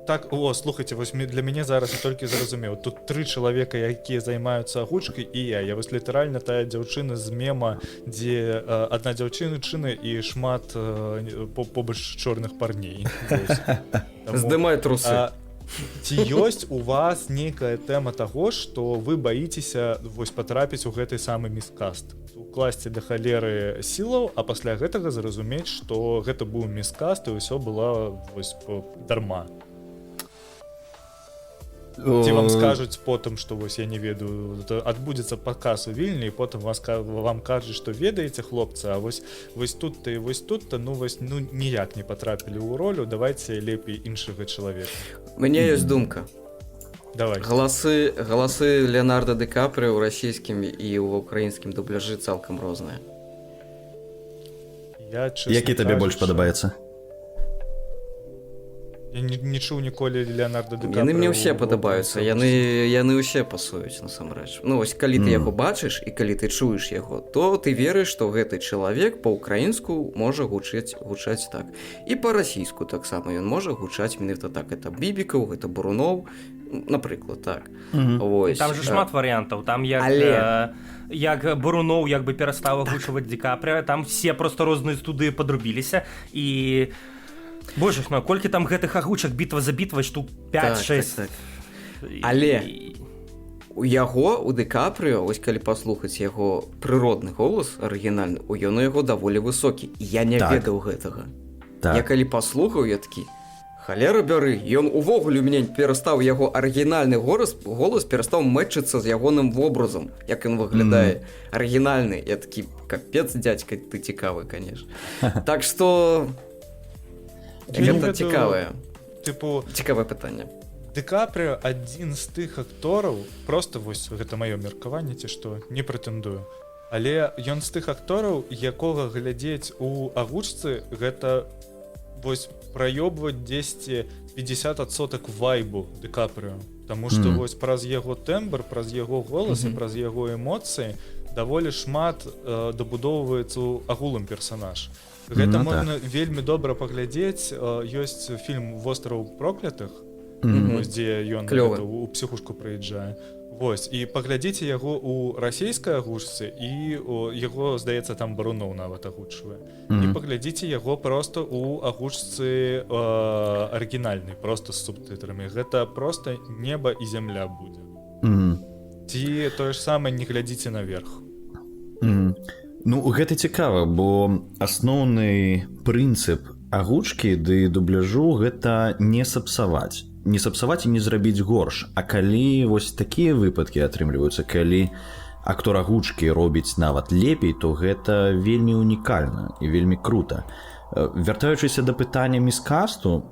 Так, о, слухайте, вось для мяне зараз я толькі зразумеў. Тут 3 чалавека, якія займаюцца агучкай, і я вось літаральна тая дзяўчына з мема, дзе адна дзяўчына і шмат побач чорных парней. Здымай трусы. Ці ёсць у вас нейкая тэма таго, што вы баіцеся вось патрапіць у гэты самы міскаст? Укласці да халеры сілаў, а пасля гэтага зразумець, што гэта быў міскаст і ўсё была вось дарма. Ці вам скажуць потым, што вось я не ведаю, адбудзецца паказ у Вільні, і потым вам кажуць, што ведаеце, хлопцы, а вось тут-то і вось тут-то, ніяк не патрапілі ў ролю, давайце лепей іншага чалавека. У мяне ёсць думка. Давай. Галасы Леонардо Ди Капріо ў расійскім і ў украінскім дубляжы цалкам розныя. Які табе больш падабаецца? Я не чуў ніколі Леонардо Ди Капріо. Яны мне ўсе падабаюцца, яны ўсе пасуюць насамрэч. Ну вось калі ты яго бачыш і калі ты чуеш яго, то ты верыш, што гэты чалавек па-украінску можа гучаць так. І па-расійску таксама ён можа гучаць менавіта так. Гэта Бібікаў, гэта Буруноў, напрыклад, так. Там же шмат варыянтаў, там як Буруноў як бы перастаў агучваць Ди Капріо, там все просто розныя студыі падрубіліся і Боже ж мой, колькі там гэтых агучак бітва за бітвай, штук 5-6. Але у яго, у Ди Капріо, ось калі паслухаць яго прыродны голас арыгінальны, ён у яго даволі высокі. Я не ведаў гэтага. Я калі паслухаў, я такі, халера бяры, ён увогуле у мяне перастаў яго арыгінальны голас перастаў мэтчыцца з ягоным вобразам, як ён выглядае арыгінальны. Я такі, капец, дзядзька, ты цікавы, конечно. Так што... Гэта цікавае пытанне. Ди Капріо адзін з тых актораў, просто вось гэта маё меркаванне, ці што, не прэтэндую. Але ён з тых актораў, якога глядзець у агучцы, гэта вось праёбваць 10-50% вайбу Ди Капріо. Таму што вось праз яго тэмбр, праз яго голас і праз яго эмоцыі даволі шмат дабудоўваецца ў агулам персанаж. Гэта можна вельмі добра паглядзець. Ёсць фільм «Востраў проклятых», дзе ён у псіхушку прыязджае. Вось, і паглядзіце яго ў расійскай агучцы, і яго, здаецца, там Буруноў нават агучвае. І паглядзіце яго проста ў агучцы арыгінальнай, проста з субтытрамі. Гэта проста неба і зямля будзе. Ці тое ж самае не глядзіце наверх. Ну, гэта цікава, бо асноўны прынцып агучкі ды дубляжу гэта не сапсаваць. Не сапсаваць і не зрабіць горш. А калі вось такія выпадкі атрымліваюцца, калі актор агучкі робіць нават лепей, то гэта вельмі унікальна і вельмі крута. Вяртаючыся да пытання міскасту,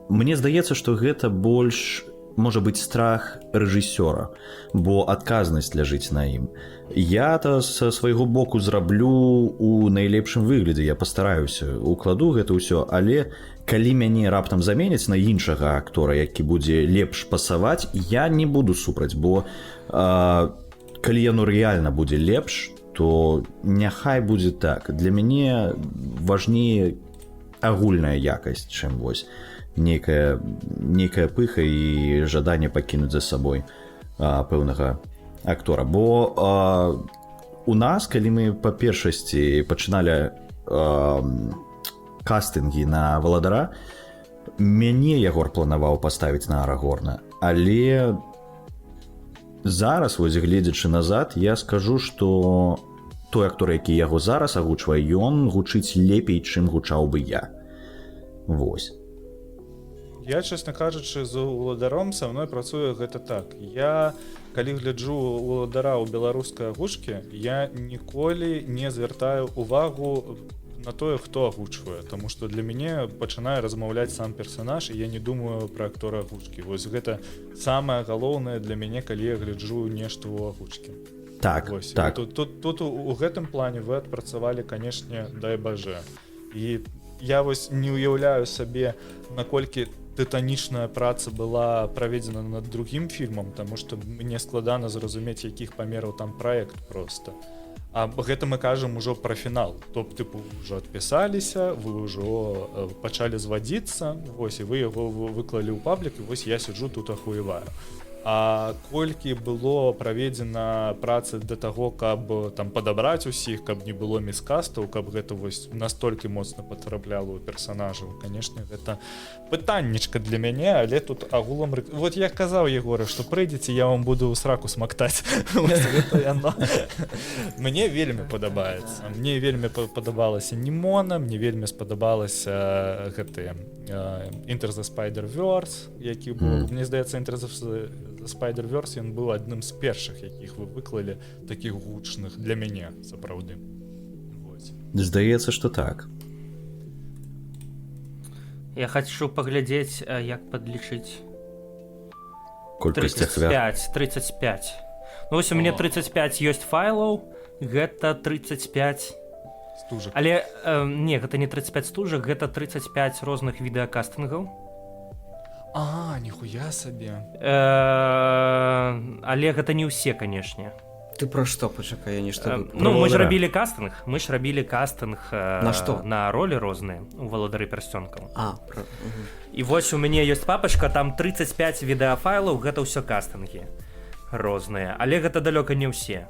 мне здаецца, што гэта больш можа быць страх рэжысёра, бо адказнасць ляжыць на ім. Я-то са свайго боку зраблю у найлепшым выглядзе, я пастараюся, укладу гэта ўсё, але калі мяне раптам заменяць на іншага актора, які будзе лепш пасаваць, я не буду супраць, бо калі яно рэальна будзе лепш, то няхай будзе так. Для мяне важней агульная якасць, чым вось нейкая пыха і жаданне пакінуць за сабой пэўнага актора. Бо у нас, калі мы па першасці пачыналі кастынгі на Валадара, мяне Ягор планаваў паставіць на Арагорна, але зараз, вось гледзячы назад, я скажу, што той актор, які яго зараз агучвае, ён гучыць лепей, чым гучаў бы я. Вось. Я, честно кажучы, з Уладаром са мной працуе гэта так. Я, калі гляджу Уладара ў беларускай агучкі, я ніколі не звяртаю увагу на тое, хто агучвае, таму што для мяне пачынае размаўляць сам персанаж, і я не думаю пра актора агучкі. Вось гэта самае галоўнае для мяне, калі я гляджу нешта ў агучкі. Так, вось. так. Тут у гэтым плане вы адпрацавалі, канешне, дай бажэ. І я вось не ўяўляю сабе, наколькі тытанічная праца была праведзена над другім фільмам, таму што мне складана зразумець, якіх памераў там праект проста. А гэта мы кажам ужо пра фінал, тыпу ўжо адпісаліся, вы ўжо пачалі звадзіцца, вось і вы яго выклалі ў паблік, і вось я сиджу тут ахуеваю. А колькі было праведзена працы для таго, каб там падабраць усіх, каб не было міскастаў, каб гэта вось настолькі моцна патрапляла ў персанажаў, канешне, гэта пытаннічка для мяне, але тут агулам вот я казаў Егора, што прыйдзеце, я вам буду ў сраку смактаць. Мне вельмі падабаецца, мне вельмі падабалася Німона, мне вельмі спадабалася гэты Into the Spider-Verse, які быў, мне здаецца, Into the Spider-Verse, ён быў адным з першых, якіх вы выклалі, такіх гучных для мяне, сапраўды. Здаецца, што так. Я хочу паглядзець, як падлічыць. Колькасць ахвяр. 35. Ну, вось у мяне 35 ёсць файлаў, гэта 35 стужак. Але не, гэта не 35 стужак, гэта 35 розных відэакастынгаў. А, ніхуя сабе. Але гэта не ўсе, канешне. Ты пра што, пачакай, я нешта... Ну, мы ж рабілі кастынг на што? На ролі розныя у валадары пярсцёнкаў. І вось у мяне ёсць папачка, там 35 відэафайлаў, гэта ўсё кастынгі розныя, але гэта далёка не ўсе.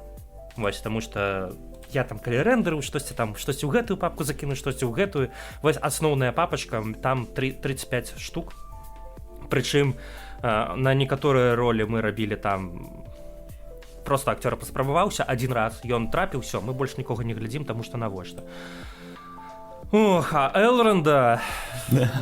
Вось, таму што я там калі рэндерыў штосьці там, штосьці ў гэтую папку закіну, штосьці ў гэтую. Вось асноўная папачка, там 35 штук. Прычым на некаторыя ролі мы рабілі там просто акцёр паспрабаваўся адзін раз, ён трапіў, всё, мы больш нікога не глядзім, таму што навошта. Ох, а Элронда,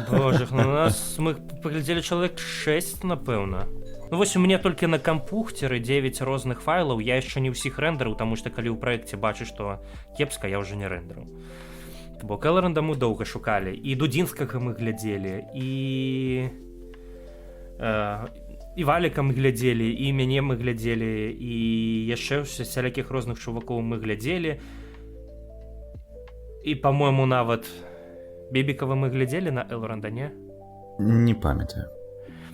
боже, у нас мы паглядзелі чалавек 6, напэўна. Ну вось у мяне толькі на кампухцеры 9 розных файлаў, я яшчэ не ўсіх рэндерыў, таму што калі ў праекце бачу, што кепска, я ўжо не рэндерыў. Бо Элронда мы доўга шукалі, і Дудзінскага мы глядзелі, і Валіка мы глядзелі, і мяне мы глядзелі, і яшчэ сялякіх розных чувакоў мы глядзелі. І, па-мойму, нават Бібікава мы глядзелі на Элронда, не? Не памятаю.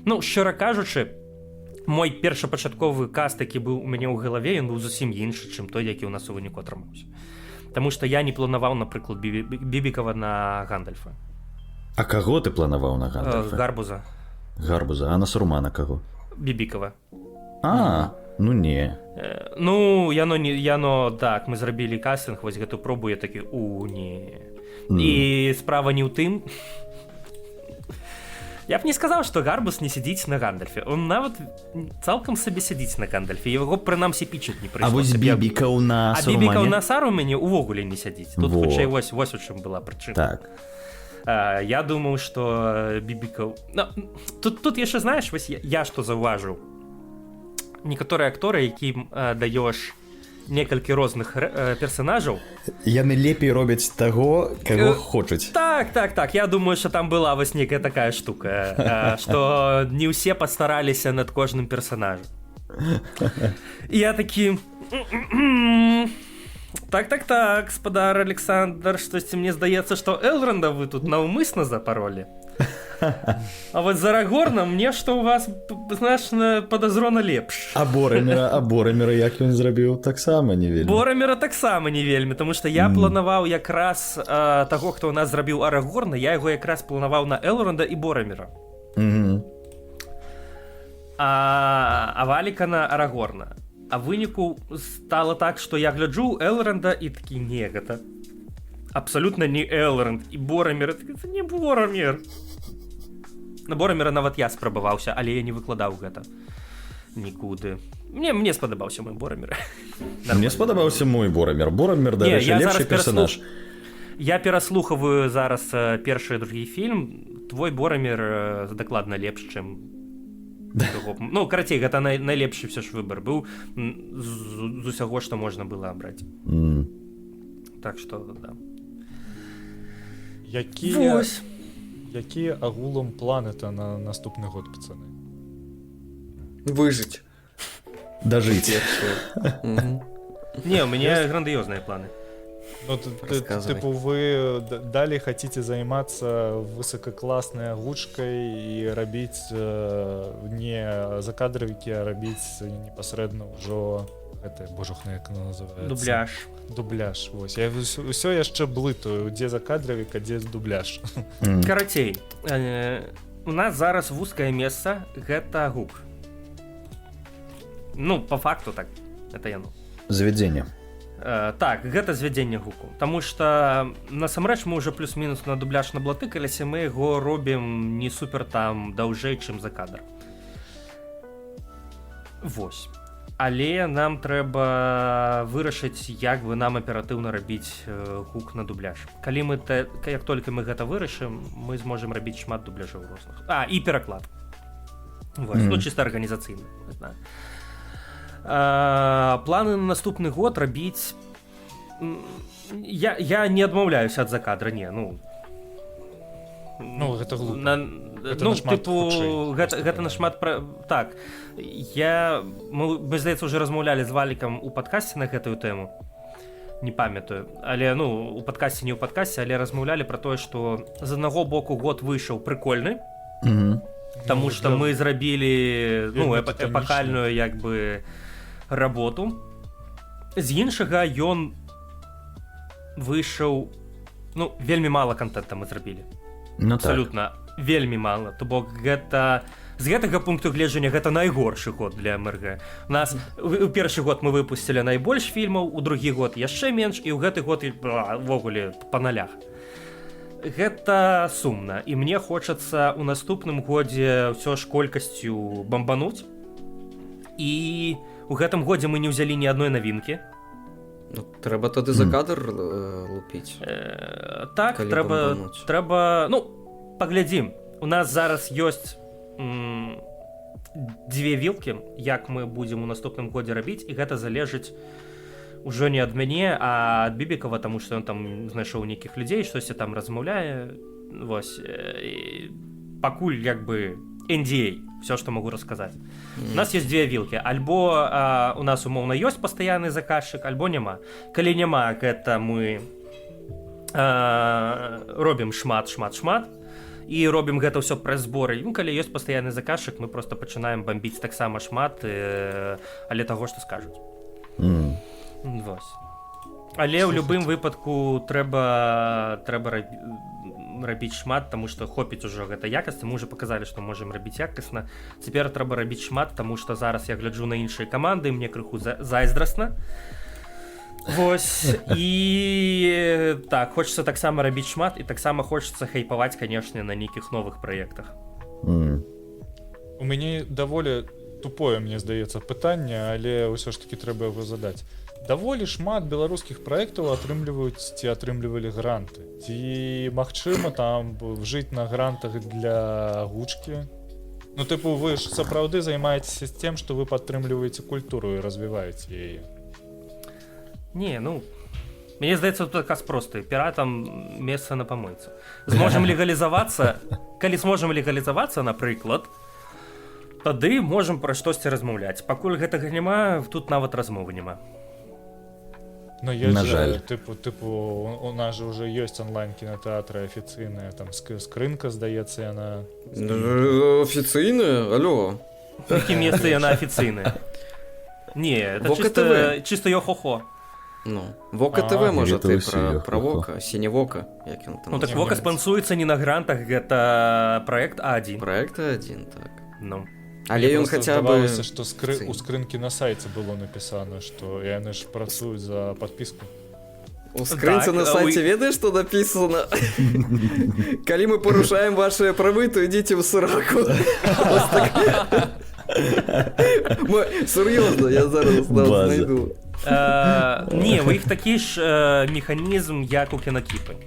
Ну, шчыра кажучы, мой першапачатковы каст, які быў у мяне ў галаве, ён быў зусім іншы, чым той, які ў нас у выніку атрымаўся. Таму што я не планаваў, напрыклад, Бібікава на Гандальфа. А каго ты планаваў на Гандальфа? Гарбуза. А на Сурмана каго? Бібікава. Ну не. Ну, яно, так, мы зрабілі кастынг, вось гэту пробу, я такі, не. І справа не ў тым. Я б не сказаў, што Гарбуз не сядзіць на Гандальфе. Он нават цалкам сабе сядзіць на Гандальфе. Яго прынамсі пічыць не прыйшлося. А вось Бібікаў на Сурмане? А Бібікаў на Сарумане ўвогуле не сядзіць. Тут хутчэй вось у чым была прычына. Так. Я думаю, што Бібікаў... Тут яшчэ, знаеш, вось я што заўважыў. Некаторыя акторы, якім даёш некалькі розных персанажаў, яны лепей робяць таго, каго хочуць. Так. Я думаю, што там была вось некая такая штука, што не ўсе пастараліся над кожным персанажам. І я такі... Так, спадар Александр, штосьці мне здаецца, што Элронда вы тут наўмысна запаролі. А вот за Арагорна мне што ў вас значна падазрона лепш. А Борамера як ён зрабіў, таксама не вельмі. Борамера таксама не вельмі, тому што я планаваў якраз таго, хто ў нас зрабіў Арагорна, я яго якраз планаваў на Элронда і Борамера. А Валіка на Арагорна. А выніку стала так, што я гляджу Элронда і такі, не, гэта абсалютна не Элронд, і Борамер, это не Борамер. На Борамера нават я спрабаваўся, але я не выкладаў гэта нікуды. Мне спадабаўся мой Борамер. Мне спадабаўся мой Борамер. Борамер, дарэчы, лепшы персанаж. Я пераслухаваю зараз першы і другі фільм. Твой Борамер дакладна лепш, чым... Ну, карацей, гэта найлепшы все ж выбар быў з усяго, што можна было абраць. Так што, да. Якія агулам планы-то на наступны год, пацаны? Выжыць. Дажыць. Не, у мяне грандыёзныя планы. Ну, типу, вы далей хацеце займацца высокакласнай агучкай і рабіць не закадравікі, а рабіць непасрэдна ўжо гэта божухна, як она называется, дубляж. Вось я ўсё яшчэ блытаю, дзе закадравік, а дзе дубляж. Карацей, у нас зараз вузкае месца, гэта гук. Ну, по факту так, это яно. Завядзенне. Так, гэта звядзенне гуку. Таму што насамрэч мы ўжо плюс-мінус на дубляж наблатыкаліся, мы яго робім не супер там даўжэй, чым за кадр. Вось. Але нам трэба вырашыць, як бы нам аператыўна рабіць гук на дубляж. Калі мы як толькі мы гэта вырашым, мы зможам рабіць шмат дубляжаў розных. І пераклад. Вось, ну чыста арганізацыйна. Планы на наступны год рабіць... Я не адмаўляюся ад закадра, не, ну... Ну, гэта глупо. Гэта нашмат... Так, мы, здаецца, уже размаўлялі з Валікам у падкасці на гэтую тэму. Не памятаю. Але, ну, у падкасці, не ў падкасці, але размаўлялі пра тое, што з аднаго боку год выйшаў прыкольны, таму што мы зрабілі, ну, эпахальную, як бы, работу. З іншага ён выйшаў... Ну, вельмі мала контента мы зрабілі. Ну, абсолютно так. Вельмі мала. То бок гэта... З гэтага пункту гледжання гэта найгоршы год для МРГ. У нас у першы год мы выпусцілі найбольш фільмаў, у другі год яшчэ менш, і ў гэты год ввогуле па налях. Гэта сумна. І мне хочацца ў наступным годзе ўсё ж колькасцю бамбануць. І у гэтым годзе мы не ўзялі ні адной навінкі. Ну, трэба тады за кадр лупіць. Так, трэба... Ну, паглядзім. У нас зараз ёсць дзве вілкі, як мы будзем у наступным годзе рабіць, і гэта залежыць ужо не ад мяне, а ад Бібікава, таму што ён там знайшоў нейкіх людзей, штосьці там размаўляе. Вось. Пакуль, як бы, NDA, все, што магу расказаць. У нас ёсць дзве вілкі. Альбо у нас, умоўна, ёсць пастаянны заказчык, альбо няма. Калі няма, гэта мы робім шмат, і робім гэта ўсё праз зборы. Ну, калі ёсць пастаянны заказчык, мы проста пачынаем бамбіць таксама шмат, але таго, што скажуць. Вось. Але ў любым выпадку трэба рабіць шмат, таму што хопіць ужо гэта якасці. Мы ўжо паказалі, што можам рабіць якасна. Цяпер трэба рабіць шмат, таму што зараз я гляджу на іншыя каманды, мне крыху зайздрасна. Вось. І так, хочацца таксама рабіць шмат, і таксама хочацца хайпаваць, канешне, на нейкіх новых праектах. У мяне даволі тупое, мне здаецца, пытанне, але ўсё ж такі трэба яго задаць. Даволі шмат беларускіх праектаў атрымліваюць ці атрымлівалі гранты. Ці магчыма там жыць на грантах для гучкі? Ну, тыпу, вы ж сапраўды займаецеся тем, што вы падтрымліваеце культуру і развіваеце яе. Не, ну, мне здаецца, тут адказ просты. Піратам месца на памойцы. Зможам легалізавацца? Калі зможам легалізавацца, напрыклад, тады можам пра штосьці размаўляць. Пакуль гэтага няма, тут нават размовы няма. Но есть же, типу, у нас же уже есть онлайн-кинотеатры официальные, там скрынка, здаецца, яна... Официальная? Алло. В каким месте яна официальная? Не, это чисто йо-хо-хо. Ну, Вока ТВ, может, ты про Вока, Синевока, як ён там. Ну, так Вока спонсуецца не на грантах, гэта проект А1. Проект А1, так. Ну. Але ён хаця бы... што у скрынкі на сайце было напісана, што яны ж працуюць за падпіску. У скрынцы на сайце ведаеш, што напісана? Калі мы парушаем вашыя правы, то ідзіце ў сраку. Сур'ёзна, я зараз знайду. Не, у іх такі ж механізм, як у кінакіпы.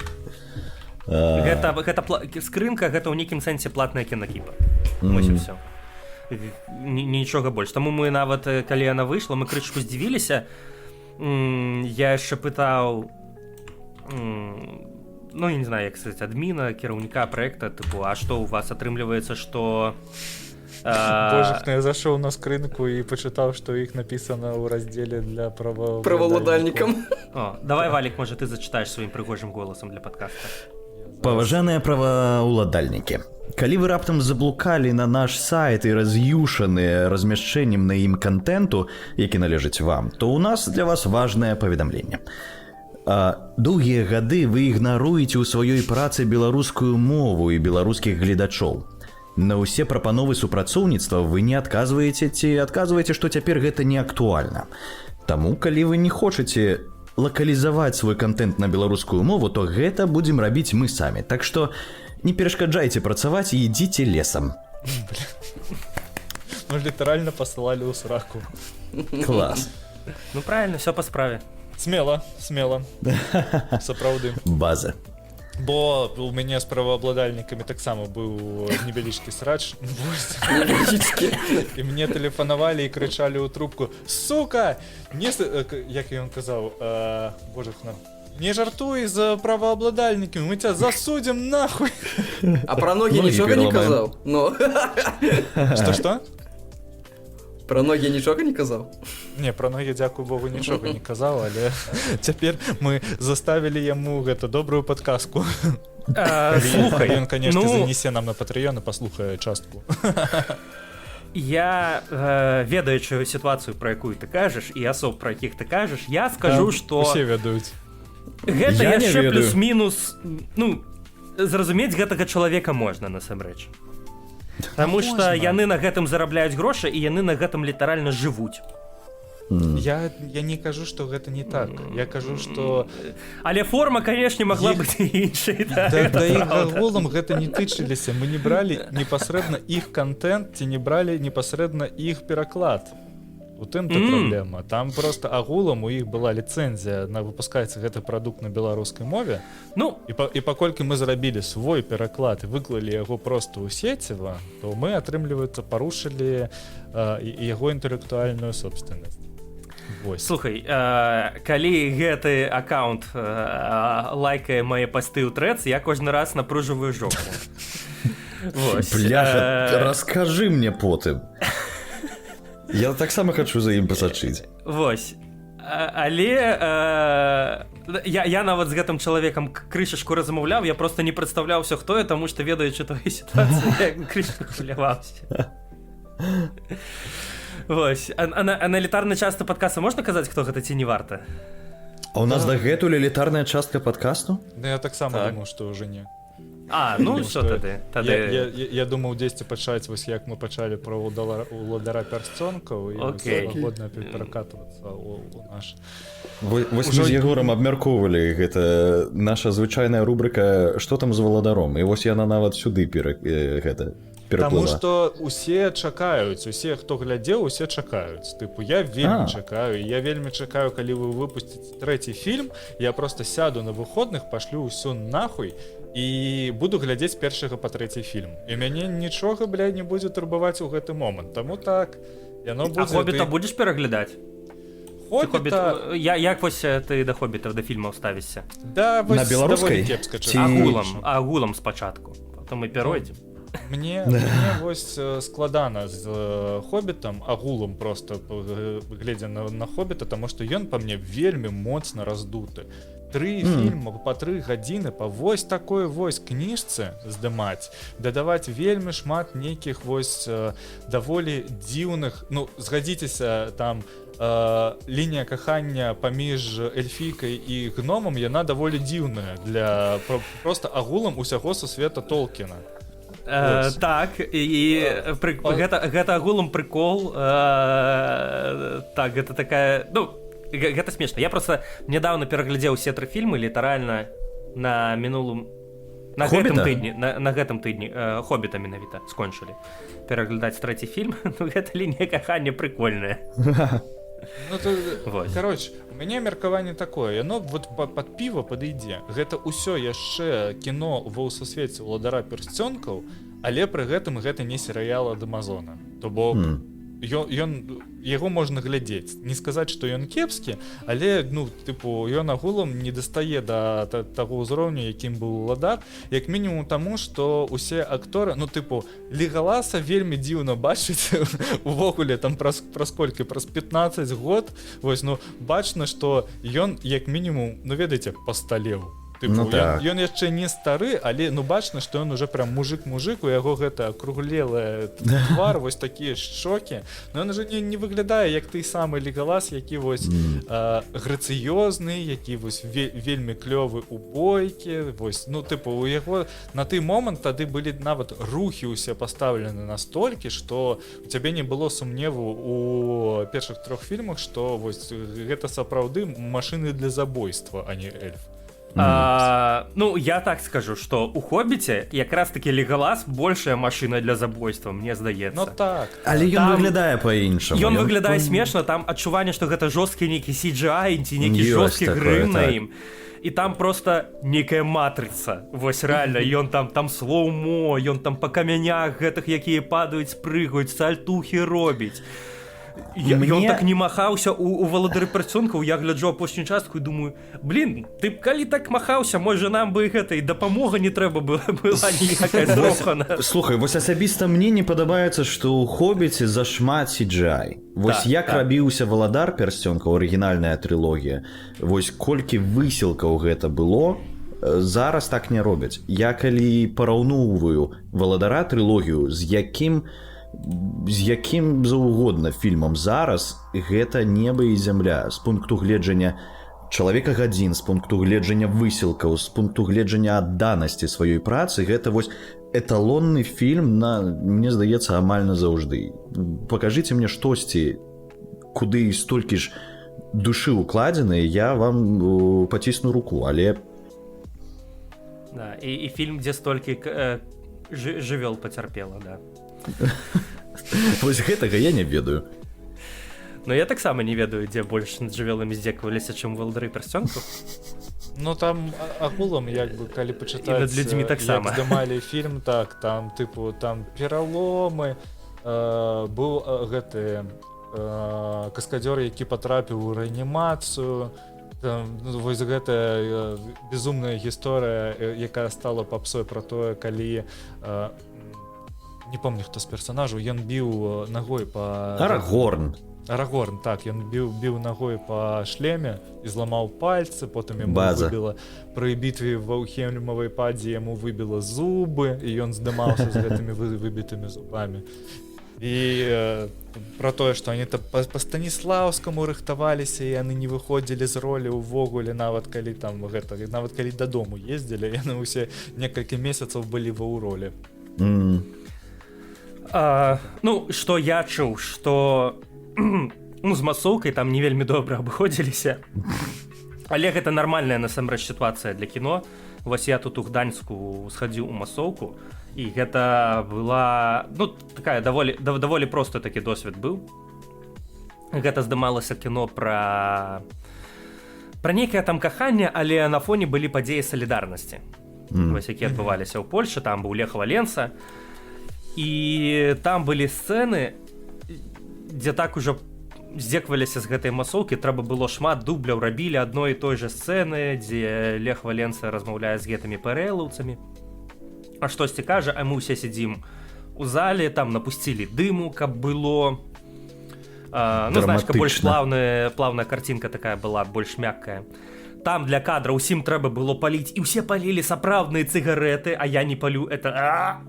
Скрынка гэта ў нейкім сэнсе платная кінакіпа. Вось і ўсё. Нічога больш. Таму мы нават, калі яна выйшла, мы крышку здзівіліся. Я яшчэ пытаў, ну, я не знаю, як сказаць, адміна, кіраўніка праекта, тыпу, а што у вас атрымліваецца, што... Божухна, я зашоў на скрынку і пачытаў, што іх напісана ў раздзеле для праваўладальнікам. Давай, Валік, можа, ты зачытаеш сваім прыгожым голасам для падкаста. Паважаныя праваўладальнікі, Калі вы раптам заблукалі на наш сайт і раз'юшаны размяшчэннем на ім контенту, які належыць вам, то ў нас для вас важнае паведамленне. Доўгія гады вы ігнаруеце ў сваёй працы беларускую мову і беларускіх гледачоў. На ўсе прапановы супрацоўніцтва вы не адказваеце ці адказваеце, што цяпер гэта не актуальна. Таму, калі вы не хочаце лакалізаваць свой контент на беларускую мову, то гэта будзем рабіць мы самі. Так што не перашкаджайце працаваць і ідзіце лесам. Мы літаральна пасылалі ў сраку. Клас. Ну правильно, все по справе. Смела, сапраўды. База. Бо у мяне з праваабладальнікамі таксама быў невялічкі срач. І мне тэлефанавалі і крычалі ў трубку: сука, як ён казаў, божахна, не жартуй за праваабладальнікамі, мы ця засудзім нахуй. А пра ногі нічога не казаў? Што? Пра ногі нічога не казаў? Не, пра ногі, дзякую Богу, нічога не казаў, але цяпер мы заставілі яму гэта добрую падказку. Слухай, ён, конечно, занесе нам на Patreon і паслухае частку. Я, ведаючы сітуацыю, пра якую ты кажаш, і асоб, пра якіх ты кажаш, я скажу, што... Усе ведаюць. Гэта яшчэ плюс-мінус... Ну, зразумець гэтага чалавека можна, насамрэч. Таму што яны на гэтым зарабляюць грошы, і яны на гэтым літаральна жывуць. Я не кажу, што гэта не так. Я кажу, што... Але форма, канешне, магла быць іншай. Да іх агулам гэта не тычыліся. Мы не бралі непасрэдна іх контент, ці не бралі непасрэдна іх пераклад. У тым-то праблема. Там просто агулам у іх была ліцэнзія на выпускаецца гэты прадукт на беларускай мове. Ну, і паколькі мы зрабілі свой пераклад і выклалі яго просто ў сеціва, то мы, атрымліваецца, парушылі яго інтэлектуальную собственнасць. Слухай, калі гэты аккаунт лайкае мае пасты ў трэц, я кожны раз напружваю жопу. Бляха, раскажы мне потым. Я таксама хачу за ім пасачыць. Вось. Але я нават з гэтым чалавекам крышачку размаўляў, я просто не прадстаўляўся, хто я, таму што ведаючы твою сітуацыю, я крышачку хваляваўся. Вось. А на элітарнай частцы падкаста можна казаць, хто гэта ці не варта? А у нас дагэтуль элітарная частка падкасту? Да, я таксама думаў, што ўжо не. Ну що тады? Я думаў, дзесьці пачаць, вось як мы пачалі пра уладара пярсцёнкаў і свабодна перакатвацца ў наш. Вось мы з Егорам абмяркоўвалі, гэта наша звычайная рубрыка «Што там з валадаром?» І вось яна нават сюды пераплыла. Таму што усе чакаюць, усе, хто глядзеў, усе чакаюць. Тыпу, я вельмі чакаю, я вельмі чакаю, калі вы выпусціце трэці фільм, я просто сяду на выходных, пашлю ўсё нахуй і буду глядзець першага па трэці фільм. І мяне нічога, не будзе турбаваць у гэты момант. Таму так, яно будзе... А «Хоббіта» будзеш пераглядаць? «Хоббіта»... Як вось ты да «Хоббітаў», да фільмаў ставішся? Да, вось на беларускай? Агулам спачатку, потом і перайдзем. Мне вось складана з «Хоббітам», агулам просто гледзя на «Хоббіта», таму што ён па мне вельмі моцна раздуты. 3 фільмы па 3 гадзіны па вось такой вось кніжцы здымаць, дадаваць вельмі шмат нейкіх вось даволі дзіўных, ну, згадзіцеся, там лінія кахання паміж эльфійкай і гномам, яна даволі дзіўная для просто агулам усяго сусвета Толкіна. Так, і гэта агулам прыкол. Так, гэта такая, ну, гэта смешна. Я просто недавно пераглядзеў усе 3 фільмы, літаральна на мінулым... На гэтым тыдні «Хоббіта» менавіта скончылі пераглядаць 3-й фільм. Ну, гэта лінія кахання прыкольная. Ну, то, короче, у мяне меркаванне такое, яно вот пад піва падыдзе. Гэта ўсё яшчэ кіно ва ўсусвеце «Уладара пярсцёнкаў», але пры гэтым гэта не серыял ад Амазона. То бок яго можна глядзець. Не сказаць, што ён кепскі, але, ну, тыпу, ён агулам не дастае да таго ўзроўню, якім быў «Уладар», як мінімум таму, што усе акторы, ну, тыпу, Легаласа вельмі дзіўна бачыць увогуле там праз колькі, праз 15 год, вось, ну, бачна, што ён, як мінімум, ну, ведаеце, пасталеў. Ён яшчэ не стары, але ну бачна, што ён уже прям мужик, у яго гэта акруглелая твар, вось такія шчокі. Но ён уже не выглядае як той самы Леголас, які вось грацыёзны, які вось вельмі клёвы у бойкі. Вось, ну тыпу у яго на той момант тады былі нават рухі ўсе пастаўлены настолькі, што у цябе не было сумневу у першых 3 фільмах, што вось гэта сапраўды машыны для забойства, а не эльф. Ну, я так скажу, что у «Хоббіце» якраз таки Леголас большая машина для забойства, мне здаецца. Ну так. Але ён выглядае па-іншаму. Ён выглядае смешна, там адчуванне, што гэта жорсткі нейкі CGI, ці нейкі жорсткі грым на ім. І там просто некая матрыца. Вось реально, ён там слоумо, ён там па камянях гэтых, якія падаюць, прыгаюць, сальтухі робіць. Ён так не махаўся у валадары працункаў, я гляджу апошнюю частку і думаю, блин, ты б калі так махаўся, можа нам бы гэта і дапамога не трэба была ніякая зрохана. Слухай, вось асабіста мне не падабаецца, што ў «Хоббіце» зашмат CGI. Вось як рабіўся валадар пярсцёнкаў, арыгінальная трылогія, вось колькі высілкаў гэта было, зараз так не робяць. Я калі параўноўваю валадара трылогію з якім заўгодна фільмам зараз, гэта неба і зямля. З пункту гледжання чалавека гадзін, з пункту гледжання высілкаў, з пункту гледжання адданасці сваёй працы, гэта вось эталонны фільм на, мне здаецца, амаль назаўжды. Пакажыце мне штосьці, куды столькі ж душы укладзены, я вам пацісну руку, але... Да, і фільм, дзе столькі жывёл пацярпела, да. Вось гэтага я не ведаю. Ну я таксама не ведаю, дзе больш над жывёламі здзекаваліся, чым валадары пярсцёнкаў. Ну там агулам як бы калі пачытаць, і над людзьмі таксама здымалі фільм, так там тыпу там пераломы, быў гэты каскадёр, які патрапіў у рэанімацыю. Вось гэтая безумная гісторыя, якая стала папсой пра тое, калі не помню, хто з персонажаў, ён біў ногой па... Арагорн, так, ён біў ногой па шлеме і зламаў пальцы, потым яму выбіла пры бітве ва Хельмавай падзе, яму выбіла зубы, і ён здымаўся з гэтымі выбітымі зубамі. І пра тое, што они па Станіслаўскаму рыхтаваліся, і яны не выходзілі з ролі ўвогуле, нават калі там гэта, нават калі дадому ездзілі, яны ўсе некалькі месяцаў былі ва ў ролі. Ну, што я чуў, што з масоўкай там не вельмі добра абыходзіліся. Але гэта нармальная насамрэч сітуацыя для кіно. Вось я тут у Гданьску схадзіў у масоўку, і гэта была, ну, такая даволі просты такі досвед быў. Гэта здымалася кіно пра нейкае там каханне, але на фоне былі падзеі салідарнасці. Вось якія адбываліся ў Польшы, там быў Лех Валенса. І там былі сцэны, дзе так ужо здзекваліся з гэтай масоўкі, трэба было шмат дубляў, рабілі адной і той жа сцэны, дзе Лех Валенса размаўляе з гэтымі пэрэлаўцамі. А штосьці кажа, а мы ўсе сядзім у зале, там напусцілі дыму, каб было... Ну, знаешь, больш плавная карцінка такая была, больш мяккая. Там для кадра ўсім трэба было паліць, і ўсе палілі сапраўдныя цыгарэты, а я не палю, это...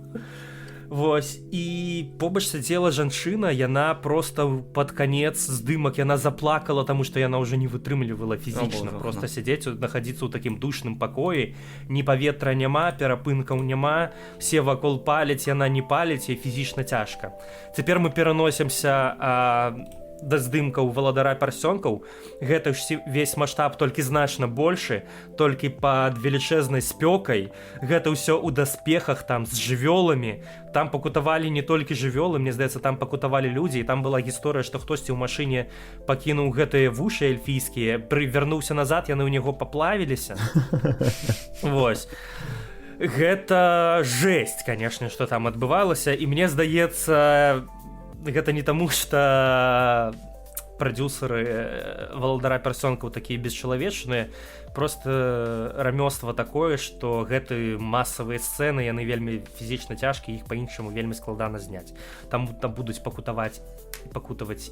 Вось, і побач сядзела жанчына, яна просто пад канец здымак, яна заплакала, таму што яна ўжо не вытрымлівала фізічна. Просто сядзець, знаходзіцца ў такім душным пакоі, ні паветра няма, перапынкаў няма, все вакол паляць, яна не паліць, і фізічна цяжка. Цяпер мы пераносімся да здымкаў валадара пярсцёнкаў. Гэта ўвесь маштаб толькі значна большы, толькі пад велічэзнай спёкай. Гэта ўсё ў даспехах, там з жывёламі. Там пакутавалі не толькі жывёлы, мне здаецца, там пакутавалі людзі, і там была гісторыя, што хтосьці ў машыне пакінуў гэтыя вушы эльфійскія, вярнуўся назад, яны ў него паплавіліся. Вось. Гэта жэсць, канешне, што там адбывалася, і мне здаецца, гэта не таму, што прадюсеры валадара пярсцёнкаў такія бесчалавечныя, просто рамёства такое, што гэты масавыя сцэны яны вельмі фізічна цяжкія, іх па-іншаму вельмі складана зняць. Там будуць пакутаваць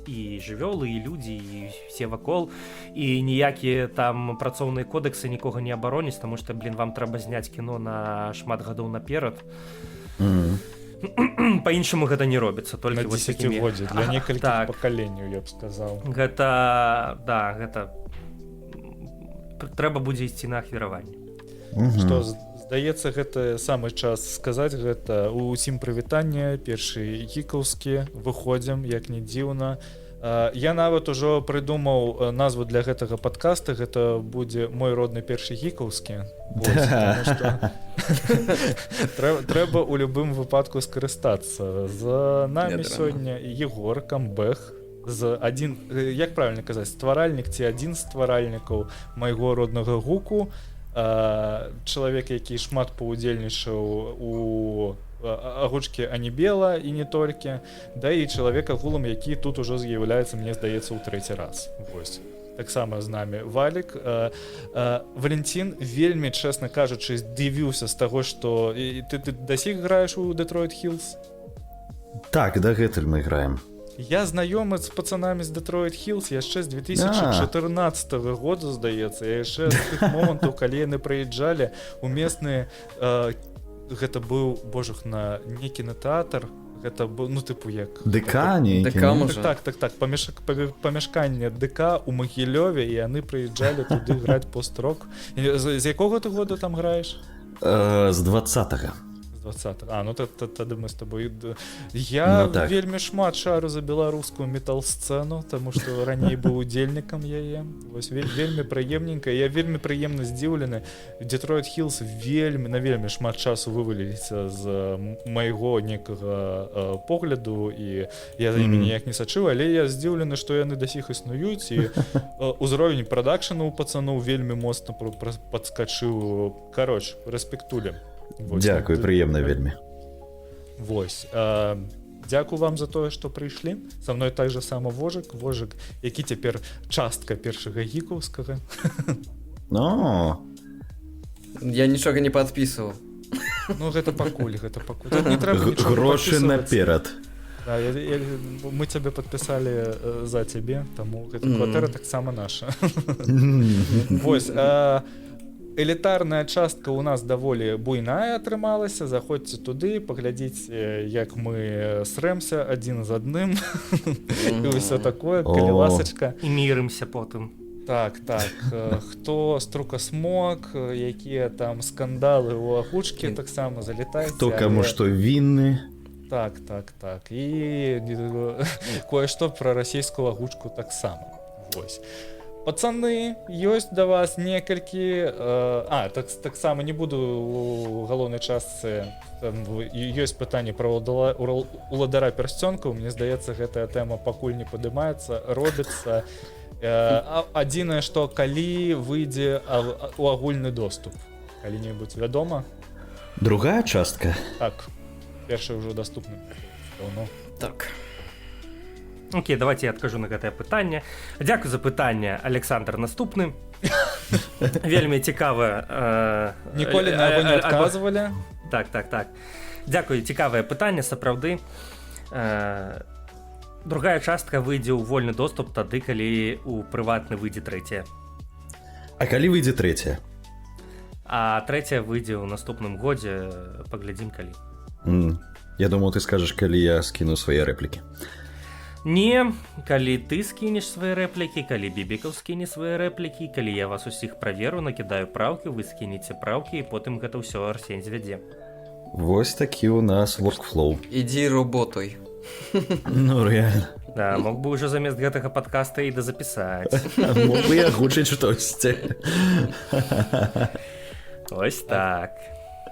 і жывёлы, і людзі, і все вакол, і ніякія там працоўныя кодексы нікога не абароніць, таму што, вам трэба зняць кіно на шмат гадоў наперад. Па-іншаму гэта не робіцца, толькі на дзесяцігоддзе, для некалькіх пакаленняў, я б сказаў. Гэта трэба будзе ісці на ахвяраванне. Што, здаецца, гэта самы час сказаць гэта. Усім прывітанне, першы гікаўскі, выходзім, як не дзіўна. Я нават ужо прыдумаў назву для гэтага падкаста, гэта будзе мой родны першы гікаўскі. Трэба ў любым выпадку скарыстацца. За намі сёння Егор Камбэх, як правільна казаць, стваральнік ці адзін з стваральнікаў майго роднага гуку, чалавек, які шмат паўдзельнічаў у агучкі Анібела і не толькі, да і чалавек агулам, які тут ужо з'яўляецца, мне здаецца, у трэці раз. Вось. Таксама з намі Валік. Валентин вельмі, чэсна кажучы, здзівіўся з таго, што ты дасіх граеш у Detroit Hills? Так, дагэтуль мы граем. Я знаёмы з пацанамі з Detroit Hills яшчэ з 2014 года, здаецца. Я яшчэ з тых момантаў, калі яны прыязджалі у местны, гэта быў, божухна, не кінотэатр, гэта быў, як... ДК, Так, памяшканне ДК у Магілёве, і яны прыязджалі туды граць пост-рок. З якога ты года там граеш? З 20-го. Тады мы з тобой. Я вельмі шмат шару за беларускую метал-сцэну, таму што раней быў удзельнікам яе. Вось вельмі прыемненька. Я вельмі прыемна здзіўлены. Detroit Hills на вельмі шмат часу вываліліся з майго некага погляду, і я за імі ніяк не сачыў, але я здзіўлены, што яны дасіх існуюць, і ўзровень прадакшану у пацаноў вельмі моцна падскачыў. Кароч, рэспектулі. Дзякуй, прыемна вельмі. Вось. Дзякую вам за тое, што прыйшлі. Са мной так жа сама Вожык, які цяпер частка першага гікаўскага. Я нічога не падпісваў. Гэта пакуль. Грошы наперад. Мы цябе падпісалі за цябе, таму гэта кватэра таксама наша. Вось. Элітарная частка ў нас даволі буйная атрымалася. Заходзьце туды, паглядзіць, як мы срэмся адзін з адным і ўсё такое, калі ласачка. І мірымся потым. Так. Хто струкасмок, якія там скандалы ў агучкі, таксама залетайце. Хто каму што вінны. Так. І кое-што пра расійскую агучку таксама. Вось. Пацаны, ёсць да вас некалькі... таксама не буду у галоўнай частцы. Ёсць пытанне пра уладара пярсцёнкаў. Мне здаецца, гэтая тэма пакуль не падымаецца, робіцца. Адзінае, што калі выйдзе у агульны доступ? Калі-небудзь вядома? Другая частка? Так. Першая ўжо даступна. Так. Окей, давайте я адкажу на гэтае пытанне. Дзякуй за пытанне, Александр наступны. Вельмі цікава. Ніколі на яго не адказвалі. Так. Дзякуй, цікавае пытанне, сапраўды. Другая частка выйдзе ў вольны доступ тады, калі ў прыватны выйдзе трэцяя. А калі выйдзе трэцяя? А трэцяя выйдзе ў наступным годзе, паглядзім калі. Я думаў, ты скажаш, калі я скіну свае рэплікі. Не, калі ты скінеш свае рэплікі, калі Бібікаў скіне свае рэплікі, калі я вас усіх праверу, накідаю праўкі, вы скінеце праўкі, і потым гэта ўсё Арсень звядзе. Вось такі ў нас workflow. Ідзі роботай. Рэальна. Да, мог бы ўжо замест гэтага падкаста і дазапісаць. Мог бы я гучыць штосьці. Ось так.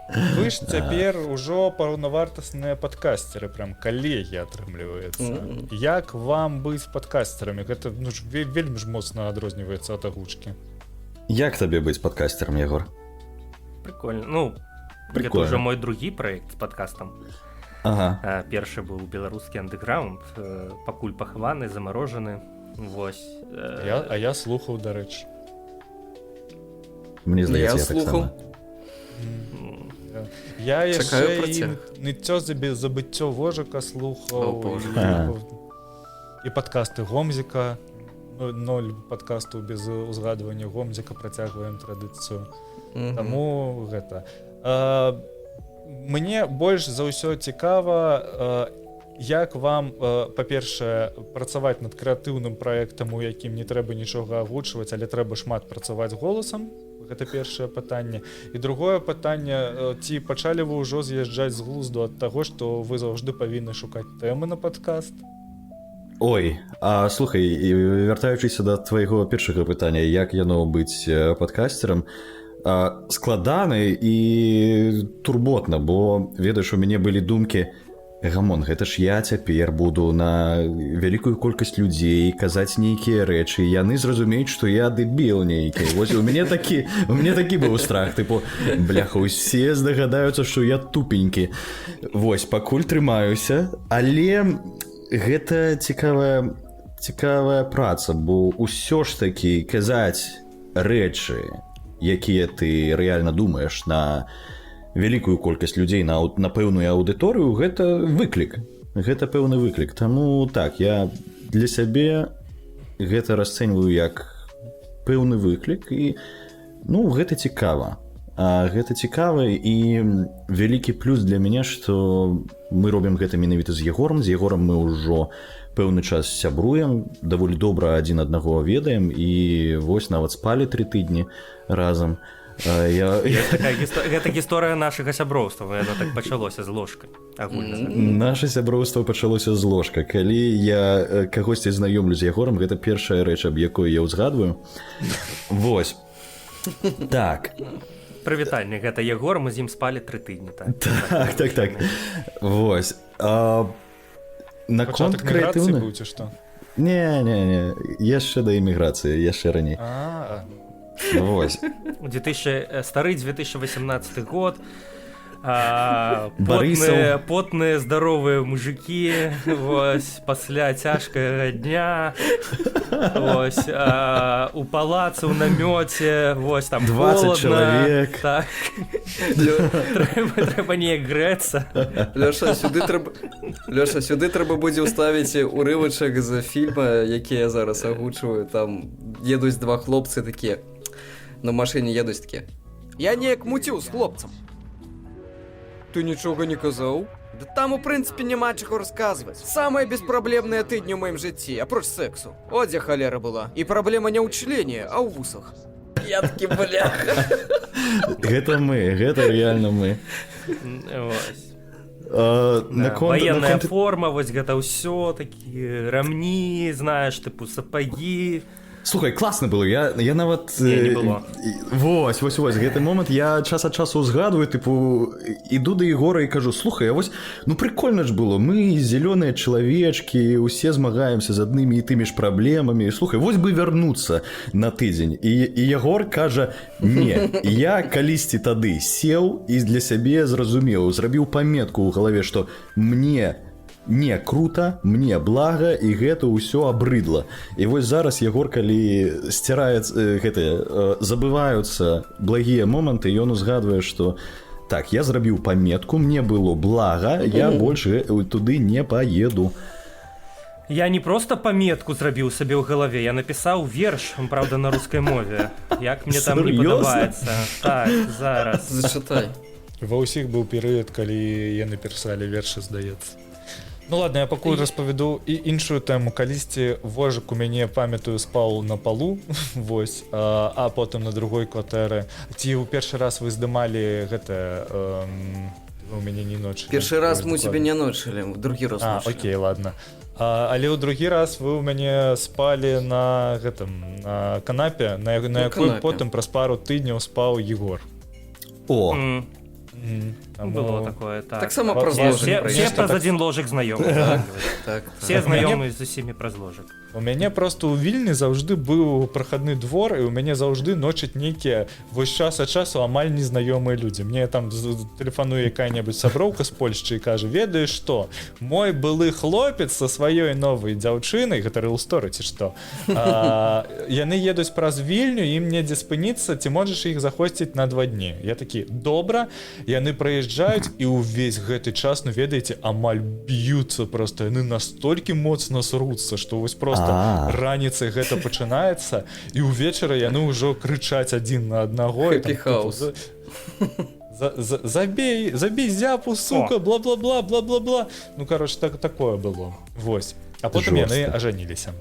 Вы ж цяпер ужо паўнавартасныя падкастеры, прям калегі атрымліваецца. Як вам быць падкастерамі? Гэта вельмі ж моцна адрозніваецца ад агучкі. Як табе быць падкастерам, Егор? Прикольно. Гэта ўжо мой другі праект з падкастам. Першы быў беларускі андэграунд, пакуль пахаваны, замарожаны. Вось. Я слухаў, дарэчы. Мне здаецца, Я я так слухаў. само. Я Чакаю яшчэ працяг. ныццё забыццё вожыка слухаў О, Боже. і падкасты Гомзіка. 0 падкастаў без узгадвання Гомзіка, працягваем традыцыю. Таму гэта. Мне больш за ўсё цікава, як вам, па-першае, працаваць над крэатыўным праектам, у якім не трэба нічога агучваць, але трэба шмат працаваць голасам. Гэта першае пытанне. І другое пытанне, ці пачалі вы ўжо з'язджаць з глузду ад таго, што вы заўжды павінны шукаць тэмы на падкаст? Ой, а слухай, вяртаючыся да твайго першага пытання, як яно быць падкасцерам, складана і турботна, бо, ведаеш, у мяне былі думкі: гамон, гэта ж я цяпер буду на вялікую колькасць людзей казаць нейкія рэчы, яны зразумеюць, што я дэбіл нейкі. Вось у мяне такі быў страх, тыпу, бляха, усе здагадаюцца, што я тупенькі. Вось, пакуль трымаюся, але гэта цікавая праца, бо ўсё ж такі казаць рэчы, якія ты рэальна думаеш на вялікую колькасць людзей, на пэўную аўдыторыю, гэта выклік. Гэта пэўны выклік. Таму так, я для сябе гэта расцэньваю як пэўны выклік, і гэта цікава. Гэта цікава, і вялікі плюс для мяне, што мы робім гэта менавіта з Егорам. З Егорам мы ўжо пэўны час сябруем, даволі добра адзін аднаго ведаем, і вось нават спалі 3 тыдні разам. Гэта гісторыя нашага сяброўства, яно так пачалося з ложкай агульна. Наша сяброўства пачалося з ложка. Калі я кагосьці знаёмлю з Егорам, гэта першая рэч, аб якой я ўзгадваю. Вось. Так. Прывітанне, гэта Егор, мы з ім спалі 3 тыдні. Так. Вось. Пачатак міграцыі быў, ці што? Не, яшчэ да эміграцыі, яшчэ раней. Вось. Стары 2018 год. Потныя здаровыя мужики, вось, пасля цяжкага дня, вось, у палацы, у намёце, вось, там 20 чалавек. Так. Трэба неяк грэцца. Лёша, сюды трэба будзе ўставіць урывачак з фільма, які я зараз агучваю. Там едуць 2 хлопцы такія, на машыне едуць такія: я неяк муціў з хлопцам. Ты нічога не казаў? Да там, у прынцыпе, няма чаго расказваць. Самыя беспраблемныя тыдні ў маім жыцці, апроч сексу. О, дзе халера была. І праблема не ў члене, а ў вусах. Я такі, бляха. Гэта мы, гэта рэальна мы. Ваенная форма, вось гэта ўсё, такі рамні, знаеш, тыпу сапагі. Слухай, класна было, я нават... Не было. Вось, гэты момант я час ад часу ўзгадваю, тыпу, іду да Егора і кажу: слухай, а вось, прикольна ж было, мы зелёныя чалавечкі, усе змагаемся з аднымі і тымі ж праблемамі, слухай, вось бы вярнуцца на тыдзень. І Егор кажа: не, я калісьці тады сеў і для сябе зразумеў, зрабіў паметку ў галаве, што мне не круто, мне блага, і гэта ўсё абрыдла. І вось зараз Егор, калі забываюцца благія моманты, ён узгадвае, што так, я зрабіў паметку, мне было блага, я больш туды не паеду. Я не просто паметку зрабіў сабе ў галаве, я напісаў верш, правда, на рускай мове. Як мне там не падабаецца. Так, зараз. Зачытай. Ва ўсіх быў перыяд, калі яны пісалі вершы, здаецца. Ну ладно, я пакуль распавяду і іншую тэму. Калісьці вожык у мяне, памятаю, спаў на палу, вось, а потым на другой кватэры. Ці ў першы раз вы здымалі гэта у мяне не ночылі? Першы раз мы цябе не ночылі, другі раз ночылі. Окей, ладно. Але ў другі раз вы ў мяне спалі на гэтым, на канапе, на якой потым праз пару тыдняў спаў Егор. О! Было такое, так. Таксама праз ложак. Все праз адзін ложак знаёмы. Все знаёмыя з усімі праз ложак. У мяне просто ў Вільні заўжды быў прахадны двор, і ў мяне заўжды ночаць нейкія вось час ад часу амаль незнаёмыя людзі. Мне там тэлефануе якая-небудзь сяброўка з Польшчы і кажа: ведаеш што, мой былы хлопец са сваёй новай дзяўчынай, гэта рэлсторы ці што, яны едуць праз Вільню, ім недзе спыніцца, ці можаш іх захосціць на 2 дні. Я такі: добра. Яны прыязджаюць, і ўвесь гэты час, ну ведаеце, амаль б'юцца просто, яны настолькі моцна сруцца, што вось просто раніцай гэта пачынаецца, і ўвечары яны ўжо крычаць адзін на аднаго. Хэпі-хаус. Забей зяпу, сука, бла-бла-бла, бла-бла-бла. Ну, короче, такое было. Вось. А потым яны ажаніліся.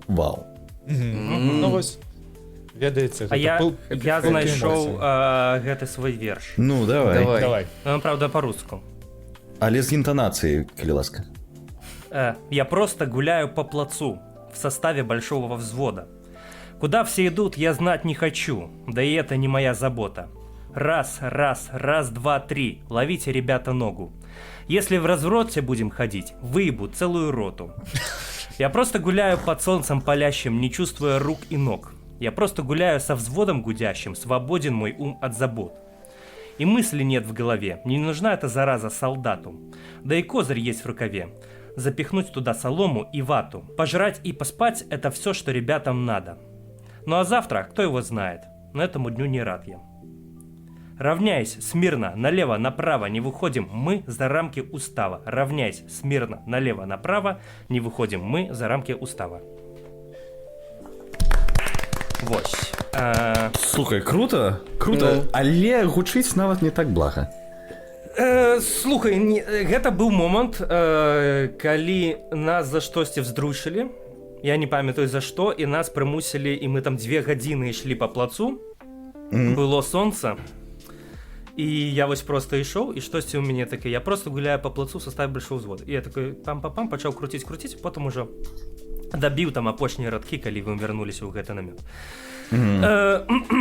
Вау. Ну вось, ведаеце, а я знайшоў гэты свой верш. Ну, давай. Ну, правда, по-руску. Але з інтанацыяй, калі ласка. Я просто гуляю по плацу в составе большого взвода. Куда все идут, я знать не хочу, да и это не моя забота. Раз, два, три, ловите, ребята, ногу. Если в развороте будем ходить, выебу целую роту. Я просто гуляю под солнцем палящим, не чувствуя рук и ног. Я просто гуляю со взводом гудящим, свободен мой ум от забот. И мысли нет в голове, не нужна эта зараза солдату. Да и козырь есть в рукаве. Запихнуть туда солому и вату. Пожрать и поспать – это все, что ребятам надо. Ну а завтра, кто его знает, но этому дню не рад я. Равняйся смирно, налево, направо, не выходим мы за рамки устава. Равняйся смирно, налево, направо, не выходим мы за рамки устава. Вось. Слухай, круто, але гучыць нават не так блага. Слухай, гэта быў момант, калі нас за штосьці вздручылі. Я не памятаю за што, і нас прымусілі, і мы там 2 гадзіны ішлі па плацу. Было сонца. І я вось просто ішоў, і штосьці ў мяне таке: я просто гуляю па плацу в составе большого взвода. І я такой пам-пам-пам пачаў круціць, потым ужо дабіў там апошнія радкі, калі вы вярнуліся ў гэты намёт.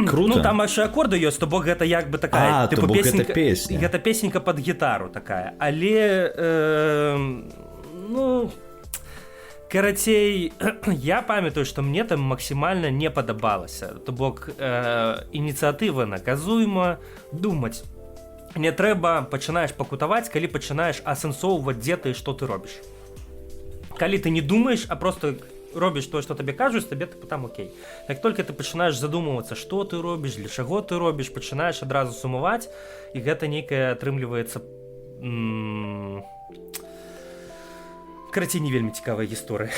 Круто. Ну там яшчэ акорды ёсць, то бок гэта як бы такая типу песенька, песня. Гэта песенька пад гітару такая, але ну карацей, я памятаю, што мне там максімальна не падабалася. То бок ініцыятыва наказуема, думаць не трэба, пачынаеш пакутаваць, калі пачынаеш асэнсоўваць, дзе ты і што ты робіш. Калі ты не думаеш, а просто робіш тое, што табе кажуць, табе там окей. Як толькі ты пачынаеш задумвацца, што ты робіш, для чаго ты робіш, пачынаеш адразу сумаваць, і гэта нейкая атрымліваецца карацей, не вельмі цікавая гісторыя.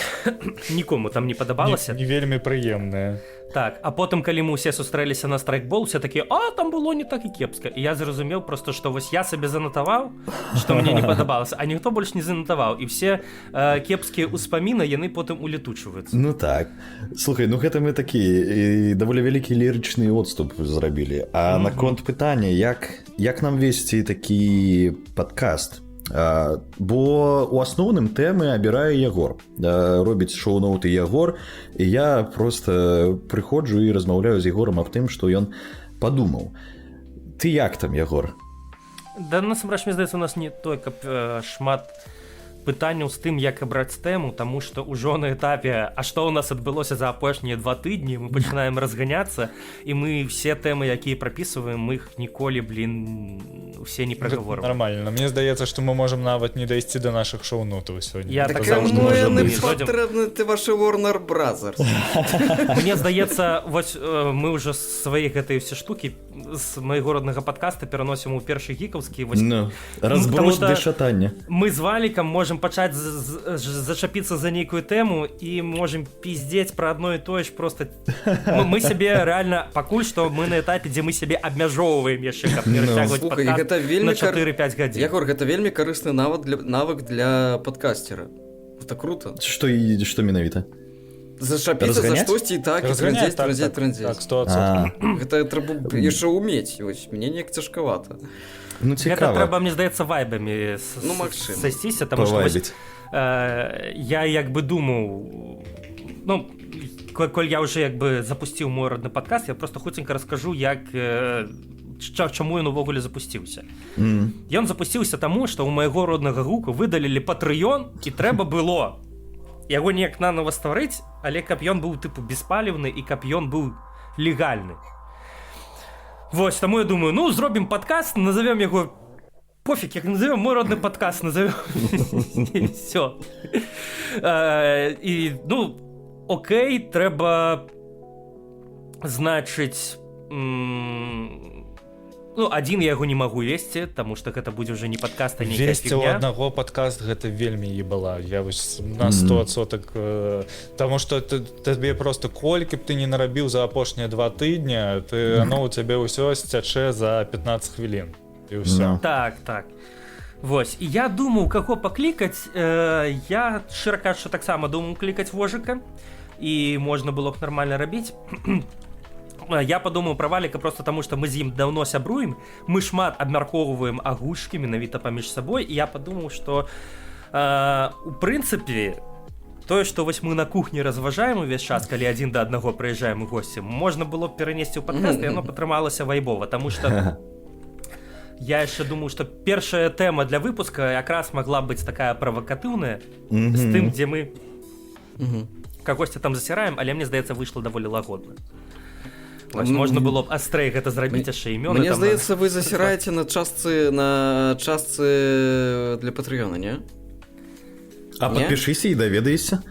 Нікому там не падабалася. Не вельмі прыемная. Так, а потым, калі мы ўсе сустрэліся на страйкбол, все такія: а, там было не так і кепска. І я зразумеў просто, што вось я сабе занатаваў, што мне не падабалася, а ніхто больш не занатаваў. І все кепскія ўспаміны, яны потым улетучваюцца. Ну так. Слухай, ну гэта мы такі даволі вялікі лірычны отступ зрабілі. А наконт пытання, як нам весці такі падкаст? Бо у асноўным тэмы абірае Ягор, робіць шоу-ноуты Ягор, і я просто прыходжу і размаўляю з Ягорам аб тым, што ён падумаў. Ты як там, Ягор? Да насамрэч, мне здаецца, у нас не той, каб шмат пытанняў з тым, як абраць тэму, таму што ўжо на этапе, а што ў нас адбылося за апошнія 2 тыдні, мы пачынаем разганяцца, і мы все тэмы, якія прапісваем, мы іх ніколі, усе не прагаворваем. Нормально. Мне здаецца, што мы можам нават не дайсці да нашых шоу-нотаў сёння. Так каму яны патрэбны, ты вашы Warner Brothers? Мне здаецца, вось мы ўжо свае гэтыя ўсе штукі з майго роднага падкаста пераносім у першы гікаўскі. Разброд ды шатання. Мы з Валікам можам пачаць зачапіцца за нейкую тэму і можам піздзець пра адно і тое ж. Просто мы сябе рэальна, пакуль што мы на этапе, дзе мы сябе абмяжоўваем яшчэ, каб не расцягваць падкаст на 4-5 гадзін. Ягор, гэта вельмі карысны навык для падкасцера. Гэта круто. Што менавіта? Зачапіцца за штосьці і так, і трындзець. Так, 100%. Гэта трэба яшчэ ўмець. Мне неяк цяжкавата. Ну, гэта трэба, мне здаецца, вайбамі сасціся, таму што я як бы думаў, ну, коль я ўжо як бы запусціў мой родны падкаст, я просто хуценька раскажу, як чаму ён увогуле запусціўся. Ён запусціўся таму, што ў майго роднага гуку выдалілі Patreon, і трэба было яго неяк нанова стварыць, але каб ён быў тыпу беспаліўны і каб ён быў легальны. Вось, таму я думаю, ну, зробім падкаст, назовём яго пофиг, як назовём, мой родны падкаст назовём. І всё. І, ну, окей, трэба, значыць, ну, адзін я яго не магу весці, таму што гэта будзе ўжо не падкаст, а нейкая весці ў аднаго падкаст гэта вельмі ебала. Я вось на 100%, таму што табе просто колькі б ты не нарабіў за апошнія 2 тыдня, ты, ну, у цябе ўсё сцячэ за 15 хвілін. І ўсё. Так. Вось, і я думаў, каго паклікаць, я, шчыра кажучы, таксама думаў клікаць Вожыка, і можна было б нармальна рабіць. Я падумаў пра Валіка просто таму, што мы з ім даўно сябруем, мы шмат абмяркоўваем агучкі менавіта паміж сабой, і я падумаў, што у прынцыпе тое, што вось мы на кухні разважаем увесь час, калі адзін да аднаго прыязджаем у госці, можна было б перанесці ў падкаст, і яно патрымалася вайбова, таму што я яшчэ думаю, што першая тэма для выпуска якраз магла быць такая правакатыўная з тым, дзе мы кагосьці там засіраем, але мне здаецца, выйшла даволі лагодна. Вось, можна было б астрэй гэта зрабіць яшчэ імёны. Мне здаецца, вы засіраеце на частцы для Патрэёна, не? А падпішыся і даведаешся.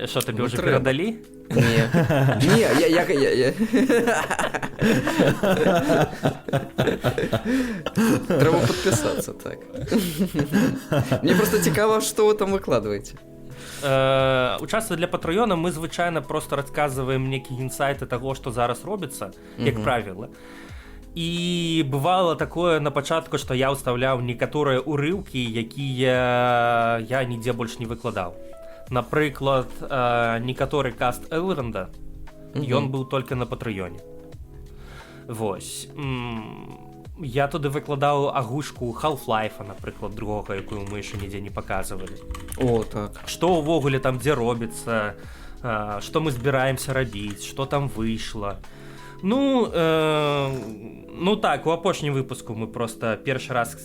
Што, табе ўжо перадалі? Не, я... Трэба падпісацца, так. Мне просто цікава, што вы там выкладваеце. У частцы для Патрэёна мы звычайна просто расказваем нейкія інсайты таго, што зараз робіцца, як правіла. І бывала такое на пачатку, што я ўстаўляў некаторыя урыўкі, якія я нідзе больш не выкладаў. Напрыклад, некаторы каст Элронда, ён быў толькі на Патрэёне. Вось. Я туды выкладаў агушку Half-Life, напрыклад, другога, якую мы яшчэ нідзе не паказвалі. О, так. Што ўвогуле там дзе робіцца, што мы збіраемся рабіць, што там выйшла. Ну так, у апошнім выпуску мы просто першы раз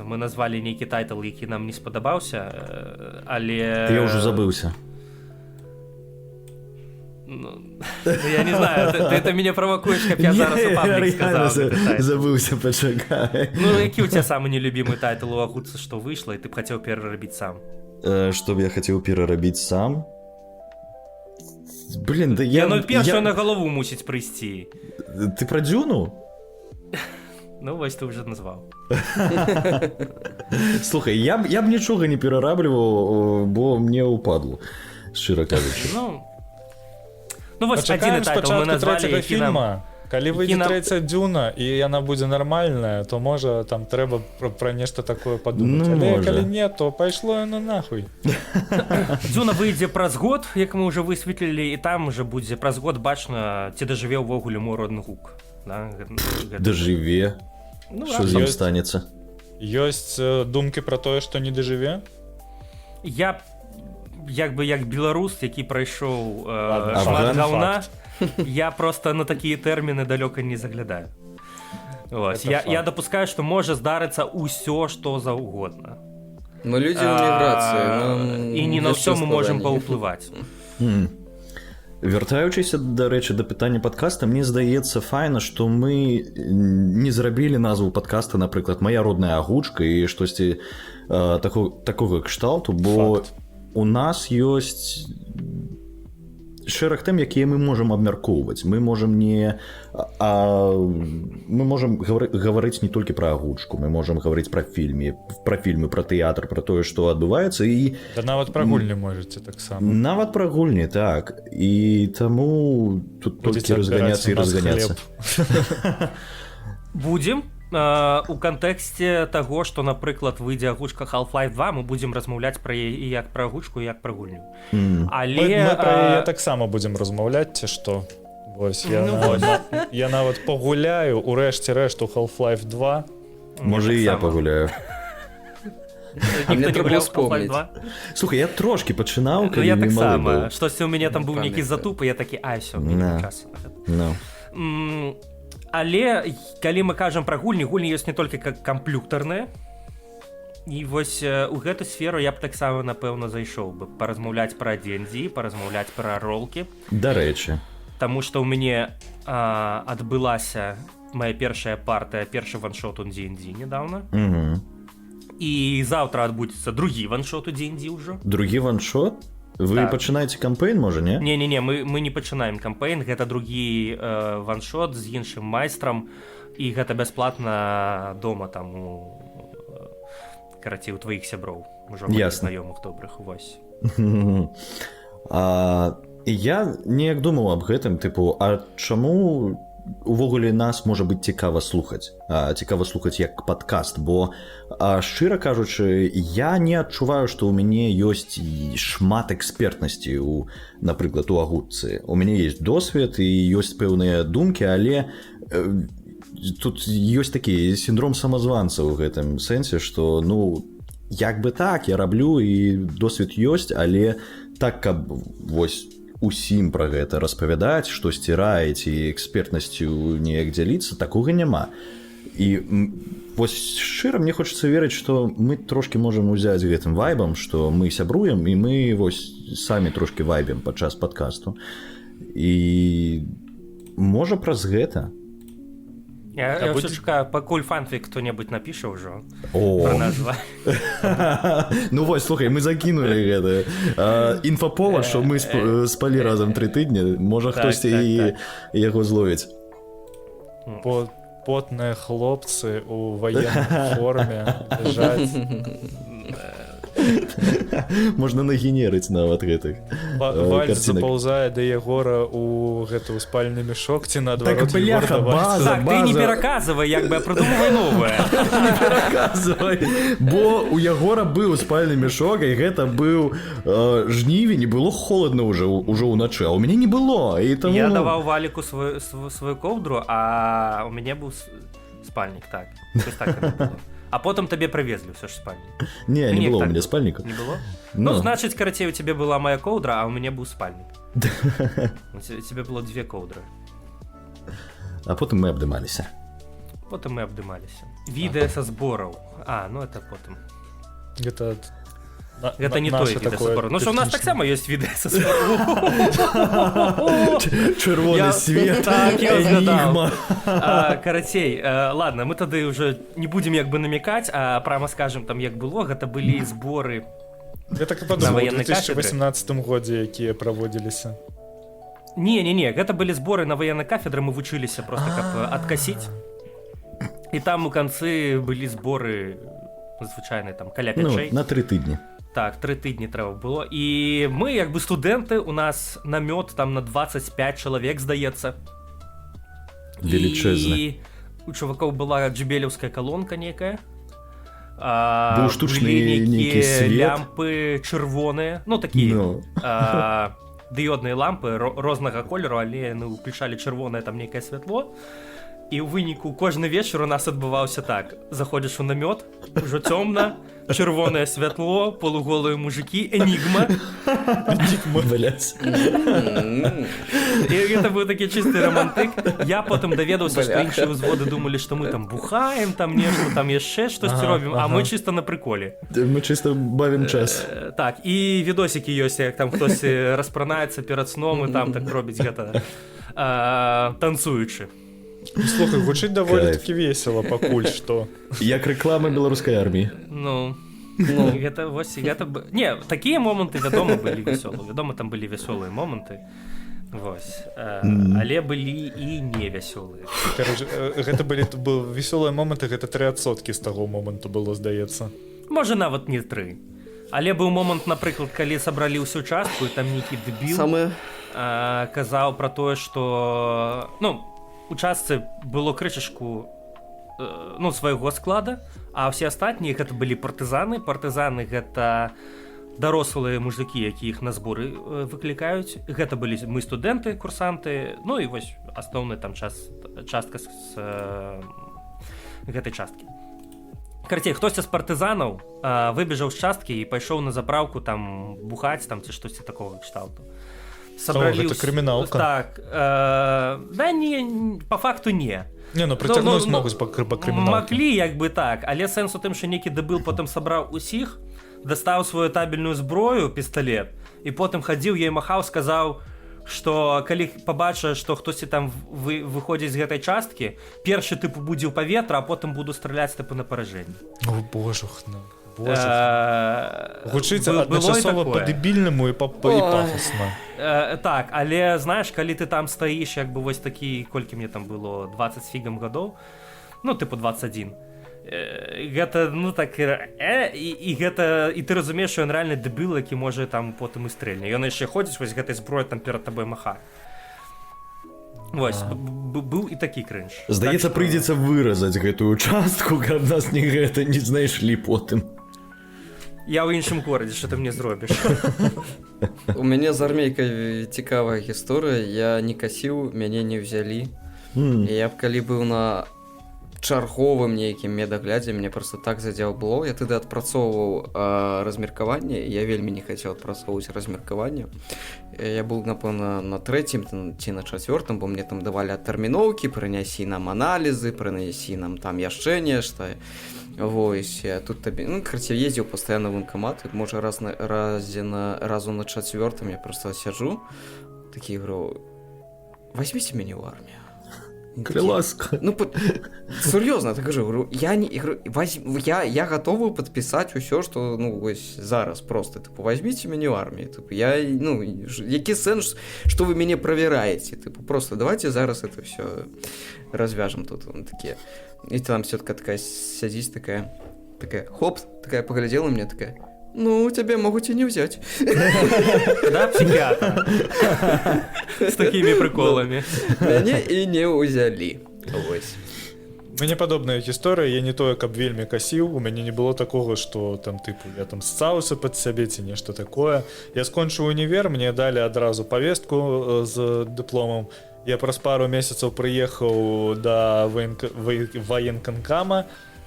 мы назвалі нейкі тайтл, які нам не спадабаўся, але... Я ўжо забыўся. Я не знаю, ты мяне правакуеш, каб я зараз у паблік сказаў. Забыўся, пачакай. Ну, які ў цябе самы нелюбімы тайтл у агутцы, што выйшла, і ты б хацеў перарабіць сам? Што б я хацеў перарабіць сам? Блин, да я... Яно першае на галаву мусіць прыйсці. Ты пра Дзюну? Ну, вось ты ўжо назваў. Слухай, я б нічога не перарабліваў, бо мне ўпадло, шчыра кажучы. Ну вось адзіны тайтл мы назвалі, які нам... Калі выйдзе трэцяя Дзюна, і яна будзе нармальная, то можа там трэба пра нешта такое падумаць. Але калі не, то пайшло яно нахуй. Дзюна выйдзе праз год, як мы ўжо высветлілі, і там уже будзе праз год бачна, ці дажыве ўвогуле мой родны гук. Дажыве? Што з ім станецца? Ёсць думкі пра тое, што не дажыве? Я як беларус, які прайшоў шмат гаўна, я просто на такія тэрміны далёка не заглядаю. Я дапускаю, што можа здарыцца ўсё, што заўгодна. Мы людзі ў міграцыі. І не на ўсё мы можам паўплываць. Вяртаючыся, дарэчы, да пытання падкаста, мне здаецца файна, што мы не зрабілі назву падкаста, напрыклад, «Мая родная агучка» і штосьці такога кшталту, бо у нас ёсць шэраг тэм, якія мы можам абмяркоўваць. Мы можам гаварыць не толькі пра агучку, мы можам гаварыць пра фільмы, пра тэатр, пра тое, што адбываецца, і нават пра гульні можаце таксама. Нават пра гульні, так. І таму тут толькі разганяцца і разганяцца. Будзем. У кантэксце таго, што, напрыклад, выйдзе агучка Half-Life 2, мы будзем размаўляць пра яе як пра агучку, як пра гульню. Але мы пра яе таксама будзем размаўляць, ці што? Вось, я нават пагуляю у рэшце рэшту Half-Life 2. Можа, і я пагуляю. Ніхто не гуляў Half-Life 2? Слухай, я трошкі пачынаў, калі я таксама. Штосьці ў мяне там быў нейкі затуп, і я такі, ай, сё, мне час. Але калі мы кажам пра гульні ёсць не толькі как камплютарныя. І вось у гэту сферу я б таксама, напэўна, зайшоў бы паразмаўляць пра D&D, паразмаўляць пра ролкі. Дарэчы. Таму што ў мяне адбылася моя першая партыя, першы ваншот у D&D недавно. І заўтра адбудзецца другі ваншот у D&D ўжо. Другі ваншот? Вы пачынаеце кампэйн, можа, не? Не, мы не пачынаем кампэйн, гэта другі ваншот з іншым майстрам, і гэта бясплатна дома там карацей, у тваіх сяброў, ужо знаёмых добрых, вось. Я неяк думаў аб гэтым, тыпу, а чаму увогуле нас можа быць цікава слухаць як падкаст, бо шчыра кажучы, я не адчуваю, што ў мяне ёсць шмат экспертнасці напрыклад у агутцы. У мяне есть досвед і ёсць пэўныя думкі, але тут ёсць такі сіндром самазванца ў гэтым сэнсе, што як бы так, я раблю і досвед ёсць, але так, каб вось усім пра гэта распавядаць, штосьці раіць і экспертнасцю неяк дзяліцца, такога няма. І вось шчыра мне хочацца верыць, што мы трошкі можам узяць гэтым вайбам, што мы сябруем і мы вось самі трошкі вайбем падчас падкасту. І можа праз гэта. Я ўсё чакаю, пакуль фанфік хто-небудзь напіша ўжо пра назва. Ну вось, слухай, мы закінулі гэта інфапола, што мы спалі разам 3 тыдні, можа хтосьці і яго зловіць. Потныя хлопцы у ваеннай форме ляжаць. Можна нагенерыць нават гэтых. Вальс запаўзае да Егора у гэту спальны мешок ці наадварот. Так, бляха, база. Ты не пераказвай, як бы, а прыдумвай новае. Не пераказвай. Бо у Егора быў спальны мешок, і гэта быў жнівень, і было холодна ўжо ўначы, а ў мяне не было. Я даваў Валіку сваю ковдру, а у мяне быў спальнік, так. Так і было. А потом табе привезли все ж спальник. Не было у меня спальника. Не было? Ну, значит, короче, у тебя была моя ковдра, а у меня был спальник. У тебя было 2 ковдры. А потом мы обдымалися. Відео со зборов. Ну это потом. Это не той відео со зборов. Ну что, у нас так само есть відео со зборов. Червоный свет. Так, я згадав. Карацей, ладно, мы тады уже не будем як бы намекать, а прямо скажем, там як было, гэта былі зборы. Я так і подумал, у 2018 годзе, якія праводзіліся. Не, гэта былі зборы на военной кафедры, мы вучыліся просто каб откосить. И там у канцы былі зборы звычайныя, там каля 5-6. На 3 тыдні. Так, 3 тыдні трэба было. І мы як бы студэнты, у нас намёт там на 25 чалавек, здаецца. Велічэзны. І у чувакоў была джибелевская колонка некая. Быў штучны нейкі свет. Лямпы чырвоныя, такія дыёдныя лампы рознага колеру, але уключалі чырвонае там нейкае святло. І ў выніку кожны вечар у нас адбываўся так: заходзіш у намёт, ужо цёмна, чырвонае святло, полуголыя мужики, энігма. Блядь. І гэта быў такі чысты романтык. Я потым даведаўся, што іншыя ўзводы думалі, што мы там бухаем, там нешта, там яшчэ штосьці робім, а мы чыста на приколе. Мы чыста бавім час. Так, і відосікі ёсць, як там хтось распранаецца перад сном і там так робіць гэта танцуючы. Слухай, гучыць даволі-такі весела пакуль што. Як рэклама беларускай арміі. Гэта вось гэта... Не, такія моманты, вядома, былі вясёлыя. Вядома, там былі вясёлыя моманты. Вось. Але былі і не вясёлыя. Гэта былі вясёлыя моманты, гэта 3% з таго моманту было, здаецца. Можа, нават не 3. Але быў момант, напрыклад, калі сабралі ўсю частку, і там нейкі дэбіл казаў пра тое, што... У частцы было крышачку свайго склада, а ўсе астатнія гэта былі партызаны. Партызаны гэта дарослыя мужики, які іх на зборы выклікаюць. Гэта былі мы студэнты, курсанты, і вось асноўная там частка з гэтай часткі. Карацей, хтосьці з партызанаў выбежаў з часткі і пайшоў на заправку там бухаць там ці штосьці такого кшталту. Гэта крыміналка. Так, да не, по факту не. Не, ну прыцягнуць могуць па крыміналке. Маглі, як бы так, але сэнс у тым, што некі дэбыл потым сабраў усіх, дастаў сваю табельную зброю, пісталет, і потым хадзіў, я махаў, сказаў, што калі пабача, што хтосьці там выходзіць з гэтай часткі, першы тыпу будзе ў паветра, а потым буду страляць тыпу на паражэнне. О, божухна. Гучыць адначасова па-дэбільнаму і пафасна. Так, але, знаеш, калі ты там стаіш, як бы вось такі, колькі мне там было, 20 з фігам гадоў, ну, тыпу 21, гэта, ну, так, і гэта, і ты разумееш, што ён рэальны дэбіл, які можа там потым і стрэльне. Ён яшчэ ходзіць, вось гэтай зброі там перад табой махае. Вось, быў і такі крынж. Здаецца, так, прыйдзецца выразаць гэтую частку, каб нас не гэта не знайшлі потым. Я ў іншым горадзе, што ты мне зробіш. У мяне з армейкай цікавая гісторыя. Я не касіў, мяне не ўзялі. Я б калі быў на чарговым нейкім медаглядзе, мне просто так задзяўбло. Я тады адпрацоўваў размеркаванне, я вельмі не хацеў адпрацоўваць размеркаванне. Я быў, напэўна, на 3-м ці на 4-м, бо мне там давалі адтэрміноўкі, прынясі нам аналізы, прынясі нам там яшчэ нешта. Вось, тут табе, ну, карацей, ездзіў пастаянна в военкамат, можа разу на 4-м я просто сяджу, такі говорю, возьмите мяне ў армію. Класка. Ну, сур'ёзна, так кажу, я готовы подпісаць усё, што, ну, вось, зараз просто, типу, возьмите мяне ў армію, типу, я, ну, які сэнс, што вы мяне правяраеце, типу, просто давайте зараз это все развяжем тут, такие. И там тетка такая сядзіць, такая, хоп, такая поглядела мне, такая, ну, тебя могут и не взять. Да, психиатр? С такими приколами. Мяне и не ўзялі. Вось. Мне падобная гісторыя, я не тое, каб вельмі касіў, у мяне не было такога, што там, тыпу, я там ссаўся пад сябе ці нешта такое. Я скончыў універ, мне далі адразу павестку з дыпломам. Я праз пару месяцаў прыехаў да ваенканкама,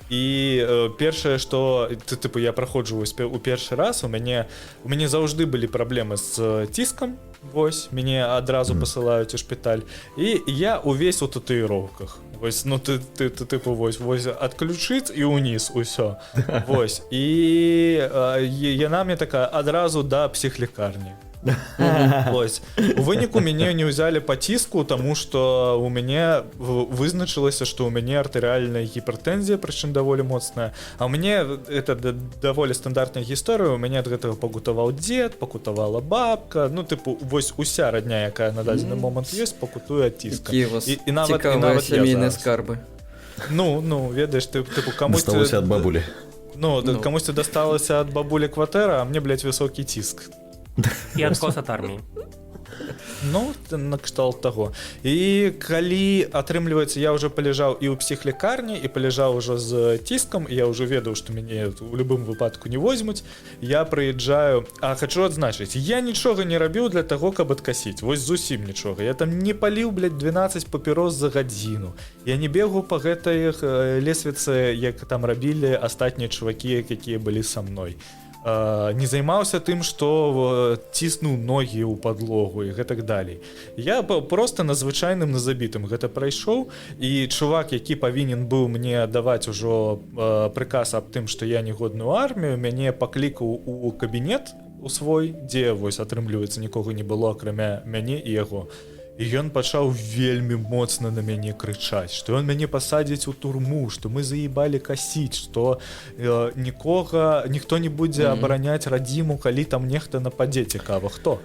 і першае, што тыпу, я праходжу у першы раз, у мяне заўжды былі праблемы з ціскам, вось, мяне адразу пасылаюць у шпіталь, і я увесь у татуіроўках. Вось, ну ты тыпу, вось адключыць і ўніз усё. Вось, і яна мне такая адразу да псіхлікарні. Вось. У выніку мяне не ўзялі па ціску, таму што у мяне вызначылася, што ў мяне артэрыяльная гіпертэнзія, прычым даволі моцная. А ў мяне это даволі стандартная гісторыя, у мяне ад гэтага пакутаваў дзед, пакутавала бабка, ну тыпу вось уся радня, якая на дадзены момант ёсць, пакутуе ад ціска. І нават сямейныя скарбы. Ну, ведаеш, тыпу камусь дасталася ад бабулі. Ну, камусьці дасталася ад бабулі кватэра, а мне, блядь, высокі ціск. І адкос ад арміі. Ну, накшталт таго. І калі, атрымліваецца, я ўжо паляжаў і ў псіхлікарні, і паляжаў ужо з ціскам, і я ўжо ведаў, што мяне ў любым выпадку не возьмуць, я прыязджаю, а хачу адзначыць, я нічога не рабіў для таго, каб адкасіць, вось зусім нічога. Я там не паліў, блядь, 12 папірос за гадзіну. Я не бегу па гэтай лесвіцы, як там рабілі астатнія чувакі, якія былі са мной. Не займаўся тым, што ціснуў ногі ў падлогу і гэтак далей. Я проста на звычайным на забітым гэта прайшоў, і чувак, які павінен быў мне даваць ужо прыказ аб тым, што я не годны ў армію, мяне паклікаў у кабінет у свой, дзе вось атрымліваецца нікога не было, акрамя мяне і яго. І ён пачаў вельмі моцна на мяне крычаць, што ён мяне пасадзіць у турму, што мы заебалі касіць, што ніхто не будзе абараняць радзіму, калі там нехта нападзе, цікава, хто.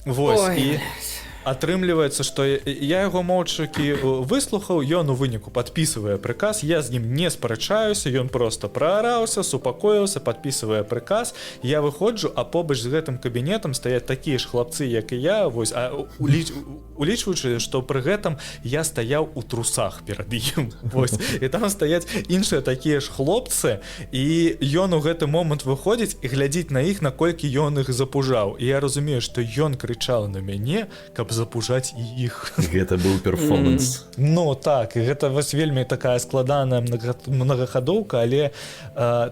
Вось, і атрымліваецца, што я яго моўчыкі выслухаў, ён у выніку падпісывае прыказ, я з ім не спрачаюся, ён проста праараўся, супакоіўся, падпісывае прыказ, я выходжу, а побач з гэтым кабінетам стаяць такія ж хлапцы, як і я, вось, улічваючы, што пры гэтым я стаяў у трусах перад ім, вось, і там стаяць іншыя такія ж хлопцы, і ён у гэты момант выходзіць і глядзіць на іх, наколькі ён іх запужаў, і я разумею, што ён крычаў на мяне, каб запужаць іх. Гэта быў перформанс. Ну так, і гэта вось вельмі такая складаная многахадоўка, але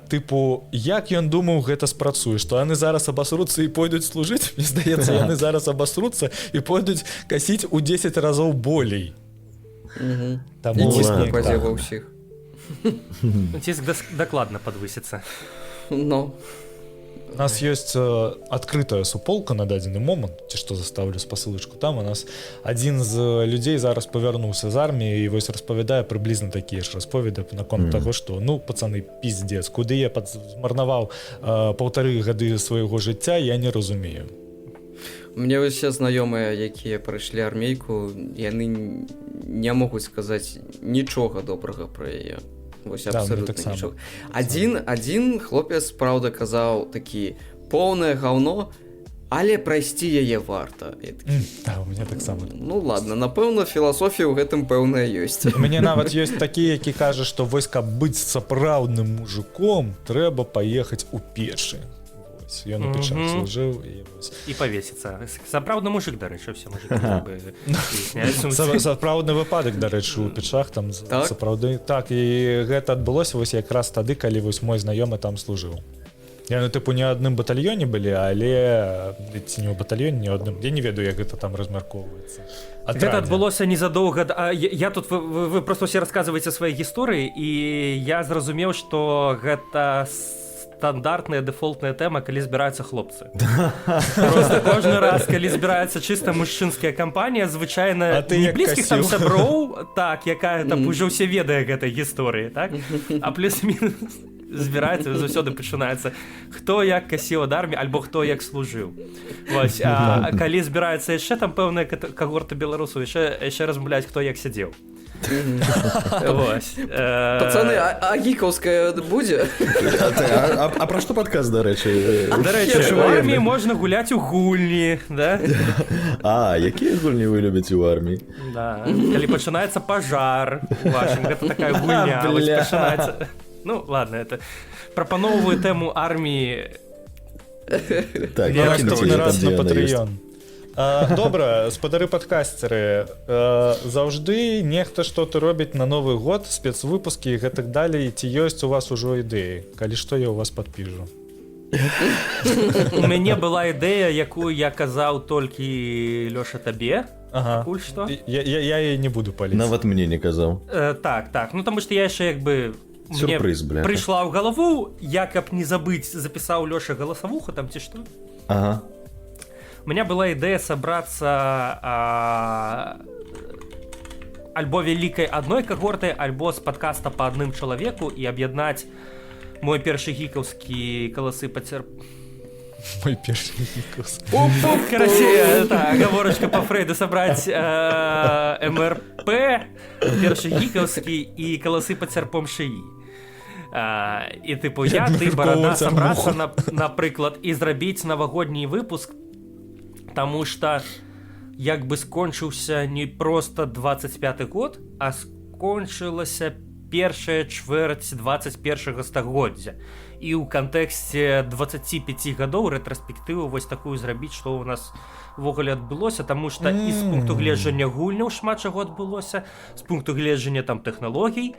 тыпу, як ён думаў, гэта спрацуе, што яны зараз абасруцца і пойдуць служыць, мне здаецца, яны зараз абасруцца і пойдуць касіць у 10 разоў болей. Таму І ціск ладно. упадзе ва ўсіх. Ціск дакладна падвысіцца. Ну, У нас есть открытая суполка на дадзены момант, ці што заставлю спасылачку там. У нас адзін з людзей зараз павярнуўся з арміі і вось распавядае прыблізна такія ж расповеды наконт таго, што ну пацаны, пиздец, куды я змарнаваў 1,5 гады свайго жыцця, я не разумею. мне усе знаёмыя, якія прайшлі армейку, яны не могуць сказаць нічога добрага пра яе. Вось абсолютно так нічога. Адзін хлопец, праўда, казаў такі поўнае гаўно, але прайсці яе варта. У меня таксама. Ну ладно, напэўна, філасофія ў гэтым пэўная ёсць. У мяне нават ёсць такі, які кажа, што вось каб быць сапраўдным мужиком, трэба паехаць у пешы. Ён у печах служыў і павесіцца. Сапраўдны мужик, дарэчы, все сапраўдны выпадак, дарэчы, у печах там сапраўды. Так, і гэта адбылося вось якраз тады, калі вось мой знаёмы там служыў. Я ну тыпу не адным батальёне былі, але ці не ў батальёне, не адным. Я не ведаю, як гэта там размяркоўваецца. Гэта адбылося незадоўга. Я тут вы просто ўсе расказваеце свае гісторыі, і я зразумеў, што гэта стандартная дэфолтная тэма, калі збіраюцца хлопцы. Просто кожны раз, калі збіраецца чыста мужчынская кампанія, звычайна не блізкіх там сяброў, так, якая там ужо ўсе ведае гэтай гісторыі, так? А плюс-мінус збіраецца, заўсёды пачынаецца хто як касіў ад арміі, альбо хто як служыў. Вось, а калі збіраецца яшчэ там пэўная кагорта беларусаў, яшчэ размаўляць, хто як сядзеў. Пацаны, а гікаўская будзе? А пра што падказ, дарэчы? Дарэчы, у арміі можна гуляць у гульні, да? А, якія гульні вы любіце ў арміі? Да, калі пачынаецца пажар вашым, гэта такая гульня, вось пачынаецца. Ну, ладно, это прапаноўваю тэму арміі. Так, наступны раз на Patreon. Добра, спадары падкасцеры, заўжды нехта што-то робіць на Новы год, спецвыпускі і гэтак далей, ці ёсць у вас ужо ідэі? Калі што, я ў вас падпіжу. У мяне была ідэя, якую я казаў толькі Лёша табе. Пакуль што. Я яе не буду паліць. Нават мне не казаў. Так, ну таму што я яшчэ як бы сюрпрыз, бля. Прыйшла ў галаву, я каб не забыць, запісаў Лёша галасавуху там ці што. Ага. У меня была идея собраться альбо вялікай адной кагортай, альбо з падкаста па адным чалавеку і аб'яднаць мой першы гікаўскі каласы Мой першы гікаўскі. Карацей, так, гаворачка па Фрейду, сабраць МРП, першы гікаўскі і каласы пад сярпом шыі. І тыпу я, ты, барада, сабрацца, напрыклад, і зрабіць навагодні выпуск, таму што як бы скончыўся не проста 25 год, а скончылася першая чвэрць 21 стагоддзя. І ў кантэксце 25 гадоў рэтраспектыву вось такую зрабіць, што ў нас увогуле адбылося, таму што і з пункту гледжання гульняў шмат чаго адбылося, з пункту гледжання там тэхналогій,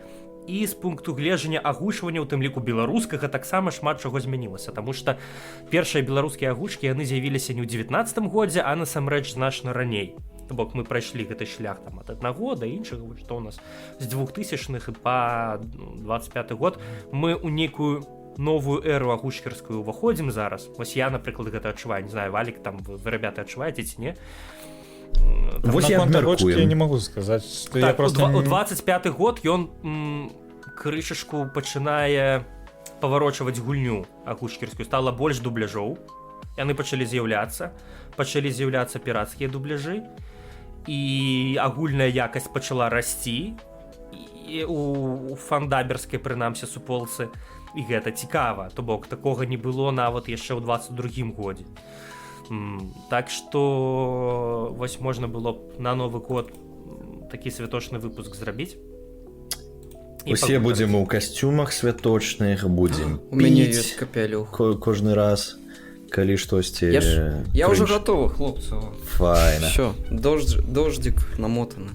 і з пункту гледжання агучвання, у тым ліку беларускага, таксама шмат чаго змянілася, таму што першыя беларускія агучкі яны з'явіліся не ў 19 годзе, а насамрэч значна раней. То бок мы прайшлі гэты шлях там ад аднаго да іншага, што ў нас з 2000-х па 25 год мы ў нейкую новую эру агучкерскую ўваходзім зараз. Вось я, напрыклад, гэта адчуваю, не знаю, Валік, там вы ребята адчуваеце ці не? Вось я я не могу сказаць, што я просто у 25 год ён крышачку пачынае паварочваць гульню агучкерскую, стала больш дубляжоў, яны пачалі з'яўляцца пірацкія дубляжы, і агульная якасць пачала расці у фандаберскай, прынамсі, суполцы, і гэта цікава, то бок такога не было нават яшчэ ў 22 годзе. Так што вось можна было б на Новы год такі святочны выпуск зрабіць. Усе будзем у касцюмах святочных, будзем у мяне ёсць капелюх кожны раз, калі штосьці. Я ўжо гатовы, хлопцы. Файна. Всё, дождзік намотаны.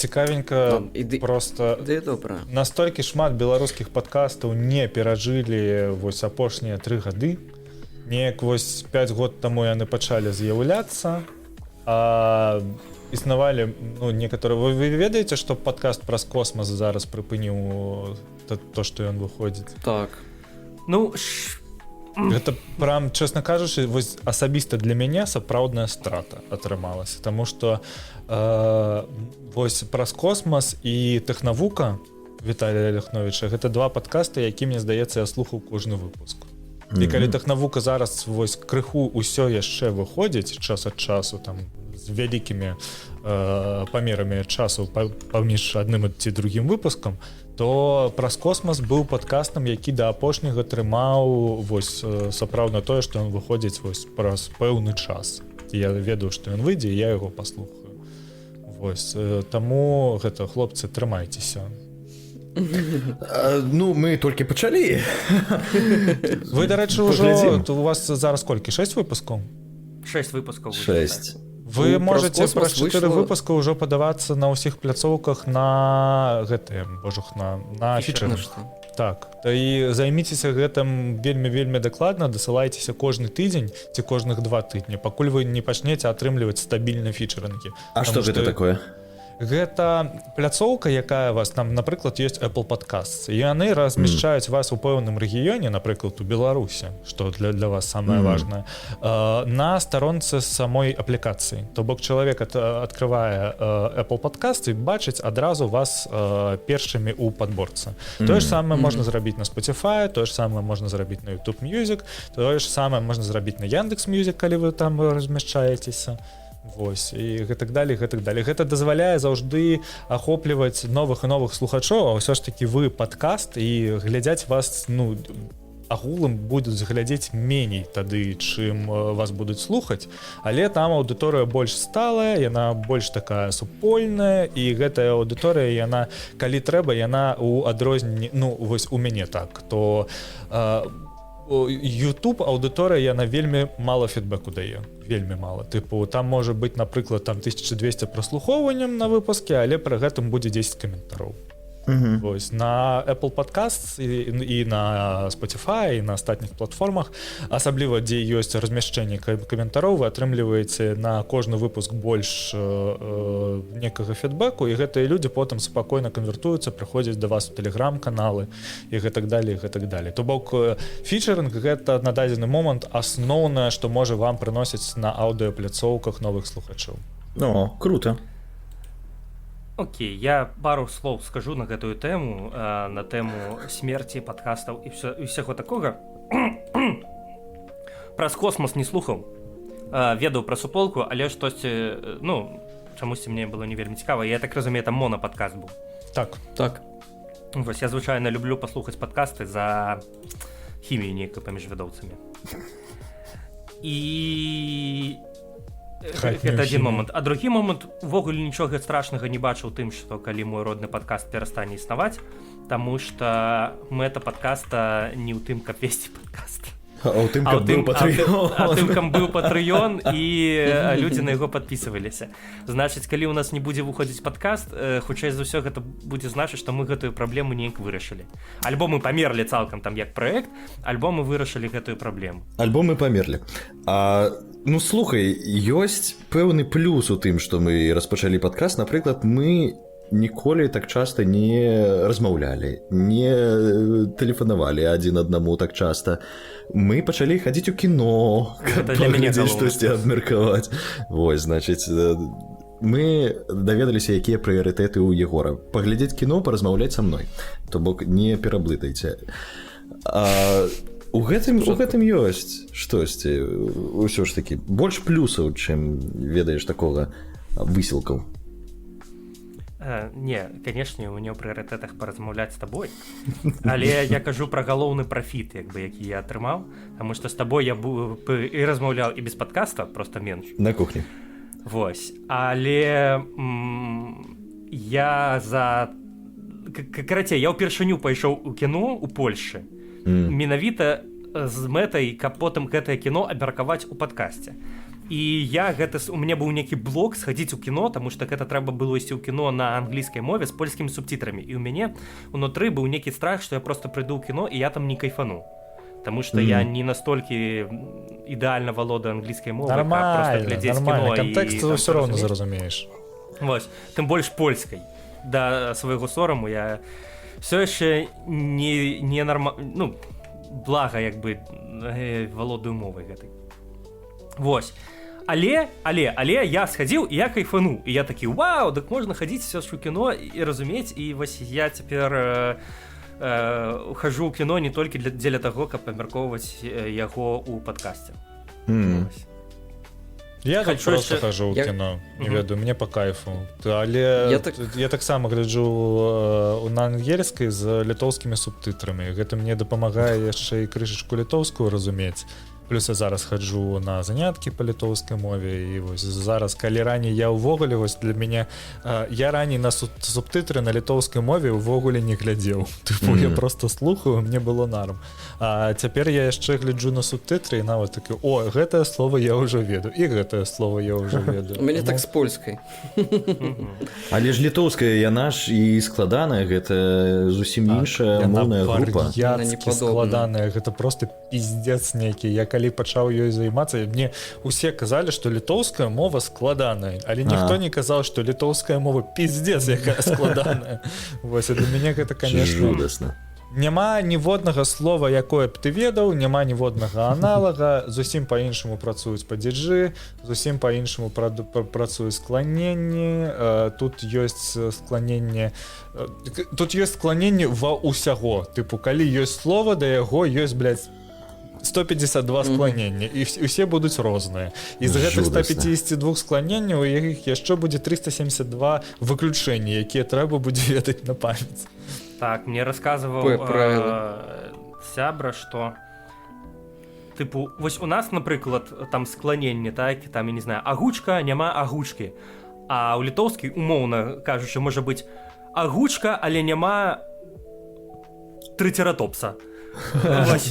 Цікавенька, просто настолькі шмат беларускіх падкастаў не перажылі вось апошнія 3 гады. Неяк вось 5 год таму яны пачалі з'яўляцца, а існавалі некаторыя вы ведаеце што падкаст праз космас зараз прыпыніў то што ён выходзіць так гэта прям чэсна кажучы вось асабіста для мяне сапраўдная страта атрымалася тому што вось праз космас і тэхнавука Віталія Ляхновіча гэта два падкасты які мне здаецца я слухаў кожны выпуск і калі тэхнавука зараз вось крыху ўсё яшчэ выходзіць час ад часу там з вялікімі памерамі часу паміж адным ці другім выпускам то праз космас быў падкастам які да апошняга трымаў вось сапраўдна тое што ён выходзіць вось праз пэўны час я ведаю што ён выйдзе я яго паслухаю вось таму гэта хлопцы трымайцеся мы толькі пачалі вы дарэчы ўжо у вас зараз колькі 6 выпускаў 6 выпускаў 6 вы можете праз 4 выпуска ўжо падавацца на ўсіх пляцоўках на гэтыя божух на фічеры так і займіцеся гэтым вельмі дакладна дасылайцеся кожны тыдзень ці кожных 2 тыдні пакуль вы не пачнеце атрымліваць стабільна фічерынкі А што гэта такое? Гэта пляцоўка якая вас там напрыклад ёсць Apple Podcasts і яны размяшчаюць вас у пэўным рэгіёне напрыклад у Беларусі што для вас самае важнае на старонцы самой аплікацыі то бок чалавек открывае Apple Podcast і бачыць адразу вас першымі ў падборцы тое ж самае можна зрабіць на Spotify тое ж самае можна зрабіць на YouTube Music тое ж самае можна зрабіць на Яндекс Music калі вы там размяшчаецеся Вось і гэтак далей гэта дазваляе заўжды ахопліваць новых і новых слухачоў а ўсё ж такі вы падкаст і глядзяць вас агулам будуць глядзець меней тады чым вас будуць слухаць але там аўдыторыя больш сталая яна больш такая супольная і гэтая аўдыторыя яна калі трэба яна у адрозненні вось у мяне так то YouTube аўдыторыя яна вельмі мала фідбэку дае вельмі мала тыпу там можа быць напрыклад там 1200 праслухоўваннем на выпуске але пры гэтым будзе 10 каментароў Вось на Apple Podcasts і на Spotify і на астатніх платформах асабліва дзе ёсць размяшчэнне каментароў вы атрымліваеце на кожны выпуск больш некага фідбэку і гэтыя людзі потым спакойна канвертуюцца прыходзяць да вас у тэлеграм-каналы і гэтак далей то бок фічерынг гэта на дадзены момант асноўнае што можа вам прыносіць на аўдыёпляцоўках новых слухачоў круто Окей, я пару слоў скажу на гэтую тэму, на тэму смерці падкастаў і ўсяго такога. Праз космас не слухаў, ведаў пра суполку, але штосьці, чамусьці мне было не вельмі цікава. Я так разумею, там монападкаст быў. Так. Вось я звычайна люблю паслухаць падкасты за хімію нейкую паміж вядоўцамі. І... Гэта адзін момант. А другі момант, увогуле нічога страшнага не бачыў тым, што калі мой родны падкаст перастане існаваць, таму што мэта падкаста не ў тым, каб весці падкаст. А ў тым, каб быў Патрыён. А тым, каб быў Патрыён, і людзі на яго падпісваліся. Значыць, калі ў нас не будзе выходзіць падкаст, хутчэй за ўсё гэта будзе значыць, што мы гэтую праблему неяк вырашылі. Альбо мы памерлі цалкам там як праект, альбо мы вырашылі гэтую праблему. Альбо мы памерлі. Слухай, ёсць пэўны плюс у тым, што мы распачалі падкаст. Напрыклад, мы ніколі так часта не размаўлялі, не тэлефанавалі адзін аднаму так часта. Мы пачалі хадзіць у кіно, каб паглядзець штосьці абмеркаваць. Вось, значыць, мы даведаліся, якія прыярытэты ў Егора. Паглядзець кіно, паразмаўляць са мной. То бок, не пераблытайце. У гэтым ёсць штосьці, ўсё ж такі, больш плюсаў, чым ведаеш такога высілкаў. Не, канешне, у мяне ў прыярытэтах паразмаўляць з табой. Але я кажу пра галоўны прафіт, які я атрымаў, таму што з табой я і размаўляў і без падкаста, проста менш. На кухні. Вось. Але я Карацей, я ўпершыню пайшоў у кіно ў Польшчы. Менавіта з мэтай, каб потым гэтае кіно абмеркаваць у падкасце. І у мяне быў нейкі блок схадзіць у кіно, таму што гэта трэба было ісці ў кіно на англійскай мове з польскімі субтітрамі. І ў мяне унутры быў нейкі страх, што я проста прыйду ў кіно і я там не кайфану. Таму што я не настолькі ідэальна валодаю англійскай мовай, каб проста глядзець кіно. Кантэкст ты ўсё роўна зразумееш. Вось, тым больш польскай. Да свайго сораму я все яшчэ не нормально, ну, блага як бы валодаю мовай гэтай. Вось. Але я схадзіў і я кайфануў. І я такі: "Вау, дык можна хадзіць все ж у кіно і разумець". І вось я цяпер хожу ў кіно не толькі дзеля таго, каб абмяркоўваць яго ў падкасце. Я так просто хожу ў кіно, не ведаю, мне по кайфу. Але я таксама гляджу на ангельскай з літоўскімі субтытрамі. Гэта мне дапамагае яшчэ і крышачку літоўскую разумець. Плюс я зараз хаджу на заняткі па літоўскай мове, і вось зараз, калі раней я ўвогуле, вось для мяне, я раней на субтытры на літоўскай мове ўвогуле не глядзеў. Тыпу, я просто слухаю, мне было нарм. А цяпер я яшчэ гляджу на субтытры і нават такі: "О, гэтае слово я ўжо ведаю, і гэтае слово я ўжо ведаю". У мяне так з польскай. Але ж літоўская яна ж і складаная, гэта зусім іншая моўная група. Яна складаная, гэта просто пиздец нейкі. Я калі пачаў ёй займацца, мне усе казалі, што літоўская мова складаная, але ніхто не казаў, што літоўская мова пиздец якая складаная. Вось, і для мяне гэта, конечно, жудасна. Няма ніводнага слова, якое б ты ведаў, няма ніводнага аналага, зусім па-іншаму працуюць падзеджы, зусім па-іншаму працуюць скланенні, тут ёсць скланенне, тут ёсць скланенне ва ўсяго. Тыпу, калі ёсць слова, да яго ёсць, блядь, 152 скланення, і усе будуць розныя. І з гэтых 152 скланенняў у іх яшчэ будзе 372 выключэнні, якія трэба будзе ведаць на памяць. Так, мне рассказываў сябра, што тыпу, вось у нас, напрыклад, там скланенне, так, там, я не знаю, агучка, няма агучкі. А ў літоўскай, умоўна кажучы, можа быць агучка, але няма трыцератопса.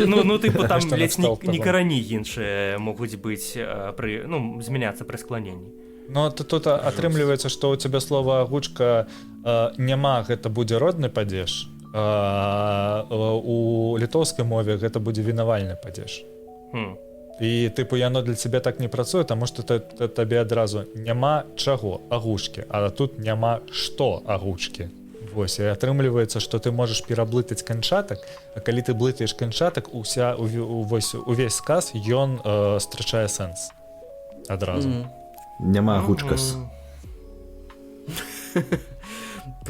Ну, типу, там ледь не карані іншыя могуць быць, змяняцца пры скланенні. Ну, тут атрымліваецца, што ў цябе слова агучка няма, гэта будзе родны падзеж. У літоўскай мове гэта будзе вінавальны падзеж. І, тыпу, яно для цябе так не працуе, таму што табе адразу няма чаго агучкі, а тут няма што агучкі. Вось, і атрымліваецца, што ты можаш пераблытаць канчатак, а калі ты блытаеш канчатак, увесь сказ, ён страчае сэнс адразу. Няма агучкас.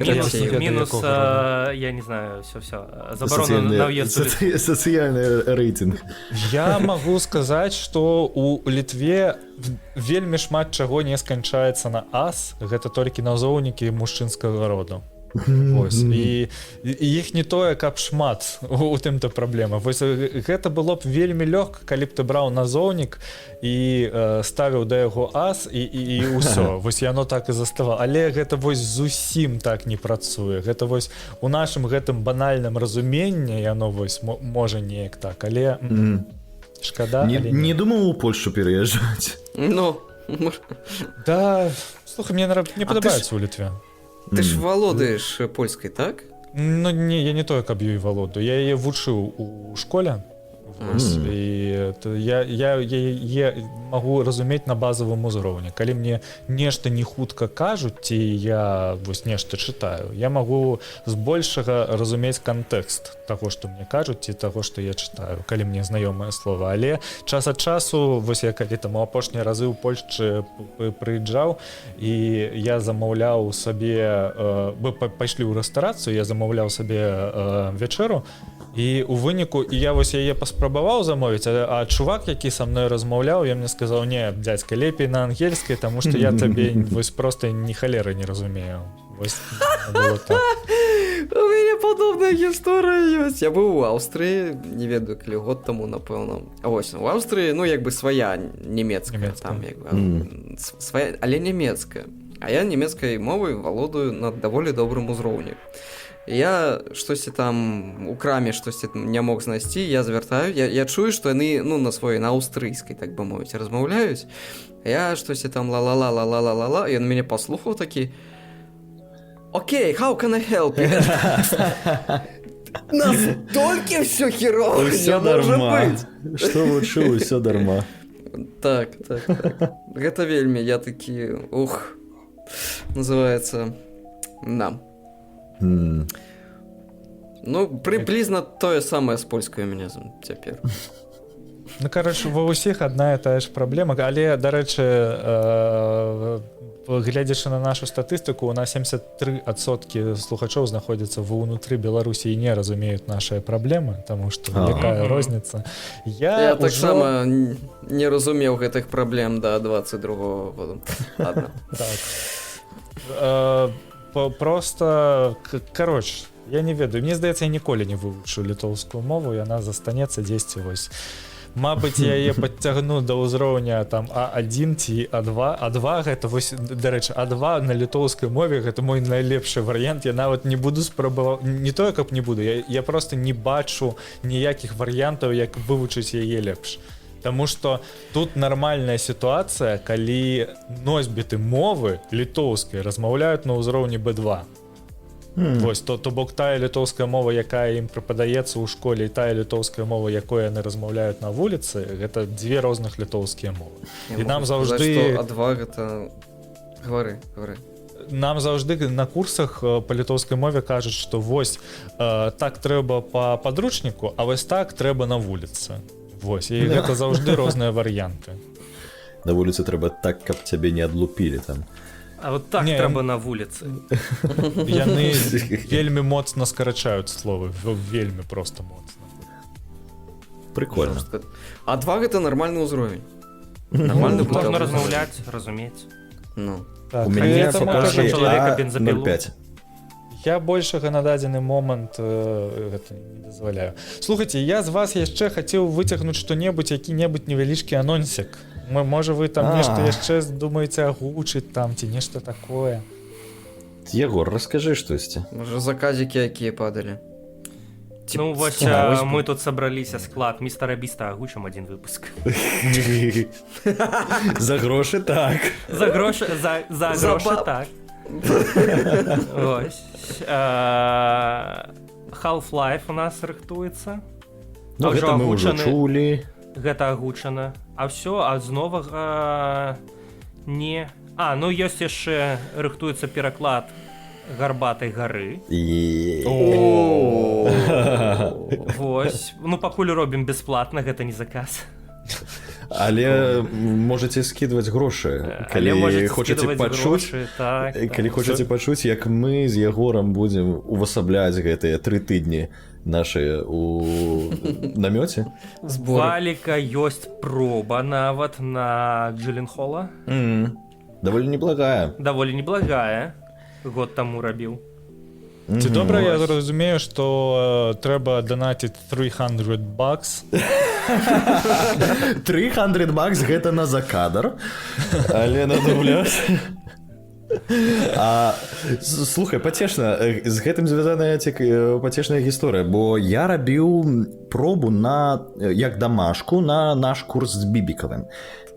Мінус, я не знаю, все. Забарона на ўезд. Сацыяльны рэйтынг. Я магу сказаць, што у Літве вельмі шмат чаго не сканчаецца на ас, гэта толькі назоўнікі мужчынскага роду. Вось, і іх не тое, каб шмат, у тым-то праблема. Вось, гэта было б вельмі лёгка, калі б ты браў назоўнік і ставіў да яго ас, і ўсё. Вось яно так і заставало. Але гэта вось зусім так не працуе. Гэта вось у нашым гэтым банальным разуменні яно вось можа неяк так, але шкада. Не думаў у Польшу пераязджаць. Ну, да, слухай, мне падабаецца ў Літве. Ты ж валодаеш польскай, так? Ну, не, я не тое, каб ёй валодаю. Я яе вучыў у школе. І я магу разумець на базавым узроўні. Калі мне нешта не хутка кажуць, ці я вось нешта чытаю, я магу збольшага разумець кантэкст таго, што мне кажуць, ці таго, што я чытаю, калі мне знаёмае слова. Але час ад часу, вось я калі там у апошнія разы ў Польшчы прыязджаў, і я замаўляў сабе, пайшлі ў рэстарацыю, я замаўляў сабе вячэру, і у выніку я вось яе паспрабаваў замовіць, а чувак, які са мной размаўляў, я мне сказаў: "Не, дзядзька, лепей на ангельскай, таму што я табе вось проста ні халеры не разумею". Вось было так. У мяне падобная гісторыя ёсць. Я быў у Аўстрыі, не ведаю, калі год таму, напэўна. А вось, у Аўстрыі, ну, як бы свая нямецкая, там, як бы, свая, але нямецкая. А я нямецкай мовай валодаю на даволі добрым узроўні. Я штосьці там у краме штосьці не мог знайсці, я звяртаю, я чую, што яны, ну, на сваёй, на аўстрыйскай, так бы мовіць, размаўляюць. Я штосьці там ла-ла-ла-ла-ла-ла-ла-ла, і ён мяне паслухаў такі: "Окей, how can I help you?" Настолькі ўсё херово, не можа быць. Што вучыў, усё дарма. Так. Гэта вельмі, я такі, называется, да. Ну, приблизно тое самае з польскай у мяне цяпер. Ну, короче, ва ўсіх адна і тая ж праблема, але, дарэчы, гледзячы на нашу статыстыку, у нас 73% слухачоў знаходзяцца ва ўнутры Беларусі і не разумеюць нашыя праблемы, таму што якая розніца. Я таксама не разумеў гэтых праблем да 22-го года. Ладно. Просто, короче, я не ведаю, мне здаецца, я ніколі не вывучу літоўскую мову, яна застанецца дзесьці вось. Мабыць, я яе падцягну да ўзроўня там А1 ці А2. А2 гэта вось, дарэчы, А2 на літоўскай мове гэта мой найлепшы варыянт. Я нават не буду спрабаваць, не тое, каб не буду, я просто не бачу ніякіх варыянтаў, як вывучыць яе лепш. Таму што тут нармальная сітуацыя, калі носьбіты мовы літоўскай размаўляюць на ўзроўні B2. Вось, то бок тая літоўская мова, якая ім препадаецца ў школе, і тая літоўская мова, якой яны размаўляюць на вуліцы, гэта дзве розных літоўскія мовы. І нам заўжды... А2 гэта... Гавары. Нам заўжды на курсах па літоўскай мове кажуць, што вось так трэба па падручніку, а вось так трэба на вуліцы. Вось, і гэта заўжды розныя варыянты. На вуліцы трэба так, каб цябе не адлупілі там. А вот так не, трэба на вуліцы. Яны вельмі моцна скарачаюць словы, вельмі проста моцна. Прикольно. А2 гэта нармальны ўзровень. Нормальны можна размаўляць, разумець. Ну. Так, у мяне покажи чалавека бензапілу. Я большага на дадзены момант гэта не дазваляю. Слухайце, я з вас яшчэ хацеў выцягнуць што-небудзь, які-небудзь невялічкі анонсік. Можа вы там нешта яшчэ думаеце агучыць там ці нешта такое. Егор, раскажы штосьці. Можа заказікі якія падалі. Ну вось мы тут сабраліся склад містера Біста, агучым адзін выпуск. За грошы так. За грошы так. Ось. Half-Life у нас рыхтуецца. Ну гэта мы ўжо чулі. Гэта агучана. А ўсё, а з новага не... А, ну ёсць яшчэ рыхтуецца пераклад гарбатай гары. Вось. Ну пакуль робім бясплатна, гэта не заказ. Але можаце скідваць грошы, калі хочаце пачуць, калі хочаце пачуць, як мы з Егорам будзем увасабляць гэтыя 3 тыдні нашыя у намёце. З Валіка ёсць проба нават на Джилленхола. Даволі неблагая. Даволі неблагая. Год таму рабіў. Ці добра я зразумею, што трэба данаціць $300. $300 гэта на закадр, але на дубляж. Слухай, пацешна, з гэтым звязаная пацешная гісторыя, бо я рабіў пробу на як дамашку на наш курс з Бібікавым.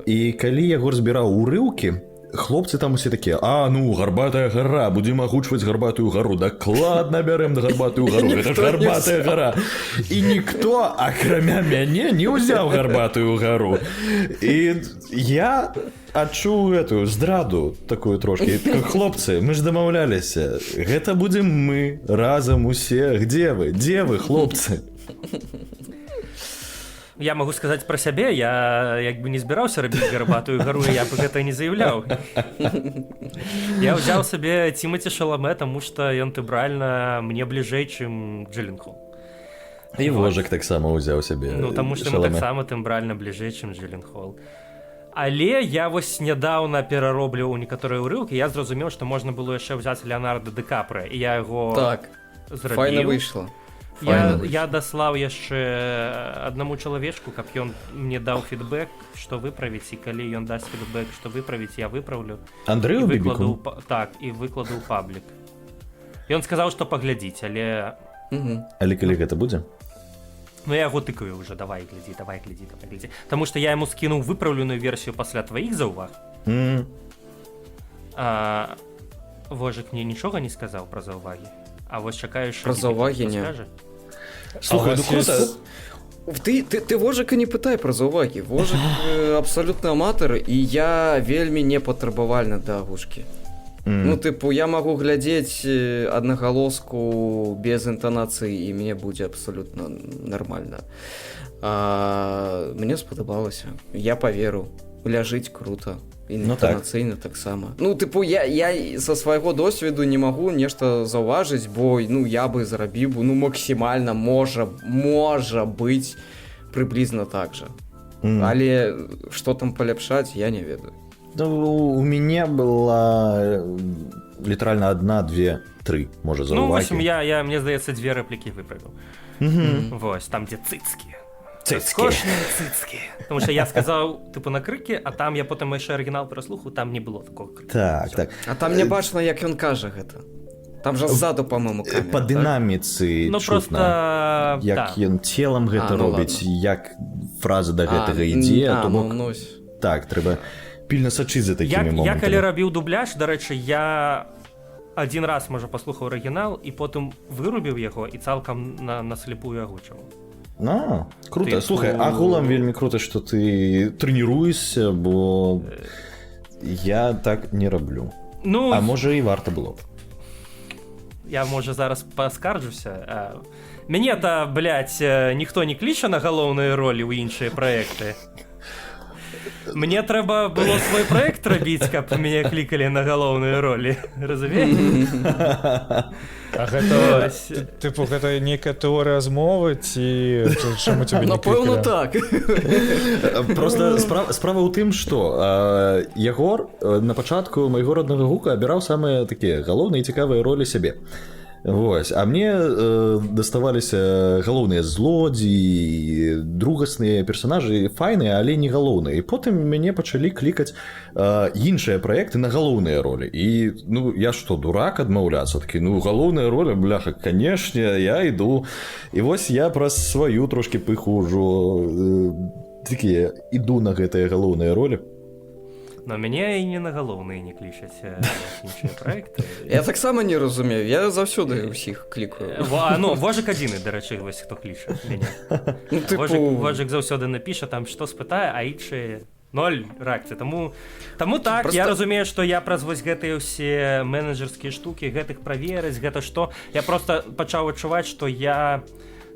І калі Егор збіраў урыўкі, хлопцы там усе такія: а, ну, гарбатая гара, будзем агучваць гарбатую гару. Дакладна бярем на гарбатую гару, гэта ж гарбатая гара. І ніхто, акрамя мяне, не ўзяў гарбатую гару. І я адчуў гэтую здраду такую трошкі. Хлопцы, мы ж дамаўляліся, гэта будзем мы разам усе. Где вы, хлопцы? Я могу сказаць пра сябе, я як бы не збіраўся рабіць гарбатую гару, я б гэта не заяўляў. Я ўзяў сабе Тимати Шаламе, таму што ён тэбральна мне бліжэй, чым Джилленхол. І Вожак таксама ўзяў сабе. Ну, таму што мы таксама тэмбральна бліжэй, чым Джилленхол. Але я вось нядаўна пераробліваў некаторыя ўрыўкі, я зразумеў, што можна было яшчэ ўзяць Леонардо Ді Капрыа, і я яго зрабіў. Файна выйшла. Я даслаў яшчэ аднаму чалавечку, каб ён мне даў фідбэк, што выправіць, і калі ён дасць фідбэк, што выправіць, я выпраўлю. Андрэю Бібіку? Так, і выкладу ў паблік. Ён сказаў, што паглядзіць, але... Але калі гэта будзе? Ну я яго тыкаю ўжо, давай глядзі. Таму што я яму скінуў выпраўленую версію пасля тваіх заўваг. Вожык мне нічога не сказаў пра заўвагі. А вось чакаю, што пра заўвагі не. Слухай, ну круто. Ты Вожыка не пытай пра заўвагі. Вожык абсалютна аматар, і я вельмі не патрабавальна да агучкі. Ну тыпу я магу глядзець аднагалоску без інтанацыі і мне будзе абсалютна нармальна. Мне спадабалася, я паверу, ляжыць круто, інтанацыйна таксама. Ну тыпу я са свайго досведу не магу нешта заўважыць, бо ну я бы зрабіў бы ну максімальна можа быць прыблізна так жа. Але што там паляпшаць, я не ведаю. У мяне была літаральна 1, 2, 3 можа за ну, увагі. Ну, я мне здаецца, 2 рэплікі выправіў. Вось, там, дзе цыцкі. Скошныя цыцкі. Тому що я сказаў, типу, на крыкі, а там я потым яшчэ арыгінал пераслухаў, там не было такого крыкі. Так. А там не бачна, як ён кажа гэта. Там жа ззаду, па-мойму, камера. Па дынаміцы ну, чутна, як ён целам гэта робіць, як фраза да гэтага ідзе. Так, трэба пільна сачыць за такімі момантамі. Я калі рабіў дубляж, дарэчы, я адзін раз, можа, паслухаў арыгінал і потым вырубіў яго і цалкам на слепую агучыў. Круто. Слухай, агулам вельмі круто, што ты трэніруешся, бо я так не раблю. Ну, а можа і варта было б. Я, можа, зараз паскарджуся. Мяне-то, блядь, ніхто не кліча на галоўныя ролі ў іншыя праекты. Мне трэба было свой праект рабіць, каб мяне клікалі на галоўныя ролі. Разумееш? А гэта, тыпу, гэта нейкая тэорыя змовы, ці чаму цябе не клікалі? Напэўна, так. Просто справа ў тым, што Ягор на пачатку майго роднага гука абіраў самыя такія галоўныя і цікавыя ролі сябе. Вось, а мне даставаліся галоўныя злодзеі, другасныя персанажы, файныя, але не галоўныя. І потым мяне пачалі клікаць іншыя праекты на галоўныя ролі. І, ну, я што, дурак адмаўляцца? Такі, ну, галоўная роля, бляха, канешне, я іду. І вось я праз сваю трошкі пыху ўжо такія іду на гэтыя галоўныя ролі. Но мяне і не на галоўныя не клічаць іншыя праекты. Я таксама не разумею, я заўсёды ўсіх клікаю. Ну, Вожык адзіны, дарэчы, вось хто кліча мяне. Вожык заўсёды напіша, там што спытае, а іншыя 0 рэакцыі. Таму так, я разумею, што я праз вось гэтыя ўсе менеджерскія штукі, гэтых праверыць, гэта што, я проста пачаў адчуваць, што я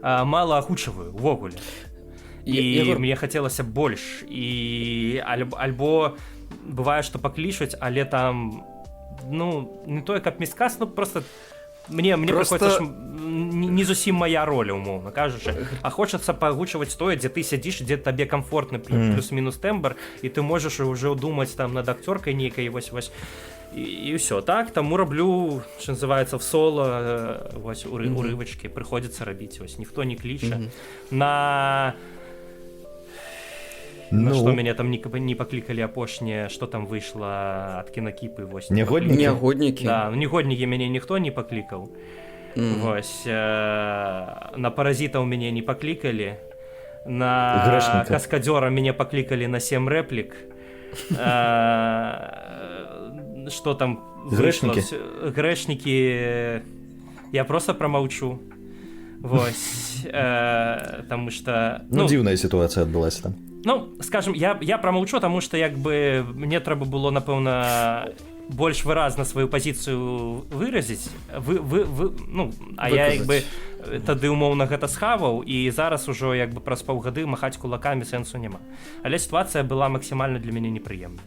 мала агучваю ўвогуле. І мне хацелася больш. І альбо бывае, што паклічуць, але там, ну, не тое, каб міскас, ну, просто мне прыходзіцца не зусім моя роля, умоўна кажучы, а хочацца пагучваць тое, дзе ты сядзіш, дзе табе комфортны плюс-мінус тэмбр, і ты можаш уже думаць там над акцёркай нейкай, вось, і ўсё, так, таму раблю, што называецца, в соло, вось, урывачкі, прыходзіцца рабіць, вось, ніхто не кліча. На што мяне там не паклікалі апошняе, што там выйшла ад кінакіпы, вось. Нягоднікі. Да, нягоднікі мяне ніхто не паклікаў. Вось. На паразітаў мяне не паклікалі. На каскадзёра мяне паклікалі на 7 рэплік. Што там выйшла? Грэшнікі. Я проста прамаўчу. Вось. Таму што... Ну, дзіўная сітуацыя адбылася там. Ну, скажем, я прамаўчу, таму што як бы мне трэба было, напэўна, больш выразна сваю пазіцыю выразіць, ну, а я як бы тады умоўна гэта схаваў, і зараз ужо як бы праз паўгады махаць кулакамі сэнсу няма. Але сітуацыя была максімальна для мяне непрыемная.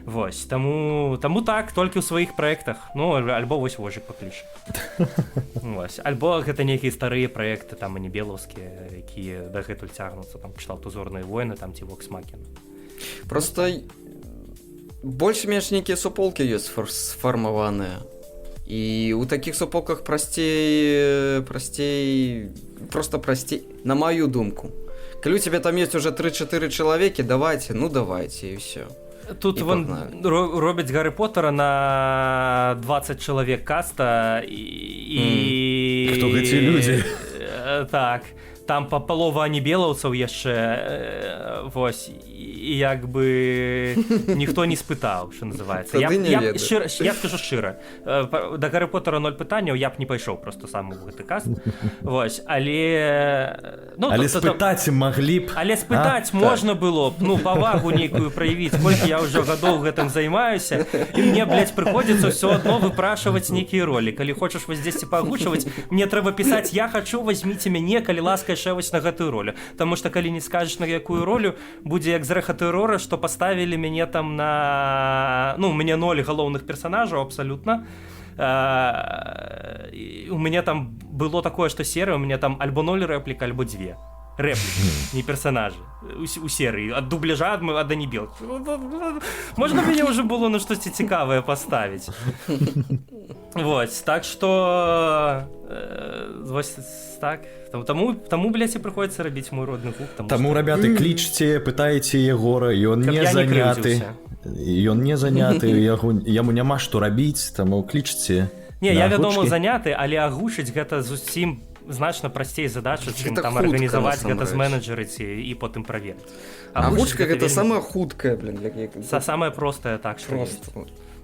Вось, таму так, толькі ў сваіх праектах, ну, альбо вось Вожык пакліча. Вось, альбо гэта нейкія старыя праекты, там, а не белаўскія, якія дагэтуль цягнуцца, там, кшталту «Зорныя войны», там, ці «Вокс Макіна». Просто больш-менш нейкія суполкі ёсць сфармаваныя. І ў такіх суполках прасцей, на маю думку. Калі у цябе там ёсць уже 3-4 чалавекі, давайце, і ўсё. Тут вон робяць Гаррі Поттера на 20 чалавек каста і... Хто гэты людзі? Так. там па палова анібелаўцаў яшчэ вось і як бы ніхто не спытаў, що называется. Я скажу шчыра, да Гаррі Поттера 0 пытанняў, я б не пайшоў просто сам у гэты каст. Вось, але спытаць маглі б. Але спытаць можна было б, ну, павагу нейкую праявіць, колькі я ўжо гадоў гэтым займаюся, і мне, блядь, прыходзіцца ўсё адно выпрашваць нейкія ролі. Калі хочаш вось дзесьці паагучваць, мне трэба пісаць: я хачу, возьміце мяне, калі ласка, яшчэ вось на гэтую ролю. Таму што калі не скажаш, на якую ролю, будзе як з Рэха тэрора, што паставілі мяне там на... Ну, у мяне 0 галоўных персанажаў абсалютна. У мяне там было такое, што серыя, у мяне там альбо 0 рэплік, альбо 2 рэплікі, не персанажы у серыі, ад дубляжа ад анібелкі. Можна мяне ўжо было на штосьці цікавае паставіць. Вось, так што вось так. Таму, блядь, і прыходзіцца рабіць мой родны гук. Таму, рабяты, клічце, пытайце Егора, ён не заняты. Ён не заняты, яму няма што рабіць, таму клічце. Не, я, вядома, заняты, але агучыць гэта зусім значна прасцей задача, чым там арганізаваць гэта з менеджерыць і потым праверыць. Агучка гэта самая хуткая, блин. Самая простая, так што ёсць.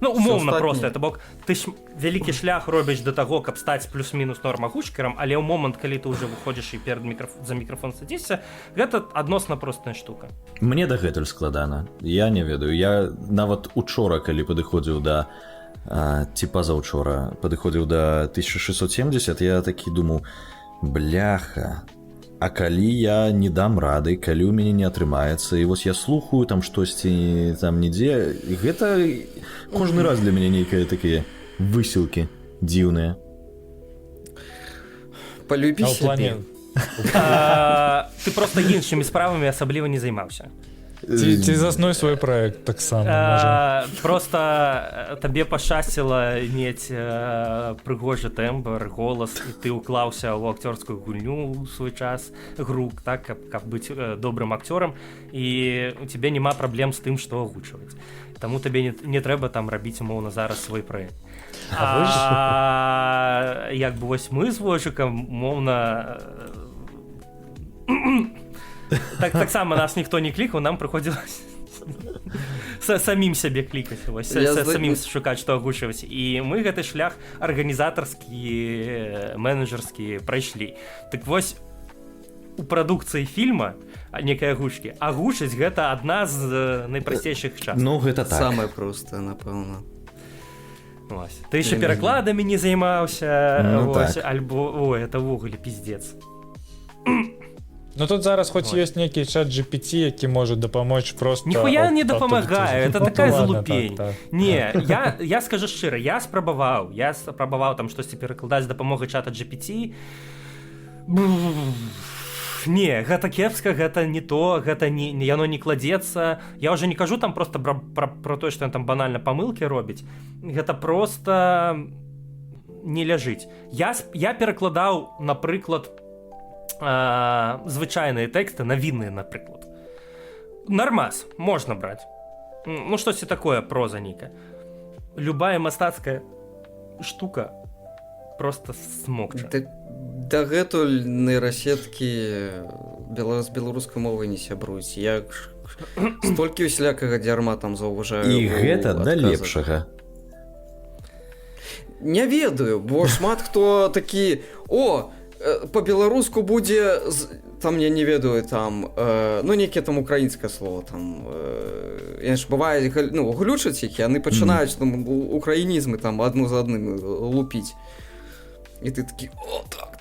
Ну, умоўна проста, это бок ты ж вялікі шлях робіш да таго, каб стаць плюс-мінус нормагучкерам, але ў момант, калі ты ўжо выходзіш і перад за мікрафон садзішся, гэта адносна простая штука. Мне дагэтуль складана. Я не ведаю. Я нават учора, калі падыходзіў да ці пазаўчора падыходзіў да 1670, я такі думаў: бляха, а калі я не дам рады, калі ў мяне не атрымаецца, і вось я слухаю там штосьці там нідзе, і гэта кожны раз для мяне нейкія такія высілкі дзіўныя. Полюбі сябе. Ты просто іншымі справамі асабліва не займаўся. Ці засной свой праект таксама. Просто табе пашчасціла мець прыгожы тэмбр, голас, і ты ўклаўся ў акцёрскую гульню ў свой час, грук, так, каб быць добрым акцёрам, і у цябе няма праблем з тым, што агучваць. Таму табе не трэба там рабіць, умоўна, зараз свой праект. Як бы вось мы з Войчыкам, умоўна, таксама нас ніхто не клікаў, нам прыходзілася самім сябе клікаць, самім шукаць, што агучваць. І мы гэты шлях арганізатарскі, менеджерскі прайшлі. Так вось, у прадукцыі фільма некай агучкі агучыць гэта адна з найпрасцейшых частак. Ну, гэта так. Самае простае, напэўна. Ты яшчэ перакладамі не займаўся, альбо... Ой, это ўвогуле пиздец. Ну тут зараз хоць ёсць нейкі чат GPT, які можа дапамочь просто... Ніхуя не дапамагае, это такая залупень. Не, я скажу шчыра, я спрабаваў там штосьці перакладаць з дапамогай чата GPT. Не, гэта кепска, гэта не то, гэта яно не кладзецца. Я ўжо не кажу там просто про тое, што ён там банальна памылкі робіць. Гэта просто не ляжыць. Я перакладаў, напрыклад, звычайныя тэксты, навінныя, напрыклад. Нармаз можна браць. Ну, штосьці такое, проза нейкая. Любая мастацкая штука просто смокча. Дагэтуль нейрасеткі з беларускай мовай не сябруюць. Я столькі усялякага дзярма там заўважаю. І гэта да лепшага. Не ведаю, бо шмат хто такі: о, по-беларуску будзе там, я не ведаю, там ну нейкіе там украінскае слово там ж бывае, ну, глючаць іх, яны пачынаюць там украінізмы там адну за адным лупіць, і ты такі: о, так,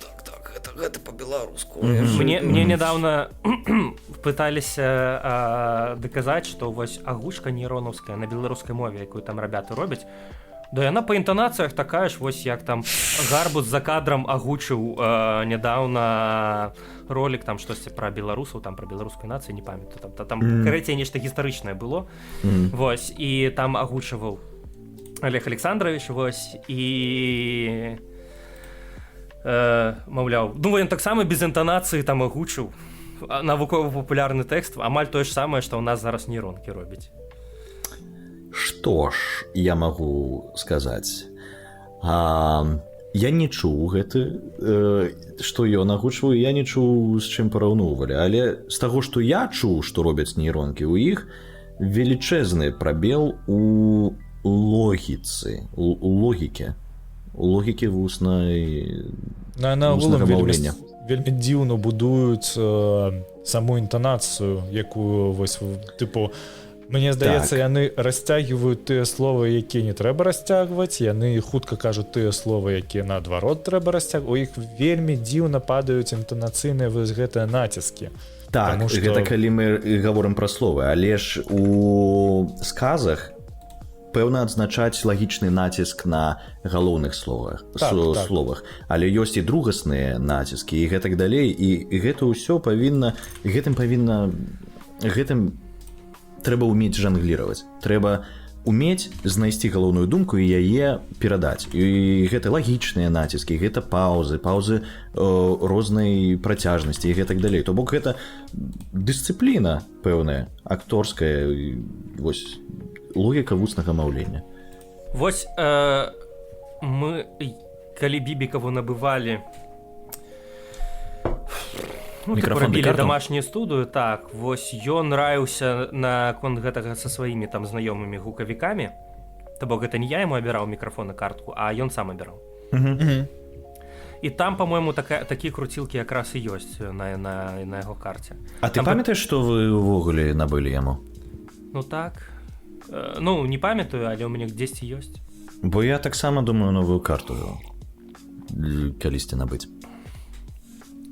гэта по-беларуску. Мне нядаўна пыталіся даказаць, што вось агучка нейронаўская на беларускай мове, якую там рабяты робяць, да яна па інтанацыях такая ж, вось як там Гарбус за кадрам агучыў нядаўна ролик там штосьці пра беларусаў, там пра беларускую нацыю, не памятаю, там карэцей нешта гістарычнае было. Вось, і там агучываў Олег Александрович, вось, і маўляў, думаю, ён таксама без інтанацыі там агучыў навукова-папулярны тэкст, амаль тое ж самае, што ў нас зараз нейронкі робяць. Што ж я магу сказаць? я не чуў гэты што ён агучваў, я не чуў з чым параўноўвалі, але з таго што я чуў, што робяць нейронкі, у іх велічэзны прабел у логіцы, у логікі вуснай вуснага маўлення. Вельмі дзіўна будуюць саму інтанацыю, якую вось тыпу мне здаецца, яны расцягваюць тыя словы, якія не трэба расцягваць, яны хутка кажуць тыя словы, якія наадварот трэба расцягваць. У іх вельмі дзіўна падаюць інтанацыйныя вось гэтыя націскі. Так, што... гэта калі мы гаворым пра словы, але ж у сказах пэўна адзначаць лагічны націск на галоўных словах, словах, але ёсць і другасныя націскі і гэтак далей, і гэта ўсё павінна гэтым трэба ўмець жангліраваць, трэба умець знайсці галоўную думку і яе перадаць. І гэта лагічныя націскі, гэта паўзы рознай працяжнасці і гэтак далей. То бок гэта дысцыпліна пэўная, акторская, вось логіка вуснага маўлення. Вось мы, калі Бібікаву набывалі, рабілі дамашнюю студыю, так, вось ён раіўся наконт гэтага са сваімі там знаёмымі гукавікамі, то бок гэта не я яму абіраў мікрафон і картку, а ён сам абіраў. І там, па-мойму, такі круцілкі якраз і ёсць на яго карце. А ты памятаеш, што вы ўвогуле набылі яму? Ну так. Ну, не памятаю, але ў мяне дзесьці ёсць. Бо я таксама думаю новую карту калісьці набыць.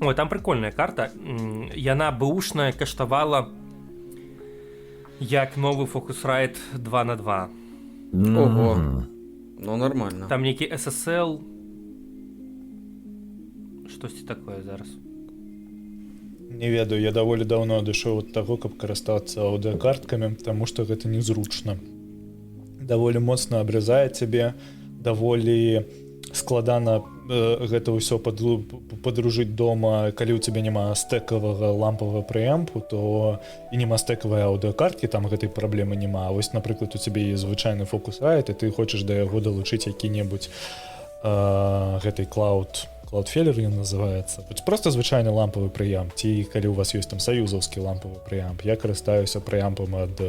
Ой, там прикольная карта. Яна бэушная, каштавала як новы Focusrite 2x2. Ого. Ну, нормально. Там нейкі SSL. Штосьці такое зараз. Не ведаю, я даволі даўно адышоў ад таго, каб карыстацца аўдыакарткамі, таму што гэта незручна. Даволі моцна абрязае цябе, даволі складана гэта ўсё падружыць дома. Калі ў цябе няма стэкавага лампавага прыэмпу, то і няма стэкавай аўдыакарткі, там гэтай праблемы няма. А вось, напрыклад, у цябе ёсць звычайны Focusrite, і ты хочаш да яго далучыць які-небудзь гэтай Cloudflare ён называецца. Просто звычайны лампавы прыямп. Ці калі ў вас ёсць там саюзаўскі лампавы прыямп, я карыстаюся прыямпам ад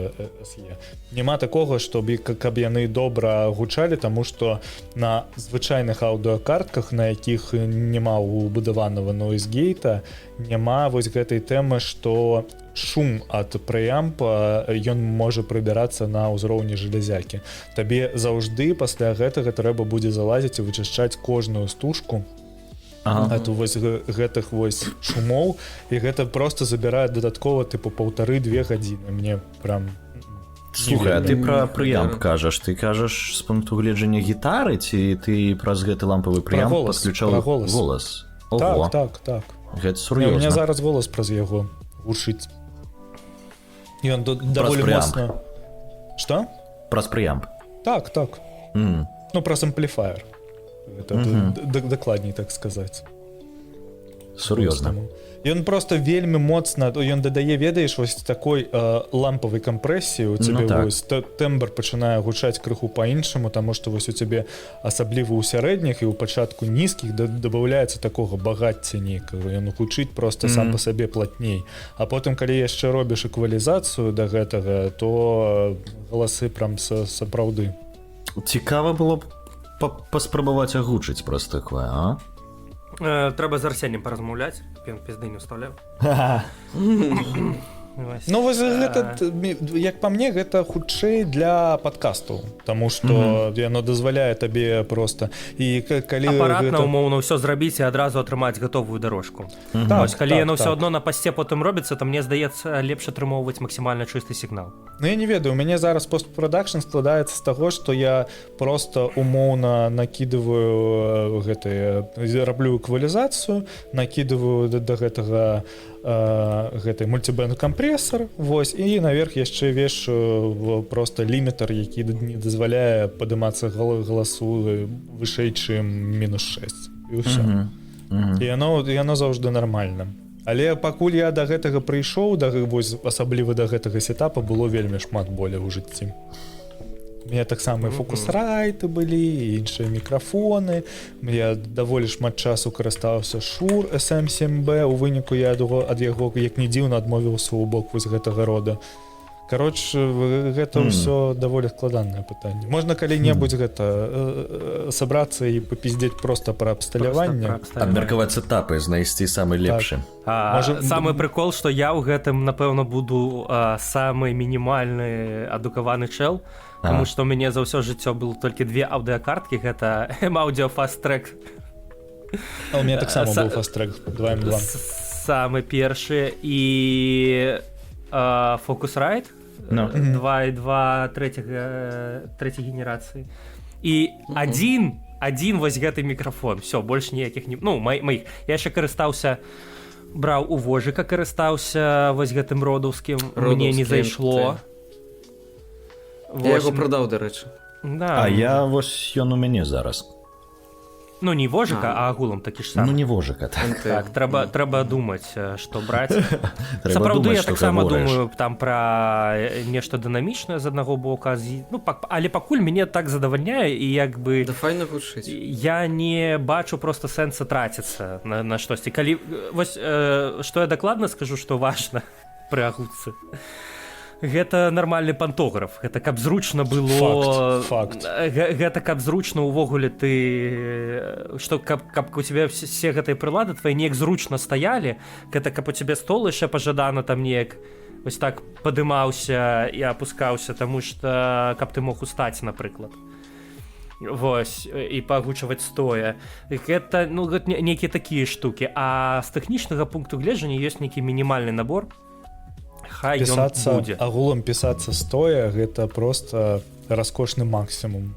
SE. Няма такога, каб яны добра гучалі, таму што на звычайных аўдыакартках, на якіх няма ўбудаванага нойз-гейта, няма вось гэтай тэмы, што шум ад прыямпа ён можа прыбірацца на ўзроўні жалезякі. Табе заўжды пасля гэтага трэба будзе залазіць і вычышчаць кожную стужку ад вось гэтых вось шумоў, і гэта просто забірае дадаткова тыпу 1,5-2 гадзіны. Мне прям... Слухай, а ты пра прыямп кажаш, ты кажаш з пункту гледжання гітары, ці ты праз гэты лампавы прыямп падключаў голас? Так. Гэта сур'ёзна. У мяне зараз голас праз яго гучыць. Ён даволі моцна... Што? Праз прыямп? Так. Ну, праз ампліфаер. Дакладней так сказаць. Сур'ёзна. Ён просто вельмі моцна, ён дадае, ведаеш, вось такой лампавай кампрэсіі, у цябе вось тэмбр пачынае гучаць крыху па-іншаму, таму што вось у цябе асабліва ў сярэдніх і ў пачатку нізкіх дабаўляецца такога багацця нейкага, ён гучыць просто сам па сабе платней. А потым, калі яшчэ робіш эквалізацыю да гэтага, то галасы прям сапраўды. Цікава было б паспрабаваць агучыць праз такое, а? Трэба з Арсенем паразмаўляць, ён пізды не ўстаўляў. Ну вось гэта, як па мне, гэта хутчэй для падкастаў, таму што яно дазваляе табе проста. І калі апаратна умоўна ўсё зрабіць і адразу атрымаць гатовую дарожку. Калі яно ўсё адно на пасце потым робіцца, то мне здаецца лепш атрымоўваць максімальна чысты сігнал. Ну я не ведаю, у мяне зараз постпрадакшн складаецца з таго, што я проста умоўна накідываю раблю эквалізацыю, накідываю да гэтага гэты мультибэнд кампрэсар, вось, і наверх яшчэ вешаю просто лімітар, які не дазваляе падымацца галасу вышэй, чым -6. І ўсё. І яно заўжды нармальна. Але пакуль я да гэтага прыйшоў, асабліва да гэтага сетапа, было вельмі шмат боля ў жыцці. У меня таксама фокусрайты былі, іншыя мікрафоны. Я даволі шмат часу карыстаўся Shure SM7B. У выніку я ад яго, як не дзіўна, адмовіўся ў бок вось гэтага рода. Кароче, гэта ўсё даволі складанае пытанне. Можна калі-небудзь гэта сабрацца і папіздзець проста пра абсталяванне. Абмеркаваць этапы, знайсці самы лепшы. Самы прыкол, што я ў гэтым, напэўна, буду самы мінімальны адукаваны чэл, таму што ў мяне за ўсё жыццё было толькі 2 аўдыакарткі, гэта M-Audio Fast Track. У мяне таксама быў Fast Track 2M2. Самы першы і Focusrite 2.2 трэцяй генерацыі. І адзін вось гэты мікрафон. Всё, больш ніякіх не... Ну, маіх. Я яшчэ карыстаўся, браў у Вожыка, карыстаўся вось гэтым родаўскім. Мне не зайшло. Я яго прадаў, дарэчы. А я вось ён у мяне зараз. Ну, не Вожыка, а агулам такі ж самы. Ну, не Вожыка, так. Трэба думаць, што браць. Сапраўды, я таксама думаю там пра нешта дынамічнае з аднаго боку, але пакуль мяне так задавальняе, і як бы... Да файна гучыць. Я не бачу проста сэнса траціцца на штосьці. Вось, што я дакладна скажу, што важна пры агутцы. Гэта нармальны пантограф. Гэта каб зручна было... Факт. Гэта каб зручна ўвогуле ты... Што каб у цябе все гэтыя прылады твои неяк зручна стаялі, гэта каб у цябе стол яшчэ пажадана там неяк вось так падымаўся і апускаўся, таму што каб ты мог устаць, напрыклад. Вось, і пагучваць стоя. Гэта, ну, нейкія такія штукі. А з тэхнічнага пункту гледжання ёсць нейкі мінімальны набор. Хай ён будзе. Агулам пісацца стоя, гэта просто раскошны максімум.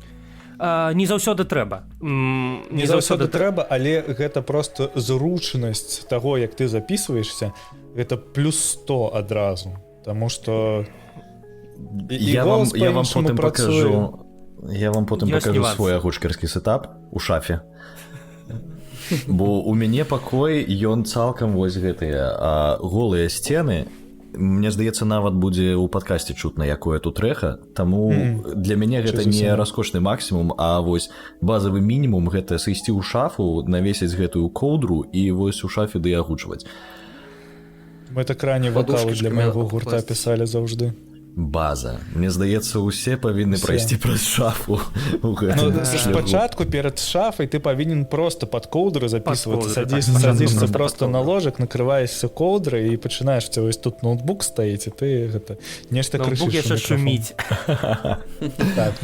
Не заўсёды трэба. Не заўсёды трэба, але гэта просто зручнасць таго, як ты записываешься, гэта плюс 100 адразу. Таму што я вам потым покажу. Я вам потым покажу свой агучкарскі сетап у шафе. Бо у мяне пакой, ён цалкам вось гэтыя голыя сцены. Мне здаецца, нават будзе ў падкасці чутна, якое тут рэха, таму для мяне гэта не раскошны максімум, а вось базавы мінімум гэта сысці ў шафу, навесіць гэтую коўдру і вось у шафе ды агучваць. Мы так раней вакалы для майго гурта пісалі заўжды. База. Мне здаецца, усе павінны прайсці праз шафу. Спачатку перад шафай ты павінен просто пад коўдры записывацца, садзішся просто на ложак, накрываешься коўдрай і пачынаеш, вось тут ноутбук стаіць, і ты гэта нешта крышыш. Ноутбук яшчэ шуміць.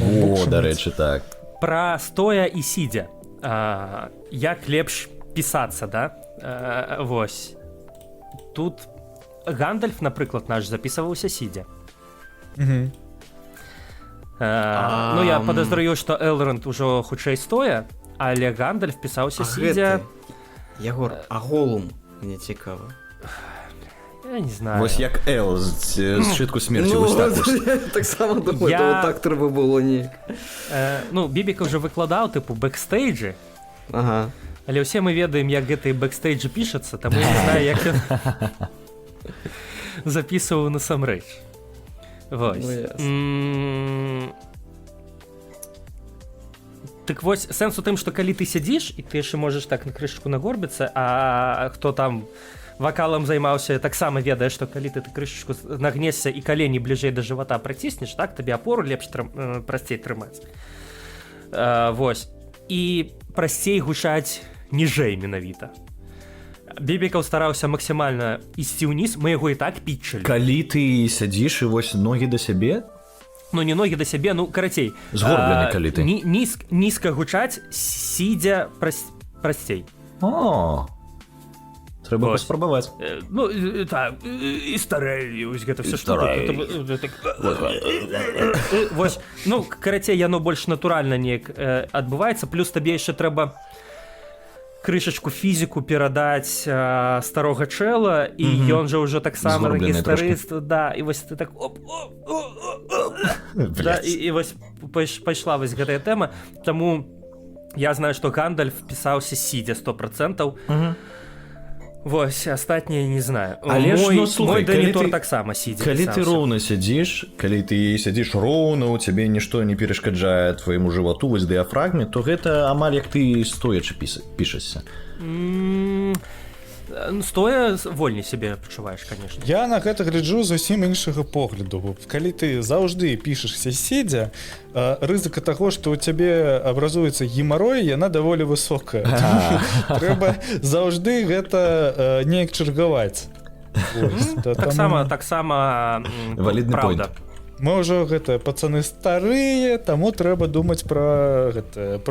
О, дарэчы, так. Пра стоя і сідзя. Як лепш пісацца, да? Вось. Тут Гандальф, напрыклад, наш запісваўся сідзя. Ну, я падазраю, што Элронд ужо хутчэй стоя, але Гандальф пісаўся сідзя. Ягор, а Голум мне цікава. Я не знаю. Вось як Эл з шчытку смерці вось так вось. Таксама думаю, так трэба было неяк. Ну, Бібіка ўжо выкладаў тыпу бэкстейджы. Ага. Але ўсе мы ведаем, як гэтыя бэкстейджы пішацца, таму я не знаю, як ён запісваў насамрэч. Вось. Так вось, сэнс у тым, што калі ты сядзіш, і ты яшчэ можаш так на крышачку нагорбіцца, а хто там вакалам займаўся, таксама ведае, што калі ты крышачку нагнешся і калені бліжэй да жывата праціснеш, так, табе апору лепш прасцей трымаць. Вось. І прасцей гучаць ніжэй менавіта. Бібікаў стараўся максімальна ісці ўніз, мы яго і так пітчылі. Калі ты сядзіш і вось ногі да сябе? Ну, не ногі да сябе, ну, карацей. Згорблены, калі ты. Нізка гучаць, сідзя прасцей. О, трэба паспрабаваць. Ну, так, і старэй, ось гэта все што. Вось, ну, карацей, яно больш натуральна неяк адбываецца, плюс табе яшчэ трэба крышачку фізіку перадаць старога чэла, і ён жа ўжо таксама рэгістарыст, да, і вось ты так да, і вось пайшла вось гэтая тэма, таму я знаю, што Гандальф пісаўся сідзя 100%. Вось астатняе не знаю. Але ж, ну, слухай, мой данітор таксама сидзі. Калі ты роўна сядзіш, калі ты сядзіш роўна, у цябе нішто не перашкаджае твайму жывату, вось дыяфрагме, то гэта амаль як ты стоячы пішашся. Стоя вольней сябе пачуваеш, конечно. Я на гэта гляджу зусім іншага погляду. Калі ты заўжды пішешся седзя, рызыка таго, што ў цябе абразуецца гемарой, яна даволі высокая. Трэба заўжды гэта неяк чаргаваць. Таксама валідны праўда. Мы ўжо гэта пацаны старыя, таму трэба думаць пра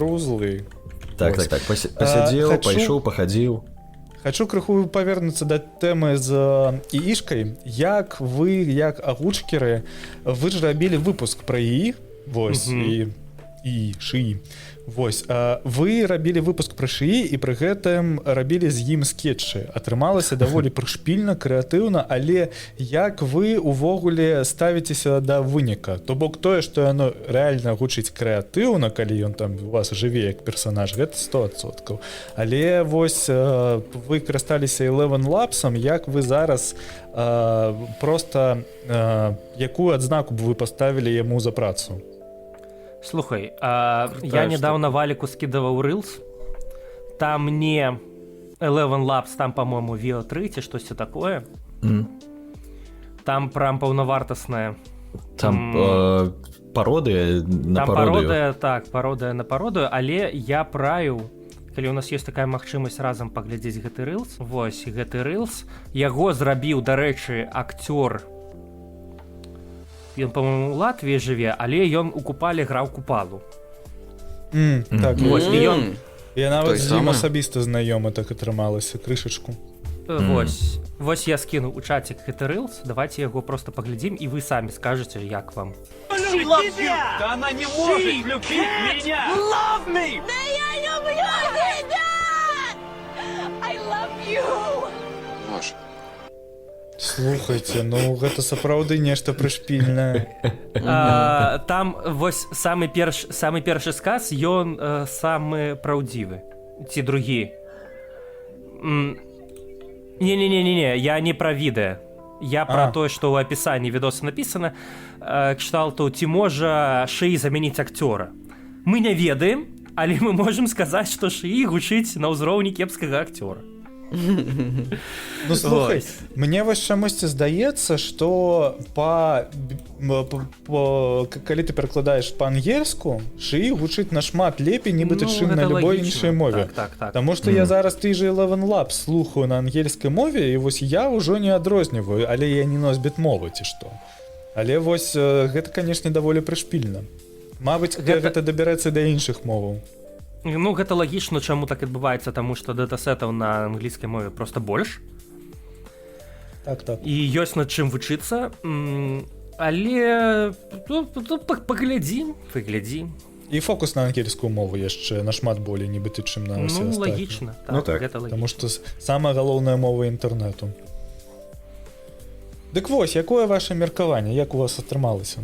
узлы. Так, пасядзеў, пайшоў, пахадзіў. Хочу крыху павернуцца да тэмы з ІІшкай. Як вы, як агучкеры, вы ж рабілі выпуск пра ІІ, вось, і шыі. Вось, вы рабілі выпуск пра шыі і пры гэтым рабілі з ім скетчы. Атрымалася даволі прышпільна, крэатыўна, але як вы увогуле ставіцеся да выніка? То бок тое, што яно рэальна гучыць крэатыўна, калі ён там у вас жыве як персанаж, гэта 100%. Але вось вы карысталіся Eleven Labs'ам, як вы зараз проста якую адзнаку б вы паставілі яму за працу? Слухай, я недавно Валику скидывал Reels, там не Eleven Labs, там, по-моему, VO3 ці штось такое. Там прям паўнавартасная. Там пародыя на пародыю. Пародыя на пародыю, але я праю, калі у нас ёсць такая магчымасць разам паглядзець гэты Reels. Вось, гэты Reels. Яго зрабіў, дарэчы, акцёр. Ён, по-моему, у Латвіі жыве, але ён у Купале граў Купалу. Так, вось, і ён... Я нават з ім асабіста знаёмы, так атрымалася, крышачку. Вось я скіну у чатик гэты Reels, давайте яго просто паглядзім, і вы самі скажаце, як вам. Да она не может любить меня! Love me! I love you! Маша. Слухайце, ну гэта сапраўды нешта прышпільнае. Там вось самы першы сказ, ён самы праўдзівы. Ці другі. Не, я не пра відэа. Я пра тое, што ў апісанні відоса напісана, кшталту, ці можа Шыі замяніць акцёра. Мы не ведаем, але мы можам сказаць, што Шыі гучыць на ўзроўні кепскага акцёра. Ну слухай, мне вось чамусьці здаецца, што калі ты перакладаеш па-ангельску, Шыі гучыць нашмат лепей, нібыта чым на любой іншай мове. Таму што я зараз ты же Eleven Labs слухаю на ангельскай мове, і вось я ўжо не адрозніваю, але я не носьбіт мовы ці што. Але вось гэта, канешне, даволі прышпільна. Мабыць, гэта дабярэцца да іншых моваў. Ну, гэта лагічна, чаму так адбываецца, таму што датасетаў на англійскай мове проста больш. Так. І ёсць над чым вучыцца, але паглядзім. І фокус на ангельскую мову яшчэ нашмат болей, нібыта, чым на ўсе астатнія. Лагічна, так, гэта лагічна. Таму што самая галоўная мова інтэрнэту. Дык вось, якое ваше меркаванне, як у вас атрымалася?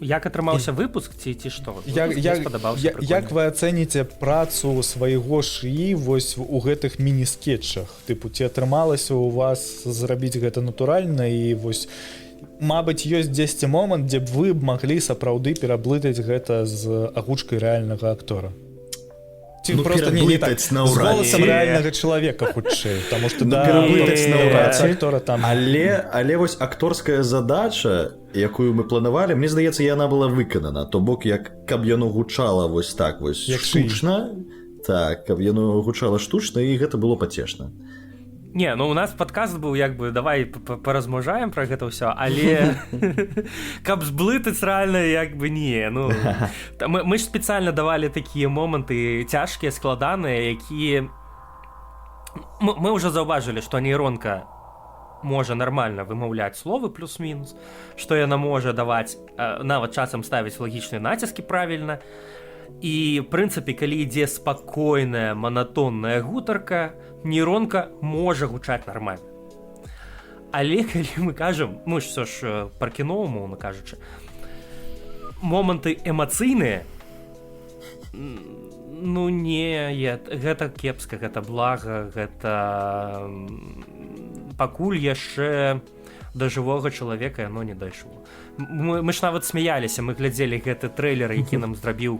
Як атрымаўся выпуск ці што? Як вы ацэніце працу свайго Шыі вось у гэтых міні-скетчах? Тыпу, ці атрымалася у вас зрабіць гэта натуральна і вось, мабыць, ёсць дзесьці момант, дзе б вы б маглі сапраўды пераблытаць гэта з агучкай рэальнага актора? Ці проста не так, з голасам рэальнага чалавека хутчэй, таму што пераблытаць наўрад актора там. Але вось акторская задача, якую мы планавалі, мне здаецца, яна была выканана, то бок як каб яно гучала вось так вось штучна, так, каб яно гучала штучна, і гэта было пацешна. Не, ну у нас падкаст быў, як бы, давай паразмаўжаем пра гэта ўсё, але каб зблытаць рэальна, як бы не, ну мы ж спецыяльна давалі такія моманты цяжкія, складаныя, якія мы ўжо заўважылі, што нейронка можа нармальна вымаўляць словы плюс-мінус, што яна можа даваць, нават часам ставіць лагічныя націскі правільна. І, в прынцыпе, калі ідзе спакойная, манатонная гутарка, нейронка можа гучаць нармальна. Але калі мы кажам, мы ж все ж пра кіно, умоўна кажучы, моманты эмацыйныя, Ну не, гэта кепска, гэта блага, гэта пакуль яшчэ да жывога чалавека яно не дайшло. Мы ж нават смяяліся, мы глядзелі гэты трэйлер, які нам зрабіў.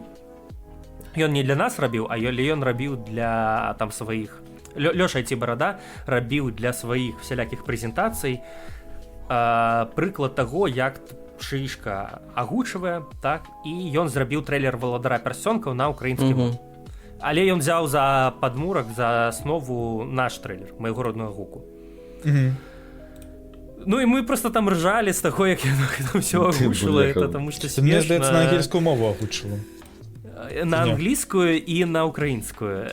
Ён не для нас рабіў, а ён рабіў для там сваіх. Лёша Айці-Барада рабіў для сваіх всялякіх прэзентацый прыклад таго, як Шишка агучвае, так, і ён зрабіў трэйлер Валадара Пярсцёнкаў на украінскім мове. Але ён взяў за падмурак, за аснову наш трэйлер, майго родную гуку. Ну і мы просто там ржалі з таго, як яно ўсё агучыла, потому што смешна. Мне здаецца, на ангельскую мову агучыла. На англійскую і на украінскую.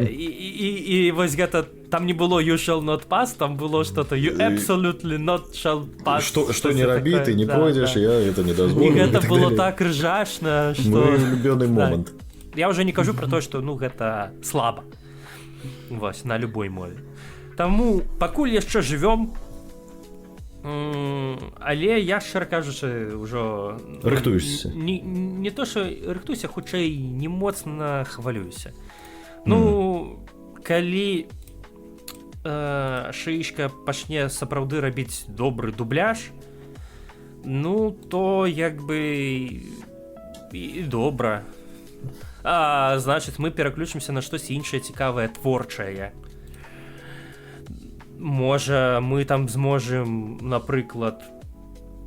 І вось гэта, там не было you shall not pass, там было что-то you absolutely not shall pass. Что не рабі, ты не пройдешь, я это не дазволю. І гэта было так ржачна, што... Мой улюбёны момант. Я уже не кажу про то, што, ну, гэта слаба. Вось, на любой мове. Таму, пакуль яшчэ жывём, але я, шчыра кажучы, ўжо... Рыхтуешся. Не то, што рыхтуюся, хутчэй не моцна хвалююся. Ну, калі Шишка пачне сапраўды рабіць добры дубляж, ну, то як бы і добра. Значыць, мы пераключымся на штось іншае цікавае, творчае. Можа, мы там зможам, напрыклад,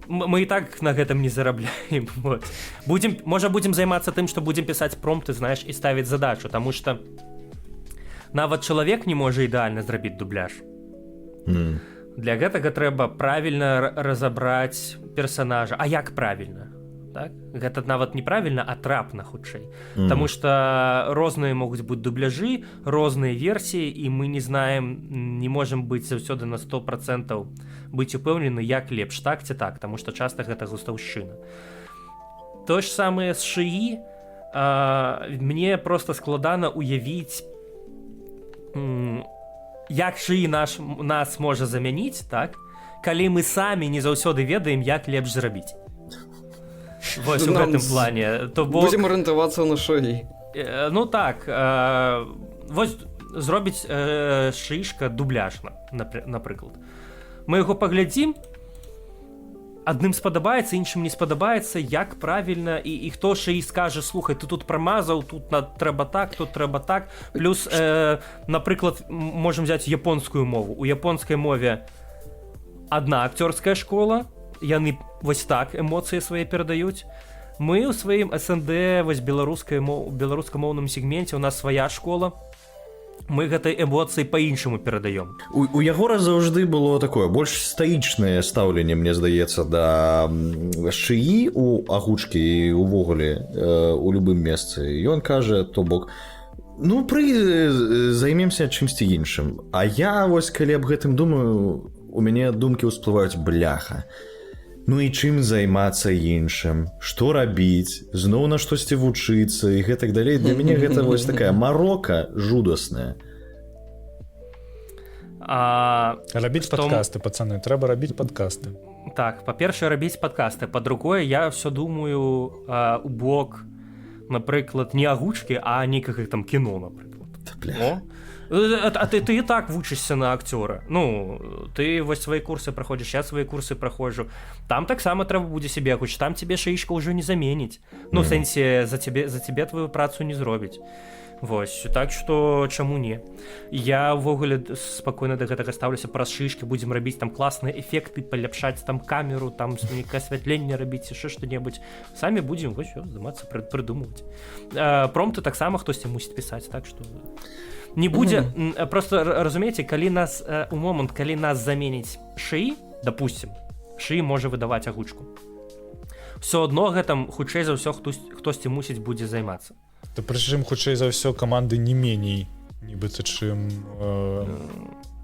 мы і так на гэтым не зарабляем. Вот. Можа, будзем займацца тым, што будзем пісаць промпты, знаеш, і ставіць задачу, таму што нават чалавек не можа ідэальна зрабіць дубляж. Для гэтага трэба правільна разабраць персанажа. А як правільна? Так? Гэта нават неправільна, а трапна хутчэй. Таму што розныя могуць быць дубляжы, розныя версіі, і мы не знаем, не можам быць заўсёды на 100% быць упэўнены, як лепш, так ці так, таму што часта гэта густаўшчына. То ж самае з Шыі, мне проста складана уявіць, як Шыі нас можа замяніць, так? Калі мы самі не заўсёды ведаем, як лепш зрабіць. Вось у гэтым плане. Будзем арыентавацца на Шыі. Ну так, вось зробіць Шишка дубляж, напрыклад. Мы яго паглядзім, адным спадабаецца, іншым не спадабаецца, як правільна, і хто Шыі скажа, слухай, ты тут прамазаў, тут трэба так, тут трэба так. Плюс, напрыклад, можам взяць японскую мову. У японскай мове адна акцёрская школа, яны вось так эмоцыі свае перадаюць. Мы ў сваім СНД, вось беларускамоўным сегменце, у нас свая школа, мы гэтай эмоцыі па-іншаму перадаём. У Ягора заўжды было такое больш стаічнае стаўленне, мне здаецца, да Шыі у агучкі і увогуле у любым месцы. Ён кажа, то бок, ну, займемся чымсьці іншым. А я вось, калі аб гэтым думаю, у мяне думкі ўсплываюць, бляха. Ну і чым займацца іншым, што рабіць, зноў на штосьці вучыцца і гэтак далей. Для мяне гэта вось такая марока жудасная. Рабіць падкасты, пацаны, трэба рабіць падкасты. Так, па-першае, рабіць падкасты, па-другое, я ўсё думаю у бок, напрыклад, не агучкі, а нейкага там кіно, напрыклад. А ты і так вучышся на акцёра. Ну, ты вось свае курсы праходзіш, я свае курсы праходжу. Там таксама трэба будзе сябе агучыць, там цябе Шишка ўжо не заменіць. Ну, в сэнсе, за цябе твою працу не зробіць. Вось, так што чаму не? Я ўвогуле спакойна да гэтага стаўлюся, праз Шишкі будзем рабіць там класныя эфекты, паляпшаць там камеру, там нейкае асвятленне рабіць, яшчэ што-небудзь. Самі будзем вось здымацца, прыдумваць. Промпты таксама хтосьці мусіць пісаць, так што... Не будзе, просто разумееце, калі нас у момант, калі нас заменіць Шыі, допустим, Шыі можа выдаваць агучку. Всё адно гэтым хутчэй за ўсё хтосьці мусіць будзе займацца. Та прычым хутчэй за ўсё каманды не меней, нібыта чым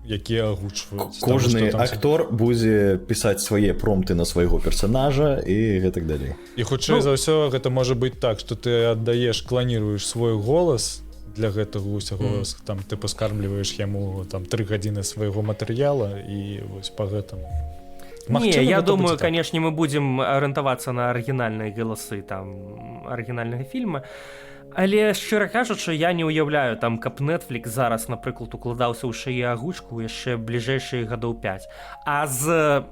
якія агучваюць. Кожны актор будзе пісаць свае промпты на свайго персанажа і гэтак далей. І хутчэй за ўсё гэта можа быць так, што ты аддаеш, кланіруеш свой голас для гэтага усяго, там ты паскармліваеш яму там 3 гадзіны свайго матэрыяла і вось па гэтаму. Не, я думаю, канешне, мы будзем арыентавацца на арыгінальныя галасы там арыгінальнага фільма. Але шчыра кажучы, я не ўяўляю там, каб Netflix зараз, напрыклад, укладаўся ў шыі агучку яшчэ бліжэйшыя гадоў 5. А з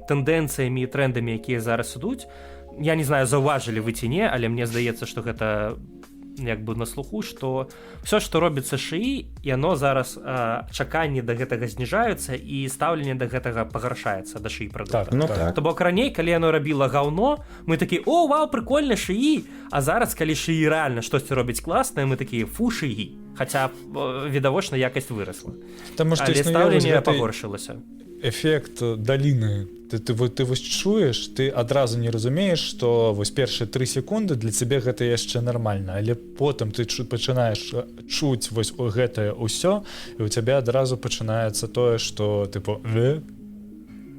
тэндэнцыямі і трэндамі, якія зараз ідуць, я не знаю, заўважылі вы ці не, але мне здаецца, што гэта як бы на слуху, што ўсё, што робіцца шыі, яно зараз чаканні да гэтага зніжаюцца і стаўленне да гэтага пагаршаецца, да шыі прадукта. Так, ну так. То бок раней, калі яно рабіла гаўно, мы такі: о, вау, прикольна, шыі. А зараз, калі шыі рэальна штосьці робіць класнае, мы такія: фу, шыі. Хаця відавочна якасць вырасла. Таму што але стаўленне пагоршылася. Эфект даліны. Ты вось чуеш, ты адразу не разумееш, што вось першыя 3 секунды для цябе гэта яшчэ нармальна, але потым ты пачынаеш чуць вось гэтае ўсё, і ў цябе адразу пачынаецца тое, што тыпу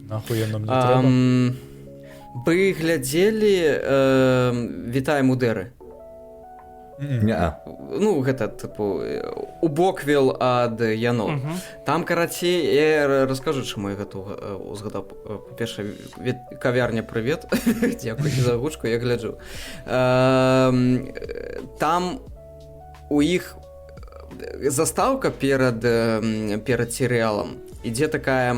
нахуй яно мне трэба. Вы глядзелі «Вітаем у Дэры»? Ну, гэта тыпу убоквел ад Яно. Там, карацей, я раскажу, чаму я гэта узгадаў. Па-першае, кавярня, прывет. Дзякуй за агучку, я гляджу. Там у іх застаўка перад серыялам ідзе такая...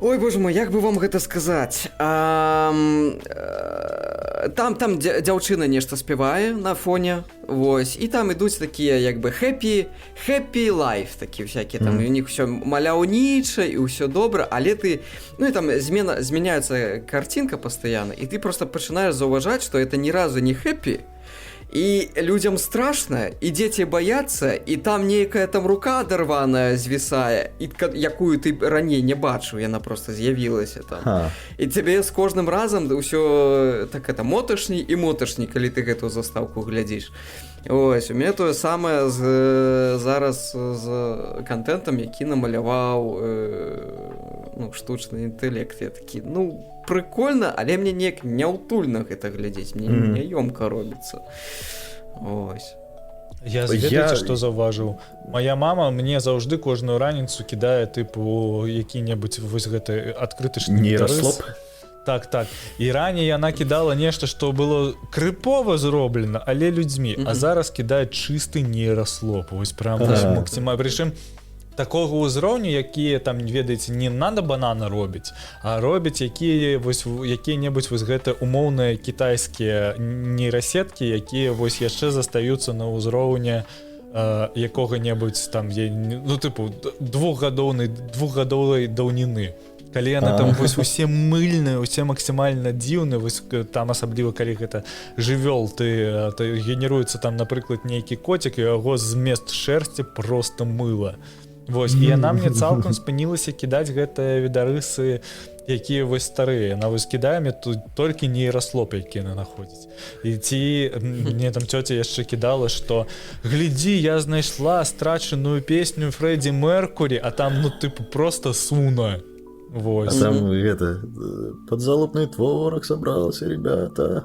Ой, боже мой, як бы вам гэта сказаць? Там дзяўчына нешта спявае на фоне, вось, і там ідуць такія як бы happy life, такі всякие, там у них все маляўніча і ўсё добра, але ты, ну і там змяняецца картинка пастаянна, і ты просто пачынаеш заўважаць, што это ні разу не happy, і людзям страшна, і дзеці баяцца, і там нейкая там рука адарваная звісае, якую ты раней не бачыў, яна просто з'явілася там. І цябе з кожным разам ўсё так это моташней і моташней, калі ты гэтую застаўку глядзіш. Ось, у мяне тое самае зараз з контентам, які намаляваў штучны інтэлект. Я такі, прикольна, але мне неяк няўтульна гэта глядзець, мне няёмка робіцца. Ось. Я ведаеце, што заўважыў? Мая мама мне заўжды кожную раніцу кідае тыпу які-небудзь вось гэты адкрыты нейраслоп. Так. І раней яна кідала нешта, што было крыпова зроблена, але людзьмі, а зараз кідае чысты нейраслоп. Вось прям максімальна. Прычым такога ўзроўню, якія там, ведаеце, не надо банана робіць, а робяць якія-небудзь вось гэта умоўныя кітайскія нейрасеткі, якія вось яшчэ застаюцца на ўзроўні якога-небудзь там, двухгадовай даўніны. Калі яны там вось усе мыльныя, усе максімальна дзіўныя, вось там асабліва калі гэта жывёл, ты генеруецца там, напрыклад, нейкі коцік, і яго змест шэрсці просто мыла. Вось, і яна мне цалкам спынілася кідаць гэтыя відарысы, якія вось старыя. Яна вось кідае мне тут толькі нейраслоп, які яна находзіць. І ці мне там цёця яшчэ кідала, што глядзі, я знайшла страчаную песню Фрэддзі Меркурі, а там, просто суна. Вот. А там это подзалупный творог собрался, ребята.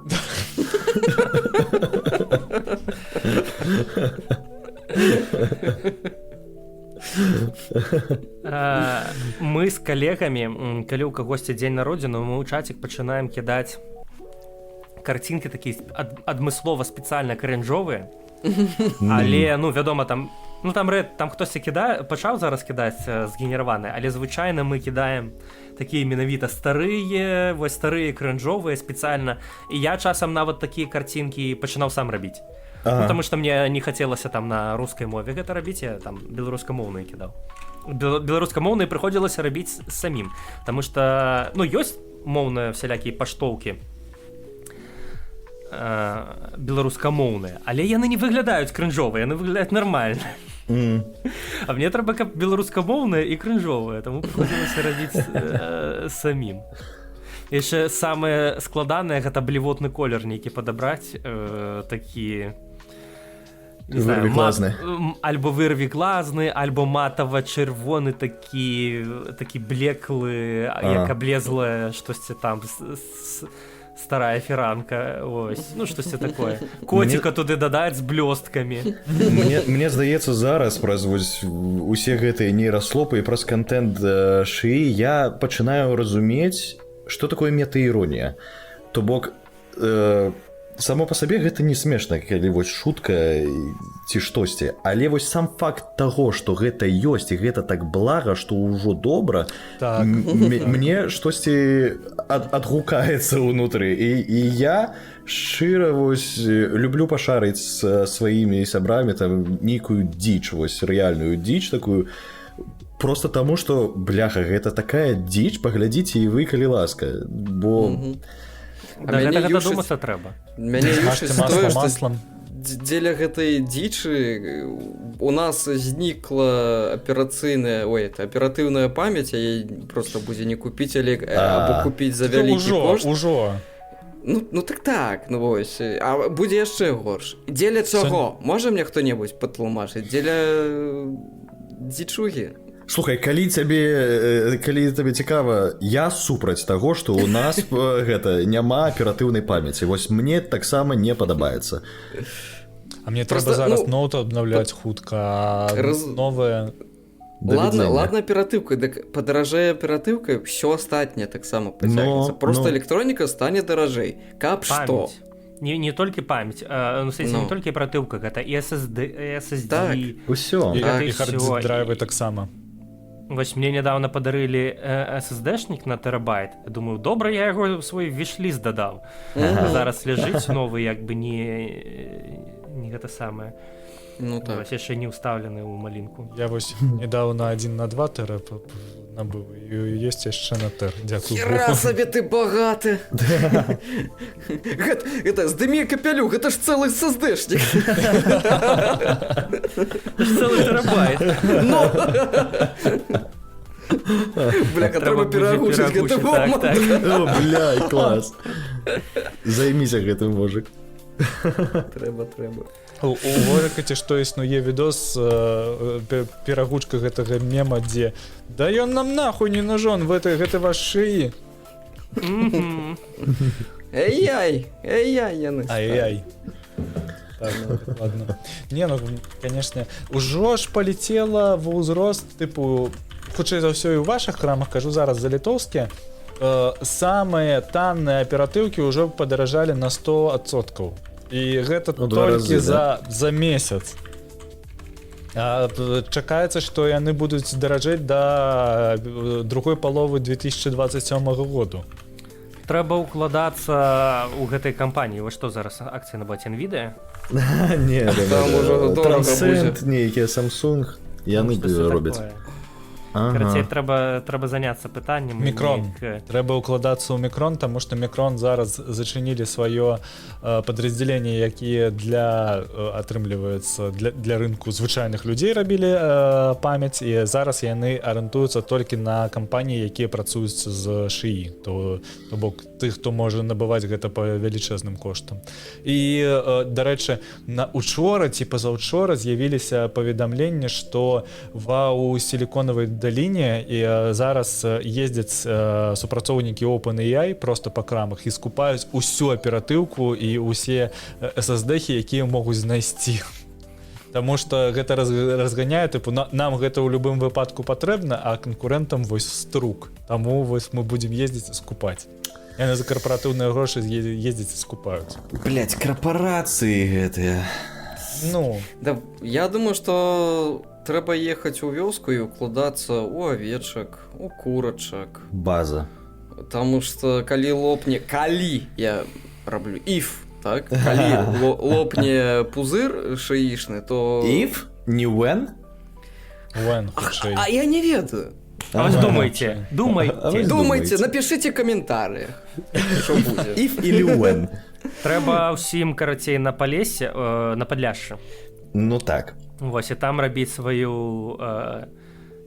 Мы з калегамі, калі ў кагосьці дзень народзіну, мы ў чацік пачынаем кідаць карцінкі такія адмыслова спецыяльна крынжовыя, але, вядома, там хтосьці пачаў зараз кідаць згенераваны, але звычайна мы кідаем такія менавіта старыя крынжовыя спецыяльна, і я часам нават такія карцінкі пачынаў сам рабіць. Потому что мне не хацелася там на рускай мове гэта рабіць, я там беларускамоўныя кідаў. Беларускамоўныя прыходзілася рабіць самім, потому что, ёсць моўныя всялякія паштоўкі беларускамоўныя, але яны не выглядаюць крынжовыя, яны выглядаюць нармальна. А мне трэба, каб беларускамоўныя і крынжовыя, таму прыходзілася рабіць самім. Яшчэ самае складанае гэта блівотны колер нейкі падабраць, такі, не знаю, альбо вырвіглазны, альбо матава-чырвоны, такі блеклы, як аблезлая штосьці там старая фіранка, ось, штосьці такое. Коціка туды дадаць з блёсткамі. Мне здаецца, зараз праз усе гэтыя нейраслопы і праз контент шыі я пачынаю разумець, што такое метаіронія. То бок, само па сабе гэта не смешна, калі вось шутка ці штосьці, але вось сам факт таго, што гэта ёсць і гэта так блага, што ўжо добра, Так. мне штосьці адгукаецца ўнутры, і я шчыра вось люблю пашарыць з сваімі сябрамі там нейкую дзіч, вось рэальную дзіч такую, просто таму, што, бляха, гэта такая дзіч, паглядзіце і вы, калі ласка, бо... Да гэтага дадумацца трэба. Мяне Смажце юшыць масло тое, што маслам. дзеля гэтай дзічы у нас знікла аператыўная памяць, а яе проста будзе не купіць, але або купіць за вялікі кошт. Ужо. Ну так, ну вось. А будзе яшчэ горш. Дзеля чаго? Можа мне хто-небудзь патлумачыць? Дзеля дзічугі? Слухай, калі табе цікава, я супраць таго, што ў нас гэта няма аператыўнай памяці. Вось мне таксама не падабаецца. А мне Просто, трэба зараз ну, ноут абнаўляць хутка, новае. Ладно, аператыўка, дык падаражэе аператыўка, ўсё астатняе таксама пацягнецца. Просто электроніка стане даражэй. Каб што? Не толькі памяць, не толькі аператыўка, гэта і SSD. Так, усё. І харддиск-драйвы таксама. Вось мне нядаўна падарылі SSD-шнік на тэрабайт. Я думаю, добра, я яго свой віш-ліст дадаў. Зараз ляжыць новы, як бы не гэта самае. Ну так. Вось яшчэ не ўстаўлены ў малінку. Я вось недавно 1 на 2 тэра набыў, і ёсць яшчэ на тэр. Дзякую. Хера сабе ты багаты. Гэта здымі капялюх, гэта ж цэлы SSD-шнік. Цэлы тэрабайт. Бляха, трэба перагучыць гэты момант. О, бляй, клас. Займіся гэтым, мужик. Трэба. У Орыкаце што існуе відос, перагучка гэтага мема, дзе да ён нам нахуй не нужен, гэта ваш шыі. Эй-яй яны. Ай-яй. Так, ладно. Не, ну, конечно, ужо ж полетела ва ўзрост, тыпу, хутчэй за ўсё і ў вашых крамах, кажу зараз за літоўскія, самыя танныя аператыўкі ўжо падаражалі на 100%. І гэта толькі за месяц. Чакаецца, што яны будуць даражэць да другой паловы 2027 году. Трэба ўкладацца ў гэтай кампаніі. Вы што зараз, акцыя набыць NVIDIA? Не, Transcend, нейкія Samsung, яны робяць. Карацей, трэба заняцца пытаннем. Мікрон. Трэба ўкладацца ў Мікрон, таму што Мікрон зараз зачынілі сваё падраздзяленне, якія атрымліваецца для рынку звычайных людзей рабілі памяць, і зараз яны арыентуюцца толькі на кампаніі, якія працуюць з шыі, то бок тых, хто можа набываць гэта па велічэзным коштам. І, дарэчы, учора ці пазаўчора з'явіліся паведамленні, што у сіліконавай даліне і зараз ездзяць супрацоўнікі OpenAI просто па крамах і скупаюць усю аператыўку і усе SSD-хі, якія могуць знайсці. Таму што гэта разганяе, тыпу, нам гэта ў любым выпадку патрэбна, а канкурэнтам вось струк. Таму вось мы будзем ездзіць і скупаць. Яны за карпаратыўныя грошы ездзяць і скупаюць. Блядь, карпорацыі гэтыя. Ну, да, я думаю, што трэба ехаць у вёску і укладацца ў авечак, у курачак. База. Таму што калі я раблю if, так? Калі лопне пузыр шыічны, то... If? Не when? When, хутчэй. А я не ведаю. А вы думайце, напішыце каментарыях, што будзе. If или when? Трэба ўсім, карацей, на Палесе, на Падляшшы. Ну так. Вось, і там рабіць сваю,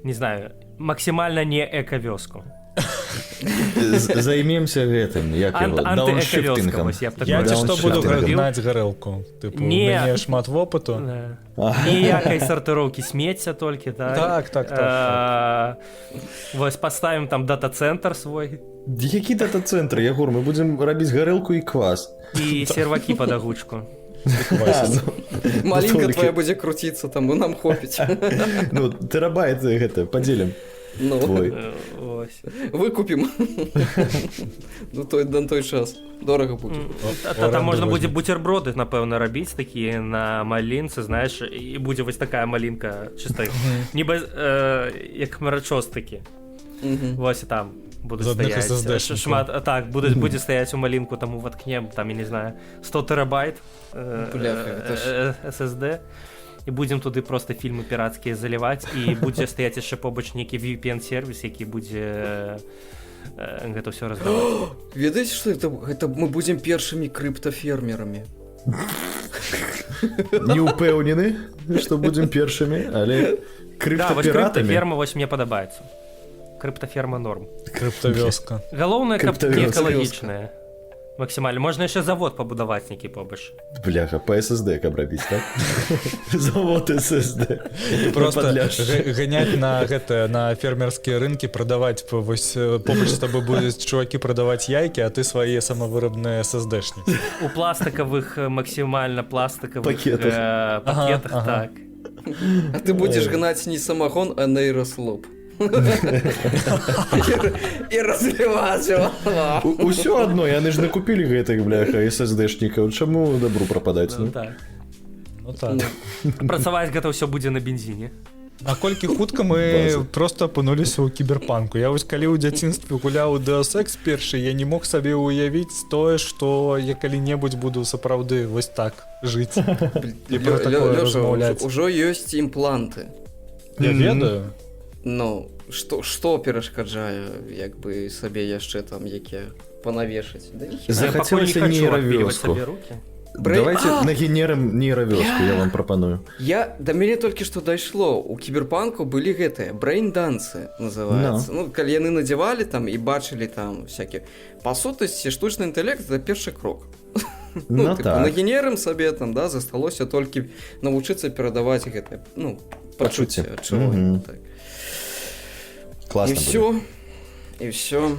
не знаю, максімальна не эка-вёску. Займемся гэтым, як его, дауншифтингом. Я ці што буду гнаць гарэлку. Тыпу, у мяне шмат вопыту. Ніякай сартыроўкі смецця толькі, так? Так. Вось, паставім там дата-цэнтр свой. Які дата-цэнтр, Ягор? Мы будзем рабіць гарэлку і квас. І сервакі пад агучку. Маленька твоя будзе круціцца, таму нам хопіць. Ну, тэрабайт гэта, падзелім. Ну, Ой. Ось. выкупім. Ну, на той час. Дорага будзе. Там можна будзе бутерброды, напэўна, рабіць такі на малінцы, знаеш, і будзе вось такая малінка чыста нібы як марачос такі. Вось і там будуць З адных стаяць SSD-шникаў. шмат, так, будзе стаяць у малінку, там уваткнем, там, я не знаю, 100 тэрабайт SSD, і будзем туды просто фільмы пірацкія заліваць, і будзе стаяць яшчэ побач нейкі VPN-сервіс, які будзе гэта ўсё раздаваць. Ведаеце, што гэта мы будзем першымі крыптафермерамі. Не ўпэўнены, што будзем першымі, але Да, вось крыптапіратамі. крыптаферма вось мне падабаецца. Крыптаферма норм. Крыптавёска. Галоўнае, каб не Крыптавёска. экалагічная. Максімальна. Можна яшчэ завод пабудаваць нейкі побач. Бляха, па SSD каб рабіць, так? Завод SSD. Просто Падляшча. ганять на гэта на фермерскія рынкі, прадаваць вось побач з табой будуць чувакі прадаваць яйкі, а ты свае самавырабныя SSD-шнікі. У пластикавых, максімальна пластикавых Пакетах. пакетах, Ага. так. А ты будзеш гнаць не самагон, а нейрослоп. І разліваць его. Усё адно, яны ж накупілі гэтых, бляха, SSD-шнікаў. Чаму добру прападаць? Ну, Ну? так. Ну так. Працаваць гэта ўсё будзе на бензіне. А колькі хутка мы просто апынуліся ў кіберпанку. Я вось калі ў дзяцінстве гуляў у Deus Ex першы, я не мог сабе ўявіць тое, што я калі-небудзь буду сапраўды вось так жыць. І пра такое размаўляць. Ужо ёсць імпланты. Я ведаю. Ну, што перашкаджае, як бы сабе яшчэ там якія панавешаць? Да ніхера. Захацелася нейравёску. Давайте нагенерым нейравёску, я вам прапаную. Да мяне толькі што дайшло. У кіберпанку былі гэтыя брейн-дансы называецца. Ну, калі яны надзявалі там і бачылі там всякі. Па сутнасці, штучны інтэлект — гэта першы крок. Ну так. Нагенерым сабе там, да, засталося толькі навучыцца перадаваць гэтае, ну, пачуцце адчування. Так. Класна І ўсё.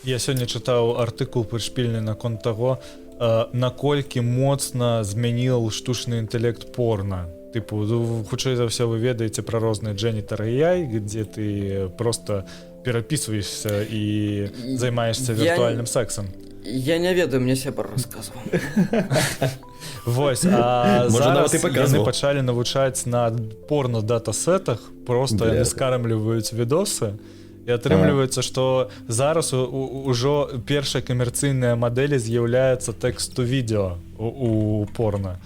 Я сёння чытаў артыкул прышпільны наконт таго, наколькі моцна змяніў штучны інтэлект порно. Тыпу, хутчэй за ўсё вы ведаеце пра розныя Genital AI, дзе ты просто перапісваешся і займаешся віртуальным сексам. Я не ведаю, мне сябар расказваў. Вось, а Можа, нават зараз і паказваў. яны пачалі навучаць на порно-датасетах, просто яны скармліваюць відосы, і атрымліваецца, што зараз ужо першая камерцыйная мадэлі з'яўляецца тэкст-ту-відео у порно.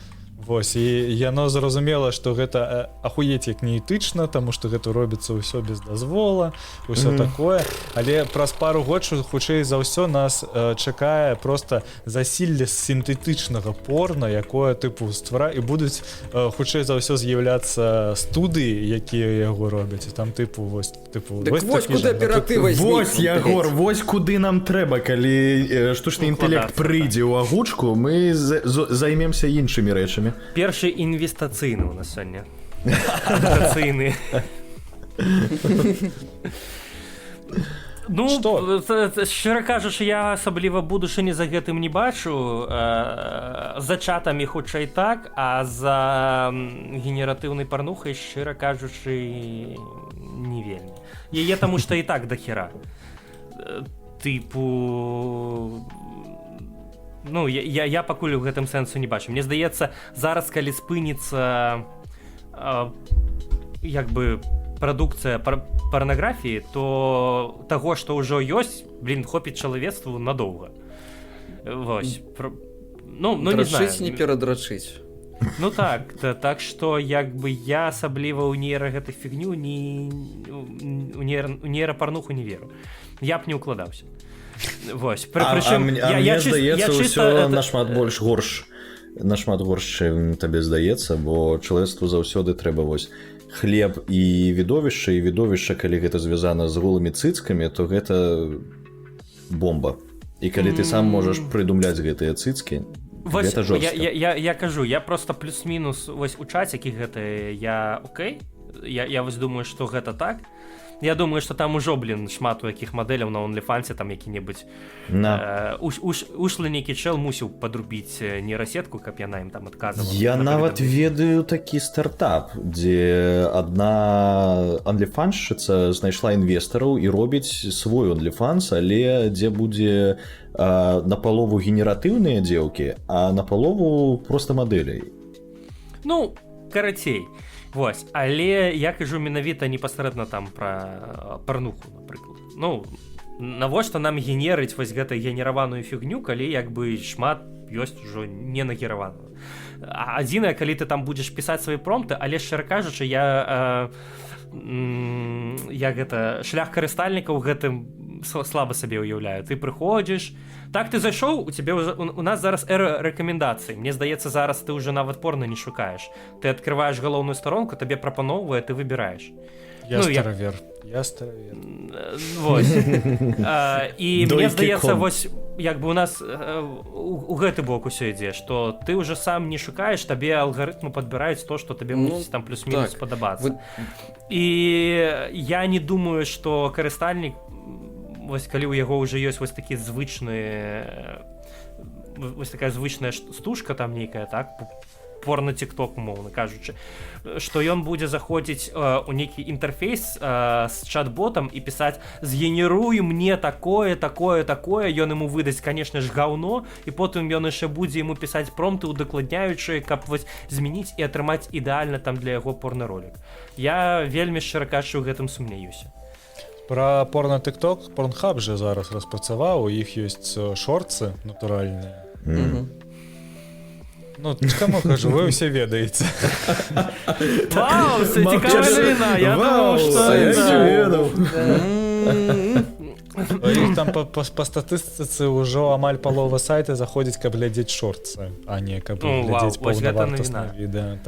Вось, і яно зразумела, што гэта ахуець як неэтычна, таму што гэта робіцца ўсё без дазвола, ўсё такое, але праз пару год хутчэй за ўсё нас чакае просто засілле сінтэтычнага порно, якое тыпу ствара, і будуць хутчэй за ўсё з'яўляцца студыі, якія яго робяць, там тыпу вось тыпу Дык вось куды аператыва Вось, Ягор, вось куды нам трэба, калі штучны інтэлект прыйдзе ў агучку, мы займемся іншымі рэчамі. Першы інвестацыйны у нас сёння. Інвестацыйны. Ну, шчыра кажучы, я асабліва будучыні за гэтым не бачу. За чатамі хутчэй так, а за генератыўнай парнухай, шчыра кажучы, не вельмі. Яе таму што і так дахера. Тыпу... Ну, я пакуль у гэтым сэнсу не бачу. Мне здаецца, зараз, калі спыніцца як бы прадукцыя парнаграфіі, то таго, што ўжо ёсць, хопіць чалавецтву надоўга. Вось. Ну, не знаю. Драчыць, не перадрачыць. Ну так, так што як бы я асабліва ў нейра гэту фігню, у нейрапарнуху не веру. Я б не ўкладаўся. Вось, мне здаецца, ўсё нашмат больш горш, чым табе здаецца, бо чалавецтву заўсёды трэба вось хлеб і відовішча, калі гэта звязана з голымі цыцкамі, то гэта бомба. І калі ты сам можаш прыдумляць гэтыя цыцкі, гэта жорстка. Я кажу, я просто плюс-мінус вось у чацікі гэта я окей, я вось думаю, што гэта так. Я думаю, что там ужо, блин, шмат у якіх мадэляў на OnlyFans там які-небудзь ушлы нейкі чэл мусіў падрубіць нейрасетку, каб яна ім там адказвала. Я нават ведаю такі стартап, дзе адна OnlyFans-шчыца знайшла інвестараў і робіць свой OnlyFans, але дзе будзе напалову генератыўныя дзеўкі, а напалову проста мадэлей. Ну, карацей. Вось, але я кажу менавіта непасрэдна там пра парнуху, напрыклад. Ну, навошта нам генерыць вось гэтай генераваную фігню, калі як бы шмат ёсць ужо не нагераваную. Адзінае, калі ты там будзеш пісаць свае промпты, але шчыра кажучы, я гэта шлях карыстальнікаў гэтым слаба сабе ўяўляю. Ты прыходзіш, так ты зайшоў, у нас зараз эра рэкамендацый. Мне здаецца, зараз ты уже нават порно не шукаеш. Ты открываешь галоўную старонку, табе прапаноўвае, ты выбіраеш. Я старавер. Вось. І мне здаецца, вось як бы у нас у гэты бок усё ідзе, што ты уже сам не шукаеш, табе алгарытмы падбіраюць то, што табе мусіць там плюс-мінус падабацца. І я не думаю, што карыстальнік, вось калі ў яго ўжо ёсць вось такі вось такая звычная стужка там нейкая, так, порно-тикток, умоўна кажучы, што ён будзе заходзіць у нейкі інтэрфейс з чат-ботам і пісаць: згенеруй мне такое, ён ему выдасць, конечно ж, гаўно, і потым ён яшчэ будзе яму пісаць промпты, удакладняючы, каб вось змяніць і атрымаць ідэальна там для яго порно-ролік. Я вельмі шчыра кажучы ў гэтым сумняюся. Пра порно-тикток Pornhub же зараз распрацаваў, у іх ёсць шорцы натуральныя. Ну, каму кажу, вы ўсе ведаеце. Вау, цікавая навіна, я думаў, што... Іх там па статыстыцы ўжо амаль палова сайта заходзіць, каб глядзець шорцы, а не каб глядзець паўнавартаснае відэа.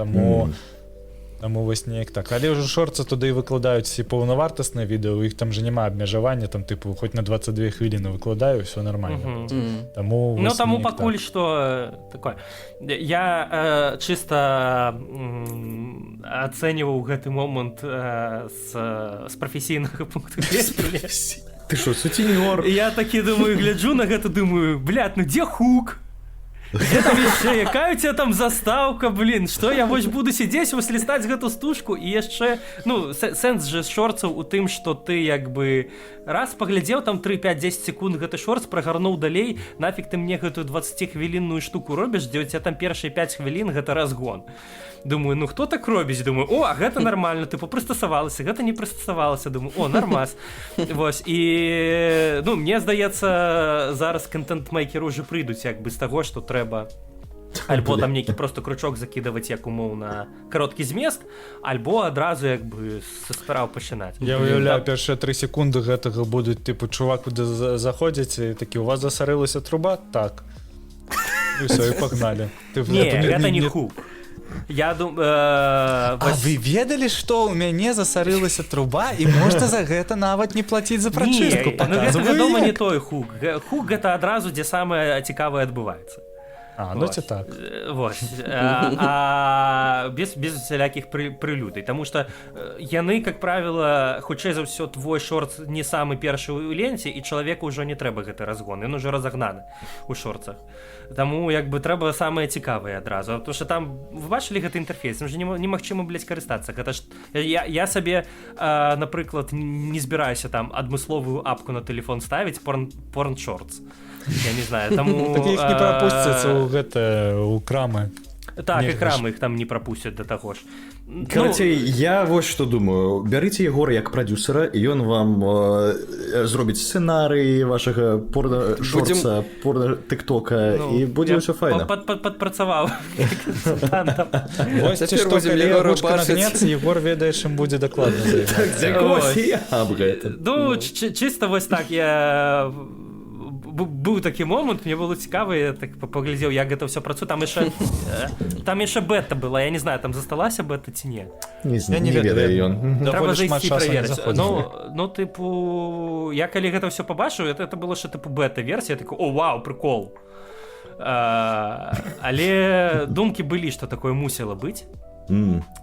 Таму вось неяк так. Але ўжо шорцы туды і выкладаюць і паўнавартаснае відэа, у іх там же няма абмежавання, там тыпу хоць на 22 хвіліны выкладаю, ўсё нармальна. Ну, таму пакуль што такое. Я чыста ацэньваў гэты момант з прафесійнага пункту гледжання. Ты што, сутенёр? Я такі думаю, гляджу на гэта, думаю, блядь, ну дзе хук? Где там яшчэ, якая у тебя там заставка, блин, што я вось буду сидзець, вось лістаць гэту стужку, і яшчэ, ну, сэнс же шорцаў у тым, што ты як бы раз паглядзеў там 3, 5, 10 секунд гэты шорц, прагарнуў далей, нафіг ты мне гэтую 20-хвілінную штуку робіш, дзе у тебя там першыя 5 хвілін гэта разгон. Думаю, ну хто так робіць? Думаю, о, гэта нормально, типу прыстасавалася, гэта не прыстасавалася, думаю, о, нормас. Вось, і, ну, мне здаецца, зараз контент-мейкеры ўжо прыйдуць як бы з таго, што трэба альбо там нейкі просто крючок закідаваць як умоўна кароткі змест, альбо адразу як бы са спраў пачынаць. Я уяўляю, першыя 3 секунды гэтага будуць, типу, чувак, куды заходзіць, і такі, у вас засарылася труба? Так. І все, і пагналі. Не, гэта не хук. Я думаю... А вы ведалі, што ў мяне засарылася труба, і можна за гэта нават не плаціць за прачыстку? Не, ну гэта, вядома, не той хук. Хук гэта адразу, дзе самае цікавае адбываецца. Ну ці так. Вось. А без усялякіх прылюдый. Таму што яны, как правіла, хутчэй за ўсё, твой шорт не самы першы ў ленце, і чалавеку ўжо не трэба гэты разгон. Ён ужо разагнаны ў шорцах. Таму, як бы, трэба самае цікавае адразу. Потому што там, вы бачылі гэты інтэрфейс? Там же немагчыма, блядь, карыстацца. Гэта ж... Я сабе, напрыклад, не збіраюся там адмысловую апку на тэлефон ставіць, порн-шортс. Я не знаю, таму... Так іх не прапусцяцца ў крамы. Так, і крамы іх там не прапусцяць да таго ж. Карацей, я вось што думаю. Бярыце Егора як прадюсера, і ён вам зробіць сцэнарый вашага порна-шорца, порна-тыктока, і будзе ўсё файна. Падпрацаваў. Вось ці што, калі ручка нагнецца, Егор ведае, чым будзе дакладна займацца. Ну, чыста вось так, я... Быў такі момант, мне было цікава, я так паглядзеў, як гэта ўсё працуе. Там яшчэ бэта была, я не знаю, там засталася бэта ці не. Не ведаю ён. Трэба зайсці праверыць. Ну, тыпу, я калі гэта ўсё пабачыў, это было ще тыпу бэта-версія, такой, о, вау, прикол. Але думкі былі, што такое мусіла быць,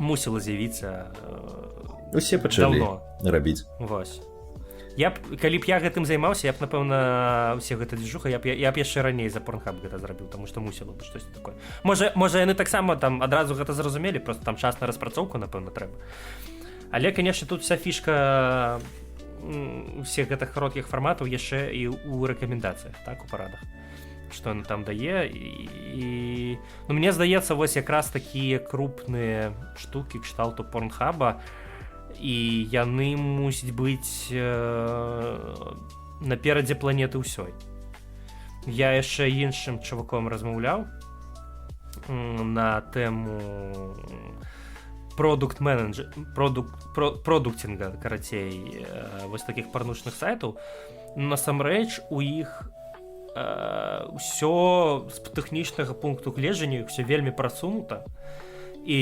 мусіла з'явіцца Усе пачалі Даўно. рабіць. Вось. Калі б я гэтым займаўся, я б, напэўна, усе гэта движуха, я б яшчэ раней за Pornhub гэта зрабіў, таму што мусіла б штосьці такое. Можа, яны таксама там адразу гэта зразумелі, просто там час на распрацоўку, напэўна, трэба. Але, канешне, тут вся фішка всех гэтых кароткіх фарматаў яшчэ і ў рэкамендацыях, так, у парадах. Што яны там дае, і... Ну, мне здаецца, вось якраз такія крупныя штукі кшталту Pornhub-а, і яны мусіць быць наперадзе планеты ўсёй. Я яшчэ іншым чуваком размаўляў на тэму продуктинга, карацей, вось такіх парнушных сайтаў. Насамрэч, у іх ўсё з тэхнічнага пункту гледжання ўсё вельмі прасунута, і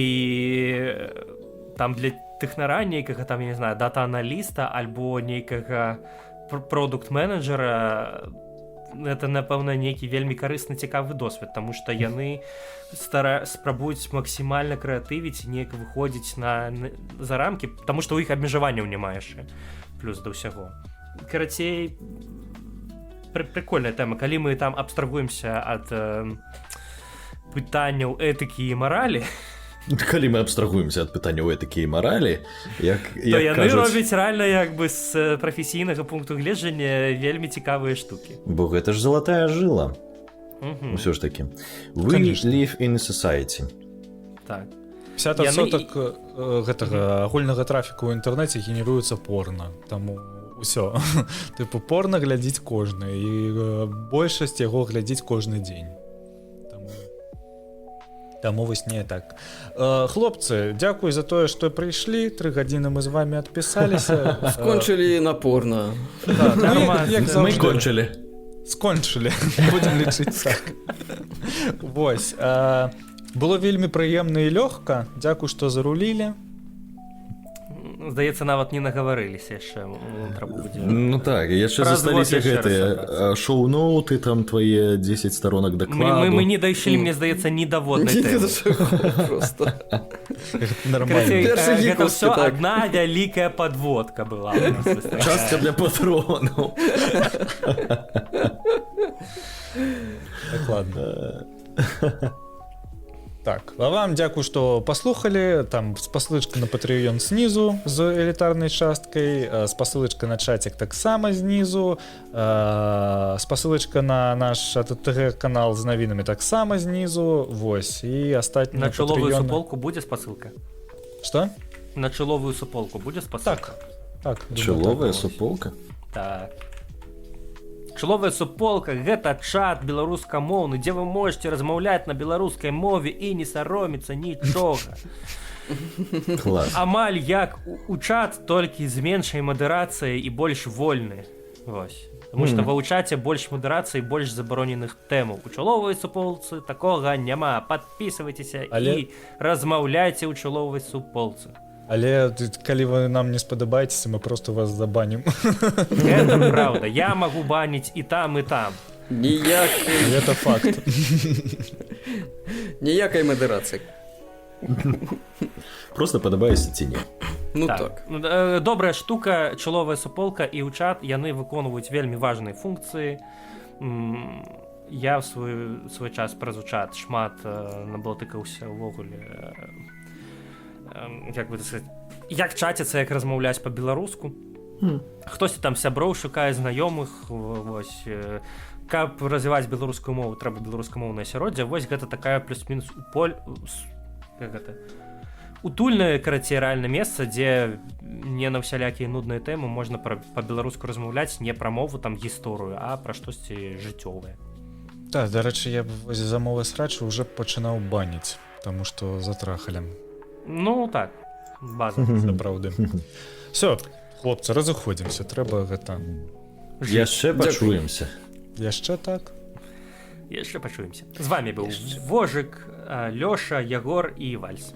там для тэхнара нейкага, там, я не знаю, дата-аналіста альбо нейкага продукт-менеджера, это, напэўна, нейкі вельмі карысны, цікавы досвед, таму што яны спрабуюць максімальна крэатывіць, неяк выходзіць за рамкі, таму што ў іх абмежаванняў няма яшчэ, плюс да ўсяго. Карацей, прикольная тэма. Калі мы там абстрагуемся ад пытанняў этыкі і маралі, калі мы абстрагуемся ад пытанняў этыкі і маралі, то яны робяць рэальна як бы з прафесійнага пункту гледжання вельмі цікавыя штукі. Бо гэта ж залатая жыла. Усё ж такі. We live in society. Так. 50% гэтага агульнага трафіку ў інтэрнэце генеруецца порна. Таму ўсё. Тыпу порна глядзіць кожны, і большасць яго глядзіць кожны дзень. Таму вось не так. Хлопцы, дзякуй за тое, што прыйшлі. 3 гадзіны мы з вами адпісаліся. Скончылі на порна. Мы скончылі. Будзем лічыць так. Вось. Было вельмі прыемна і лёгка. Дзякуй, што зарулілі. Здаецца, нават не нагаварыліся яшчэ. Ну так, яшчэ засталіся гэтыя шоу-ноуты, там твае 10 сторонак дакладу. Мы не дайшлі, мне здаецца, ні да воднай тэмы. Гэта ўсё адна вялікая падводка была. Частка для патронаў. Дакладна. Так, а вам дзякую, што паслухалі. Там спасылачка на Patreon знізу з элітарнай часткай, спасылачка на чатик таксама знізу, спасылачка на наш АТТГ-канал з навінамі таксама знізу. Вось, і астатнія на чаловую суполку будзе спасылка? Што? На чаловую суполку будзе спасылка? Так. Чаловая суполка? Так. Чаловая суполка — гэта чат беларускамоўны, дзе вы можете размаўляць на беларускай мове і не саромецца нічога. Амаль як у чат, толькі з меншай мадэрацыяй і больш вольны. Вось. Таму што ва ў чаце больш мадэрацыі, больш забароненых тэмаў. У чаловай суполцы такога няма. Падпісвайцеся і размаўляйце ў чаловай суполцы. Але калі вы нам не спадабаецеся, мы просто вас забанім. Гэта правда. Я магу баніць і там, і там. Гэта факт. Ніякай мадэрацыі. Просто падабаецца ці не. Ну так. Добрая штука, чаловая суполка і ў чат, яны выконваюць вельмі важныя функцыі. Я в свой час праз у чат шмат наблатыкаўся ўвогуле. Як бы сказаць, як чаціцца, як размаўляць па-беларуску. Хтосьці там сяброў шукае, знаёмых. Вось. Каб развіваць беларускую мову, трэба беларускамоўнае асяроддзе. Вось гэта такая плюс-мінус утульнае, карацей, рэальна месца, дзе не на ўсялякія нудныя тэмы можна па-беларуску размаўляць, не пра мову, там, гісторыю, а пра штосьці жыццёвае. Так, дарэчы, я б за мовы срачу ўжо пачынаў баніць, таму што затрахалі. Ну так, база. Сапраўды. Всё, хлопцы, разыходзімся, трэба гэта... Яшчэ пачуемся. Яшчэ так? Яшчэ пачуемся. З вамі быў Вожык, Лёша, Ягор і Вальс.